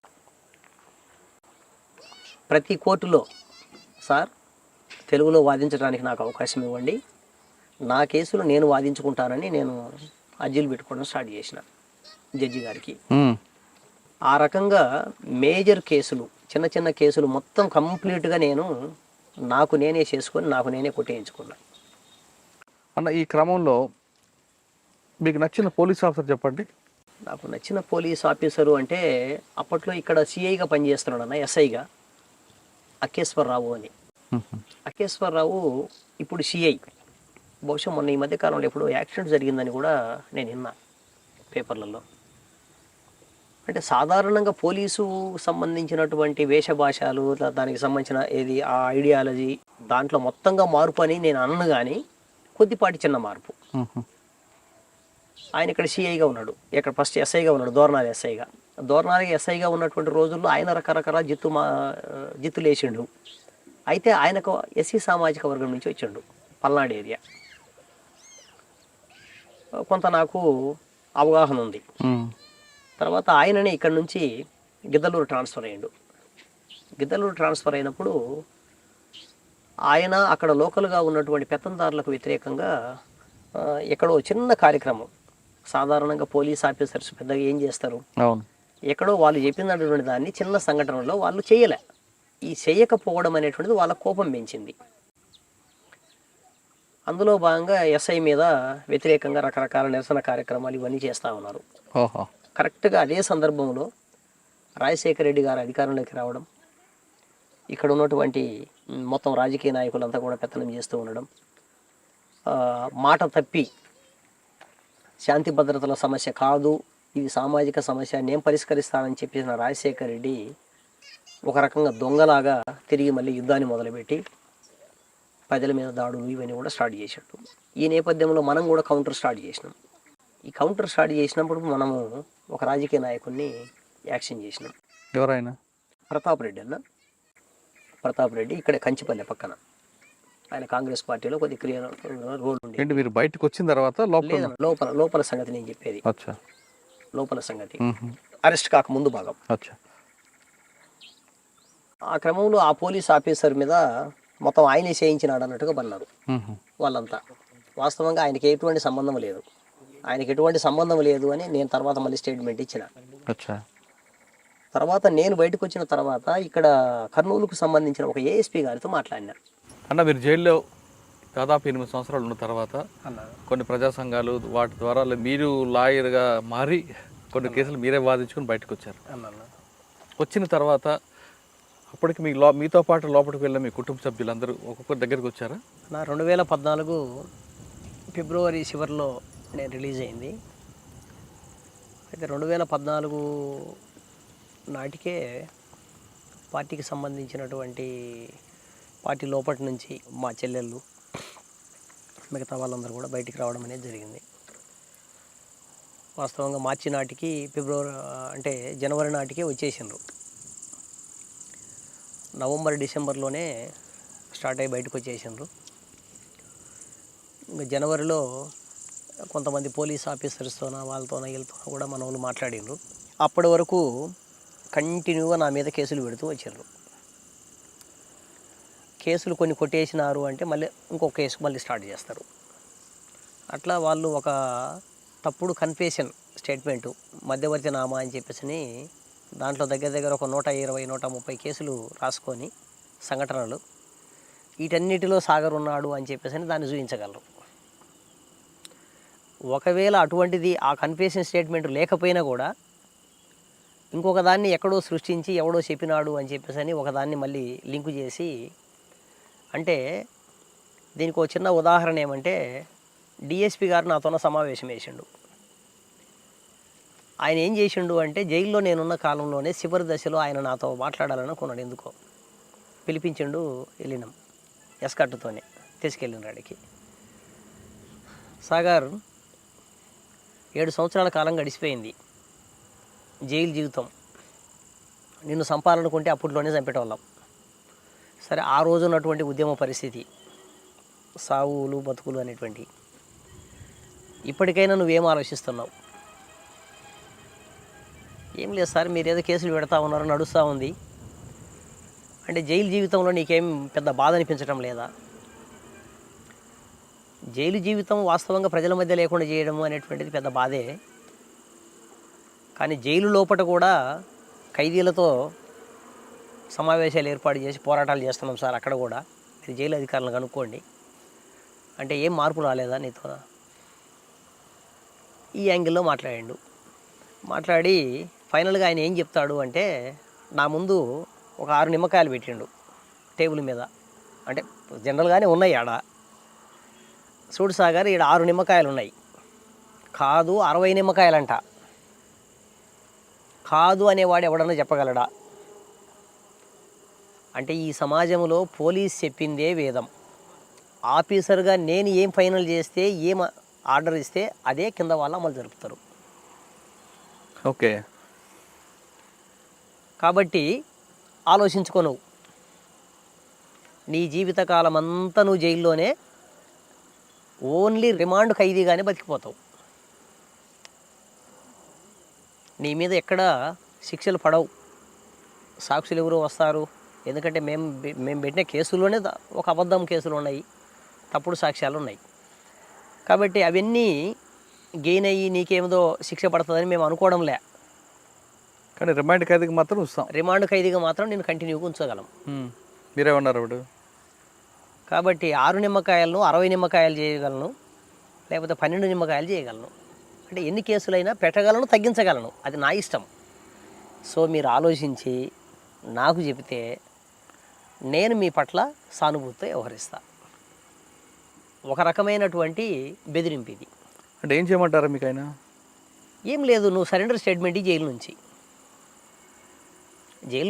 ప్రతి కోర్టులో సార్ తెలుగులో వాదించడానికి నాకు అవకాశం ఇవ్వండి, నా కేసులు నేను వాదించుకుంటానని నేను అర్జీలు పెట్టుకోవడం స్టార్ట్ చేసిన జడ్జి గారికి. ఆ రకంగా మేజర్ కేసులు, చిన్న చిన్న కేసులు మొత్తం కంప్లీట్గా నేను నాకు నేనే చేసుకొని నాకు నేనే కొట్టేయించుకున్నా. అన్న ఈ క్రమంలో మీకు నచ్చిన పోలీస్ ఆఫీసర్ చెప్పండి. నాకు నచ్చిన పోలీస్ ఆఫీసరు అంటే అప్పట్లో ఇక్కడ సిఐగా పనిచేస్తున్నాడు అన్న, ఎస్ఐగా అక్కేశ్వరరావు అని. అక్కేశ్వరరావు ఇప్పుడు సిఐ. బహుశా మొన్న ఈ మధ్య కాలంలో ఎప్పుడో యాక్సిడెంట్ జరిగిందని కూడా నేను విన్నా పేపర్లలో. అంటే సాధారణంగా పోలీసు సంబంధించినటువంటి వేషభాషలు, దానికి సంబంధించిన ఏది ఆ ఐడియాలజీ దాంట్లో మొత్తంగా మార్పు అని నేను అన్ను, కానీ కొద్దిపాటి చిన్న మార్పు. ఆయన ఇక్కడ సిఐగా ఉన్నాడు, ఇక్కడ ఫస్ట్ ఎస్ఐగా ఉన్నాడు, దోర్నాలి ఎస్ఐగా. దోర్నాలి ఎస్ఐగా ఉన్నటువంటి రోజుల్లో ఆయన రకరకాల జిత్తులు వేసిండు. అయితే ఆయనకు ఎస్సీ సామాజిక వర్గం నుంచి వచ్చిండు, పల్నాడు ఏరియా. కొంత నాకు అవగాహన ఉంది. తర్వాత ఆయననే ఇక్కడ నుంచి గిద్దలూరు ట్రాన్స్ఫర్ అయ్యిండు. గిద్దలూరు ట్రాన్స్ఫర్ అయినప్పుడు ఆయన అక్కడ లోకల్గా ఉన్నటువంటి పెత్తందారులకు వ్యతిరేకంగా ఎక్కడో చిన్న కార్యక్రమం, సాధారణంగా పోలీస్ ఆఫీసర్స్ పెద్దగా ఏం చేస్తారు, ఎక్కడో వాళ్ళు చెప్పినటువంటి దాన్ని చిన్న సంఘటనలో వాళ్ళు చేయలే. ఈ చేయకపోవడం అనేటువంటిది వాళ్ళ కోపం పెంచింది. అందులో భాగంగా ఎస్ఐ మీద వ్యతిరేకంగా రకరకాల నిరసన కార్యక్రమాలు ఇవన్నీ చేస్తూ ఉన్నారు. కరెక్ట్గా అదే సందర్భంలో రాజశేఖర రెడ్డి గారు అధికారంలోకి రావడం, ఇక్కడ ఉన్నటువంటి మొత్తం రాజకీయ నాయకులంతా కూడా పెత్తనం చేస్తూ ఉండడం, మాట తప్పి శాంతి భద్రతల సమస్య కాదు, ఇది సామాజిక సమస్య, నేను పరిష్కరిస్తానని చెప్పేసిన రాజశేఖర రెడ్డి ఒక రకంగా దొంగలాగా తిరిగి మళ్ళీ యుద్ధాన్ని మొదలుపెట్టి ప్రజల మీద దాడులు ఇవన్నీ కూడా స్టార్ట్ చేసాడు. ఈ నేపథ్యంలో మనం కూడా కౌంటర్ స్టార్ట్ చేసినాం. ఈ కౌంటర్ స్టార్ట్ చేసినప్పుడు మనము ఒక రాజకీయ నాయకుడిని యాక్షన్ చేసినాం. ఎవరైనా? ప్రతాప్ రెడ్డి అన్న. ప్రతాప్ రెడ్డి ఇక్కడ కంచిపల్లె పక్కన, ఆయన కాంగ్రెస్ పార్టీలో కొద్ది క్లియర్ రోల్ ఉంది. మీరు బయటకు వచ్చిన తర్వాత లోపల సంగతి నేను చెప్పేది, లోపల సంగతి అరెస్ట్ కాక ముందు భాగం. ఆ క్రమంలో ఆ పోలీస్ ఆఫీసర్ మీద మొత్తం ఆయనే చేయించినాడు అన్నట్టుగా పన్నారు వాళ్ళంతా. వాస్తవంగా ఆయనకి ఎటువంటి సంబంధం లేదు, అని నేను తర్వాత మళ్ళీ స్టేట్మెంట్ ఇచ్చిన. తర్వాత నేను బయటకు వచ్చిన తర్వాత ఇక్కడ కర్నూలుకు సంబంధించిన ఒక ఏఎస్పీ గారితో మాట్లాడినా. అన్న మీరు జైల్లో దాదాపు 8 సంవత్సరాలు ఉన్న తర్వాత కొన్ని ప్రజా సంఘాలు వాటి ద్వారా మీరు లాయర్గా మారి కొన్ని కేసులు మీరే వాదించుకొని బయటకు వచ్చారు. వచ్చిన తర్వాత అప్పటికి మీతో పాటు లోపలికి వెళ్ళిన మీ కుటుంబ సభ్యులందరూ ఒక్కొక్కరి దగ్గరికి వచ్చారా? నా 2014 ఫిబ్రవరి చివరిలో నేను రిలీజ్ అయింది. అయితే 2014 నాటికే పార్టీకి సంబంధించినటువంటి పార్టీ లోపటి నుంచి మా చెల్లెళ్ళు మిగతా వాళ్ళందరూ కూడా బయటికి రావడం అనేది జరిగింది. వాస్తవంగా మార్చి నాటికి జనవరి నాటికే వచ్చేసిండ్రు. నవంబర్ డిసెంబర్లోనే స్టార్ట్ అయ్యి బయటకు వచ్చేసిండ్రు. ఇంకా జనవరిలో కొంతమంది పోలీస్ ఆఫీసర్స్తోన వీళ్ళతో కూడా మన వాళ్ళు మాట్లాడిండ్రు. అప్పటి వరకు కంటిన్యూగా నా మీద కేసులు పెడుతూ వచ్చారు. కేసులు కొన్ని కొట్టేసినారు అంటే మళ్ళీ ఇంకొక కేసు మళ్ళీ స్టార్ట్ చేస్తారు. అట్లా వాళ్ళు ఒక తప్పుడు కన్ఫెషన్ స్టేట్మెంటు, మధ్యవర్తి నామా అని చెప్పేసి దాంట్లో దగ్గర ఒక 120-130 కేసులు రాసుకొని సంఘటనలు, వీటన్నిటిలో సాగర్ ఉన్నాడు అని చెప్పేసి దాన్ని చూపించగలరు. ఒకవేళ అటువంటిది ఆ కన్ఫెషన్ స్టేట్మెంట్ లేకపోయినా కూడా ఇంకొక దాన్ని ఎక్కడో సృష్టించి ఎవడో చెప్పినాడు అని చెప్పేసి అని ఒకదాన్ని మళ్ళీ లింకు చేసి, అంటే దీనికి ఒక చిన్న ఉదాహరణ ఏమంటే, డిఎస్పి గారు నాతోన సమావేశం వేసిండు. ఆయన ఏం చేసిండు అంటే, జైల్లో నేనున్న కాలంలోనే చివరి దశలో ఆయన నాతో మాట్లాడాలనుకున్నాడు. ఎందుకో పిలిపించిండు, వెళ్ళినాం ఎస్కట్టుతోనే తీసుకెళ్ళిన రాడికి. సాగర్ 7 సంవత్సరాల కాలం గడిచిపోయింది, జైలు జీవితం. నిన్ను చంపాలనుకుంటే అప్పట్లోనే చంపేటోళ్ళం. సరే, ఆ రోజు ఉన్నటువంటి ఉద్యమ పరిస్థితి, సావులు బతుకులు అనేటువంటి, ఇప్పటికైనా నువ్వేం ఆలోచిస్తున్నావు? ఏం లేదు సార్, మీరు ఏదో కేసులు పెడతా ఉన్నారు, నడుస్తూ ఉంది అంటే జైలు జీవితంలో నీకేం పెద్ద బాధ అనిపించడం లేదా? జైలు జీవితం వాస్తవంగా ప్రజల మధ్య లేకుండా చేయడం అనేటువంటిది పెద్ద బాధే. కానీ జైలు లోపల కూడా ఖైదీలతో సమావేశాలు ఏర్పాటు చేసి పోరాటాలు చేస్తున్నాం సార్. అక్కడ కూడా మీరు జైలు అధికారులను కనుక్కోండి అంటే ఏం మార్పు రాలేదా నీతో? ఈ యాంగిల్లో మాట్లాడాడు. మాట్లాడి ఫైనల్గా ఆయన ఏం చెప్తాడు అంటే, నా ముందు ఒక 6 నిమ్మకాయలు పెట్టిండు టేబుల్ మీద. అంటే జనరల్గానే ఉన్నాయి ఆడ. చూడు సాగర్, ఈడ 6 నిమ్మకాయలు ఉన్నాయి. కాదు 60 నిమ్మకాయలంట. కాదు అనేవాడు ఎవడన్నా చెప్పగలడా? అంటే ఈ సమాజంలో పోలీస్ చెప్పిందే వేదం. ఆఫీసర్గా నేను ఏం ఫైనల్ చేస్తే, ఏం ఆర్డర్ ఇస్తే అదే కింద వాళ్ళు అమలు జరుపుతారు. ఓకే, కాబట్టి ఆలోచించుకో, నువ్వు నీ జీవితకాలం అంతా నువ్వు జైల్లోనే ఓన్లీ రిమాండ్ ఖైదీగానే బతికిపోతావు. నీ మీద ఎక్కడ శిక్షలు పడవు. సాక్షులు ఎవరు వస్తారు? ఎందుకంటే మేము పెట్టిన కేసుల్లోనే ఒక అబద్ధం కేసులు ఉన్నాయి, తప్పుడు సాక్ష్యాలు ఉన్నాయి. కాబట్టి అవన్నీ గెయిన్ అయ్యి నీకేమిదో శిక్ష పడుతుందని మేము అనుకోవడంలే. కానీ రిమాండ్ ఖైదీకి మాత్రం వస్తాం. రిమాండ్ ఖైదీగా మాత్రం నేను కంటిన్యూగా ఉంచగలం. మీరేమన్నారు ఇప్పుడు? కాబట్టి 6 నిమ్మకాయలను 60 నిమ్మకాయలు చేయగలను, లేకపోతే 12 నిమ్మకాయలు చేయగలను. అంటే ఎన్ని కేసులైనా పెట్టగలను, తగ్గించగలను, అది నా ఇష్టం. సో మీరు ఆలోచించి నాకు చెబితే నేను మీ పట్ల సానుభూతితో వ్యవహరిస్తా. ఒక రకమైనటువంటి బెదిరింపు ఇది. అంటే ఏం చేయమంటారా మీకు ఆయన? ఏం లేదు, నువ్వు సరెండర్ స్టేట్మెంట్ జైలు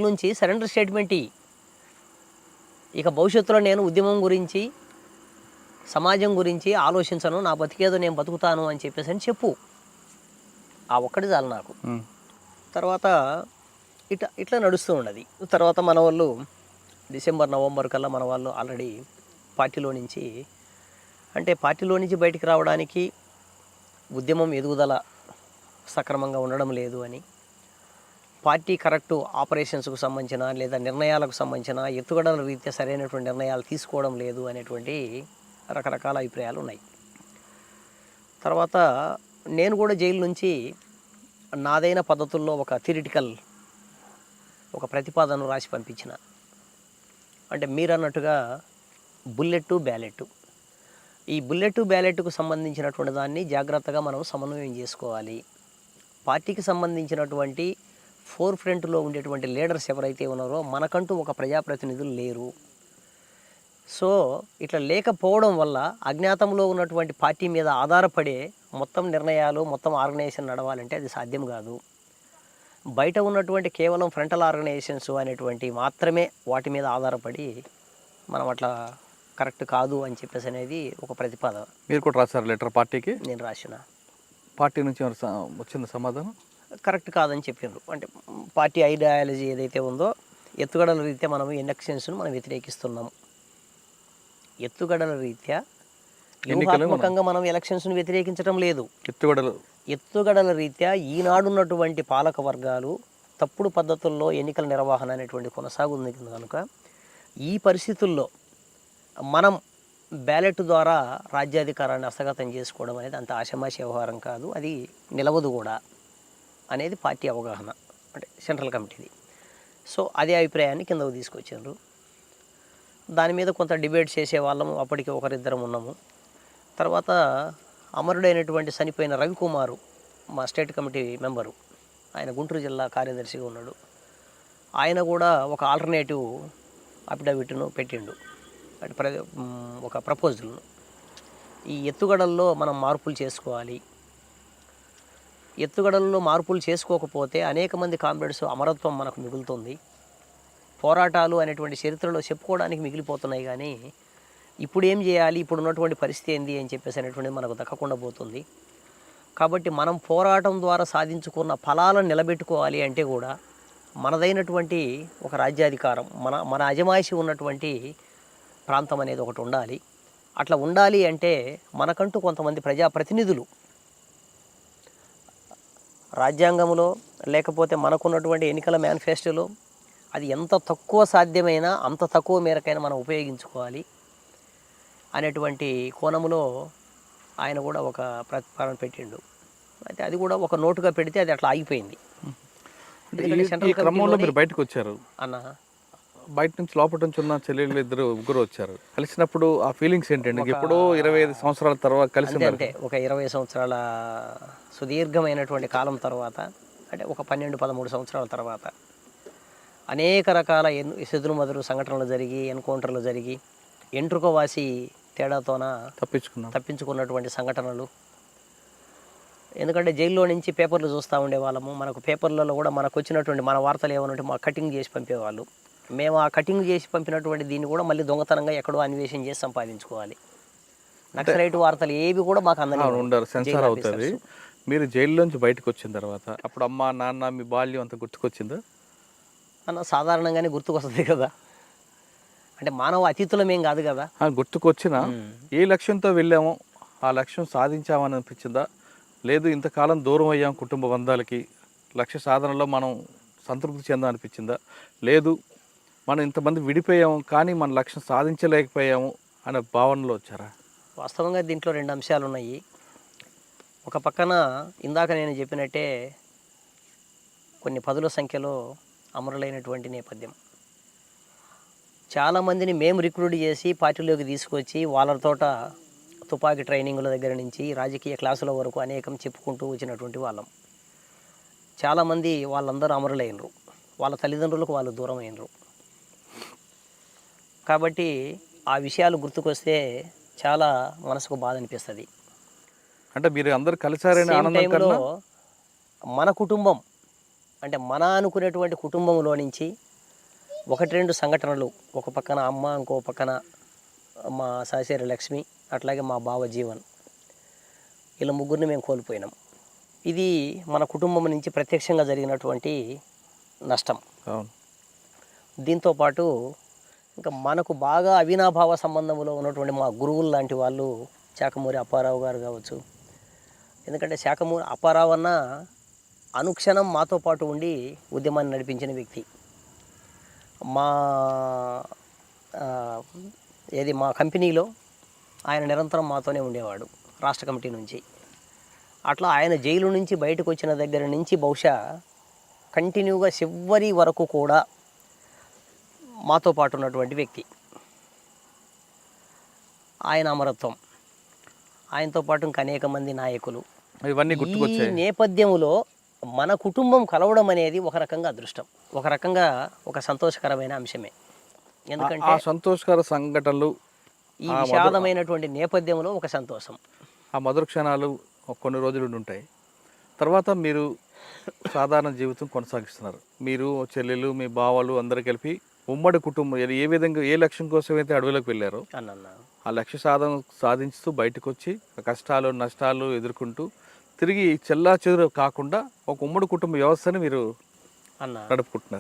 నుంచి సరెండర్ స్టేట్మెంట్ ఇక భవిష్యత్తులో నేను ఉద్యమం గురించి, సమాజం గురించి ఆలోచించను, నా బతికేదో నేను బతుకుతాను అని చెప్పేసి అని చెప్పు. ఆ ఒక్కటి చాలు నాకు. తర్వాత ఇట్లా నడుస్తూ ఉన్నది. తర్వాత మన వాళ్ళు డిసెంబర్, నవంబర్ కల్లా మన వాళ్ళు ఆల్రెడీ పార్టీలో నుంచి బయటికి రావడానికి, ఉద్యమం ఎదుగుదల సక్రమంగా ఉండడం లేదు అని, పార్టీ కరెక్టు ఆపరేషన్స్కు సంబంధించిన లేదా నిర్ణయాలకు సంబంధించిన ఎత్తుగడల రీత్యా సరైనటువంటి నిర్ణయాలు తీసుకోవడం లేదు అనేటువంటి రకరకాల అభిప్రాయాలు ఉన్నాయి. తర్వాత నేను కూడా జైలు నుంచి నాదైన పద్ధతుల్లో ఒక థియరిటికల్ ఒక ప్రతిపాదనను రాసి పంపించిన. అంటే మీరు అన్నట్టుగా బుల్లెట్ బ్యాలెట్, ఈ బుల్లెట్ బ్యాలెట్కు సంబంధించినటువంటి దాన్ని జాగ్రత్తగా మనం సమన్వయం చేసుకోవాలి. పార్టీకి సంబంధించినటువంటి ఫోర్ ఫ్రంట్లో ఉండేటువంటి లీడర్స్ ఎవరైతే ఉన్నారో మనకంటూ ఒక ప్రజాప్రతినిధులు లేరు. సో ఇట్లా లేకపోవడం వల్ల అజ్ఞాతంలో ఉన్నటువంటి పార్టీ మీద ఆధారపడే మొత్తం నిర్ణయాలు, మొత్తం ఆర్గనైజేషన్ నడవాలంటే అది సాధ్యం కాదు. బయట ఉన్నటువంటి కేవలం ఫ్రంటల్ ఆర్గనైజేషన్స్ అనేటువంటి మాత్రమే వాటి మీద ఆధారపడి మనం అట్లా కరెక్ట్ కాదు అని చెప్పేసి అనేది ఒక ప్రతిపాదన. మీరు కూడా రాశారు లెటర్ పార్టీకి? నేను రాసిన. పార్టీ నుంచి వచ్చింది సమాధానం? కరెక్ట్ కాదని చెప్పిండ్రు. అంటే పార్టీ ఐడియాలజీ ఏదైతే ఉందో ఎత్తుగడల రీత్యా మనం ఎలక్షన్స్ను మనం వ్యతిరేకిస్తున్నాము. ఎత్తుగడల రీత్యా వ్యూహాత్మకంగా మనం ఎలక్షన్స్ను వ్యతిరేకించడం లేదు. ఎత్తుగడల రీత్యా ఈనాడున్నటువంటి పాలక వర్గాలు తప్పుడు పద్ధతుల్లో ఎన్నికల నిర్వహణ అనేటువంటి కొనసాగుంది కనుక ఈ పరిస్థితుల్లో మనం బ్యాలెట్ ద్వారా రాజ్యాధికారాన్ని హస్తగతం చేసుకోవడం అనేది అంత ఆషామాషి వ్యవహారం కాదు, అది నిలవదు కూడా అనేది పార్టీ అవగాహన, అంటే సెంట్రల్ కమిటీది. సో అదే అభిప్రాయాన్ని కిందకు తీసుకొచ్చారు. దాని మీద కొంత డిబేట్ చేసే వాళ్ళము అప్పటికి ఒకరిద్దరం ఉన్నాము. తర్వాత అమరుడైనటువంటి చనిపోయిన రవికుమారు మా స్టేట్ కమిటీ మెంబరు, ఆయన గుంటూరు జిల్లా కార్యదర్శిగా ఉన్నాడు. ఆయన కూడా ఒక ఆల్టర్నేటివ్ అఫిడవిట్ను పెట్టిండు, అంటే ఒక ప్రపోజల్ను. ఈ ఎత్తుగడల్లో మనం మార్పులు చేసుకోవాలి, ఎత్తుగడల్లో మార్పులు చేసుకోకపోతే అనేక మంది కామ్రేడ్స్ అమరత్వం మనకు మిగులుతుంది, పోరాటాలు అనేటువంటి చరిత్రలో చెప్పుకోవడానికి మిగిలిపోతున్నాయి. కానీ ఇప్పుడు ఏం చేయాలి, ఇప్పుడు ఉన్నటువంటి పరిస్థితి ఏంది అని చెప్పేసి అనేటువంటిది మనకు దక్కకుండా పోతుంది. కాబట్టి మనం పోరాటం ద్వారా సాధించుకున్న ఫలాలను నిలబెట్టుకోవాలి అంటే కూడా మనదైనటువంటి ఒక రాజ్యాధికారం, మన అజమాయిషి ఉన్నటువంటి ప్రాంతం అనేది ఒకటి ఉండాలి. అట్లా ఉండాలి అంటే మనకంటూ కొంతమంది ప్రజాప్రతినిధులు రాజ్యాంగంలో లేకపోతే మనకున్నటువంటి ఎన్నికల మేనిఫెస్టోలో అది ఎంత తక్కువ సాధ్యమైనా అంత తక్కువ మేరకైనా మనం ఉపయోగించుకోవాలి అనేటువంటి కోణంలో ఆయన కూడా ఒక ప్రతిపాదన పెట్టిండు. అయితే అది కూడా ఒక నోటుగా పెడితే అది అట్లా ఆగిపోయింది. ఈ క్రమంలో మీరు బయటకు వచ్చారు అన్న, బయట నుంచి లోపల నుంచి ఉన్న చెల్లెళ్ళు ముగ్గురు వచ్చారు. కలిసినప్పుడు ఆ ఫీలింగ్స్ ఏంటండి? ఎప్పుడో 25 సంవత్సరాల తర్వాత కలిసి అంటే ఒక 20 సంవత్సరాల సుదీర్ఘమైనటువంటి కాలం తర్వాత, అంటే ఒక 12-13 సంవత్సరాల తర్వాత అనేక రకాల ఎదురుమదురు సంఘటనలు జరిగి, ఎన్కౌంటర్లు జరిగి, ఎంట్రుకవాసి తేడాతోన తప్పించుకున్నటువంటి సంఘటనలు. ఎందుకంటే జైల్లో నుంచి పేపర్లు చూస్తూ ఉండేవాళ్ళము. మనకు పేపర్లలో కూడా మనకు వచ్చినటువంటి మన వార్తలు ఏమనంటే మా కటింగ్ చేసి పంపేవాళ్ళు. మేము ఆ కటింగ్ చేసి పంపినటువంటి దీన్ని కూడా మళ్ళీ దొంగతనంగా ఎక్కడో అన్వేషణ చేసి సంపాదించుకోవాలి. నక్సలైట్ వార్తలు ఏవి కూడా మాకు ఉండరు, సెన్సార్ అవుతుంది. మీరు జైల్లోంచి బయటకు వచ్చిన తర్వాత అప్పుడు అమ్మ నాన్న మీ బాల్యం అంతా గుర్తుకొచ్చిందా అన్న? సాధారణంగానే గుర్తుకొస్తుంది కదా, అంటే మానవ అతీతులమేం కాదు కదా. గుర్తుకొచ్చినా ఏ లక్ష్యంతో వెళ్ళామో ఆ లక్ష్యం సాధించామని అనిపించిందా? లేదు ఇంతకాలం దూరం అయ్యాం కుటుంబ బంధాలకి, లక్ష్య సాధనలో మనం సంతృప్తి చెందా అనిపించిందా? లేదు మనం ఇంతమంది విడిపోయాము కానీ మన లక్ష్యం సాధించలేకపోయాము అనే భావనలో వచ్చారా? వాస్తవంగా దీంట్లో 2 అంశాలు ఉన్నాయి. ఒక పక్కన ఇందాక నేను చెప్పినట్టే కొన్ని పదుల సంఖ్యలో అమరులైనటువంటి నేపథ్యం. చాలామందిని మేము రిక్రూట్ చేసి పార్టీలోకి తీసుకొచ్చి వాళ్ళతోట తుపాకీ ట్రైనింగ్ల దగ్గర నుంచి రాజకీయ క్లాసుల వరకు అనేకం చెప్పుకుంటూ వచ్చినటువంటి వాళ్ళం. చాలామంది వాళ్ళందరూ అమరులైనరు, వాళ్ళ తల్లిదండ్రులకు వాళ్ళు దూరం అయినరు. కాబట్టి ఆ విషయాలు గుర్తుకొస్తే చాలా మనసుకు బాధ అనిపిస్తుంది. అంటే మీరు అందరు కలిసారని టైంలో మన కుటుంబం, అంటే మన అనుకునేటువంటి కుటుంబంలో నుంచి 1-2 సంఘటనలు, ఒక పక్కన అమ్మ, ఇంకో పక్కన మా సహచరి లక్ష్మి, అట్లాగే మా బావ జీవన్, ఇలా ముగ్గురిని మేము కోల్పోయినాం. ఇది మన కుటుంబం నుంచి ప్రత్యక్షంగా జరిగినటువంటి నష్టం. దీంతోపాటు ఇంకా మనకు బాగా అవినాభావ సంబంధంలో ఉన్నటువంటి మా గురువులు లాంటి వాళ్ళు శాఖమూరి అప్పారావు గారు కావచ్చు. ఎందుకంటే శాఖమూరి అప్పారావు అన్న అనుక్షణం మాతో పాటు ఉండి ఉద్యమాన్ని నడిపించిన వ్యక్తి. మా కంపెనీలో ఆయన నిరంతరం మాతోనే ఉండేవాడు రాష్ట్ర కమిటీ నుంచి. అట్లా ఆయన జైలు నుంచి బయటకు వచ్చిన దగ్గర నుంచి బహుశా కంటిన్యూగా చివరి వరకు కూడా మాతో పాటు ఉన్నటువంటి వ్యక్తి. ఆయన అమరత్వం, ఆయనతో పాటు ఇంకా అనేక మంది నాయకులు. ఈ నేపథ్యంలో మన కుటుంబం కలవడం అనేది ఒక రకంగా అదృష్టం, ఒక రకంగా ఒక సంతోషకరమైన అంశమే. ఎందుకంటే సంతోషకర సంఘటనలు, ఈ విషాదమైనటువంటి నేపథ్యంలో ఒక సంతోషం, ఆ మధుర క్షణాలు కొన్ని రోజులు ఉంటాయి. తర్వాత మీరు సాధారణ జీవితం కొనసాగిస్తున్నారు. మీరు చెల్లెలు, మీ బావలు అందరు కలిపి ఉమ్మడి కుటుంబం ఏ విధంగా ఏ లక్ష్యం కోసం అయితే అడవిలోకి వెళ్ళారో ఆ లక్ష్య సాధించుతూ బయటకు వచ్చి కష్టాలు నష్టాలు ఎదుర్కొంటూ తిరిగి చెల్లా చెదురు కాకుండా ఒక ఉమ్మడి కుటుంబ వ్యవస్థని మీరు నడుపుకుంటున్నారు.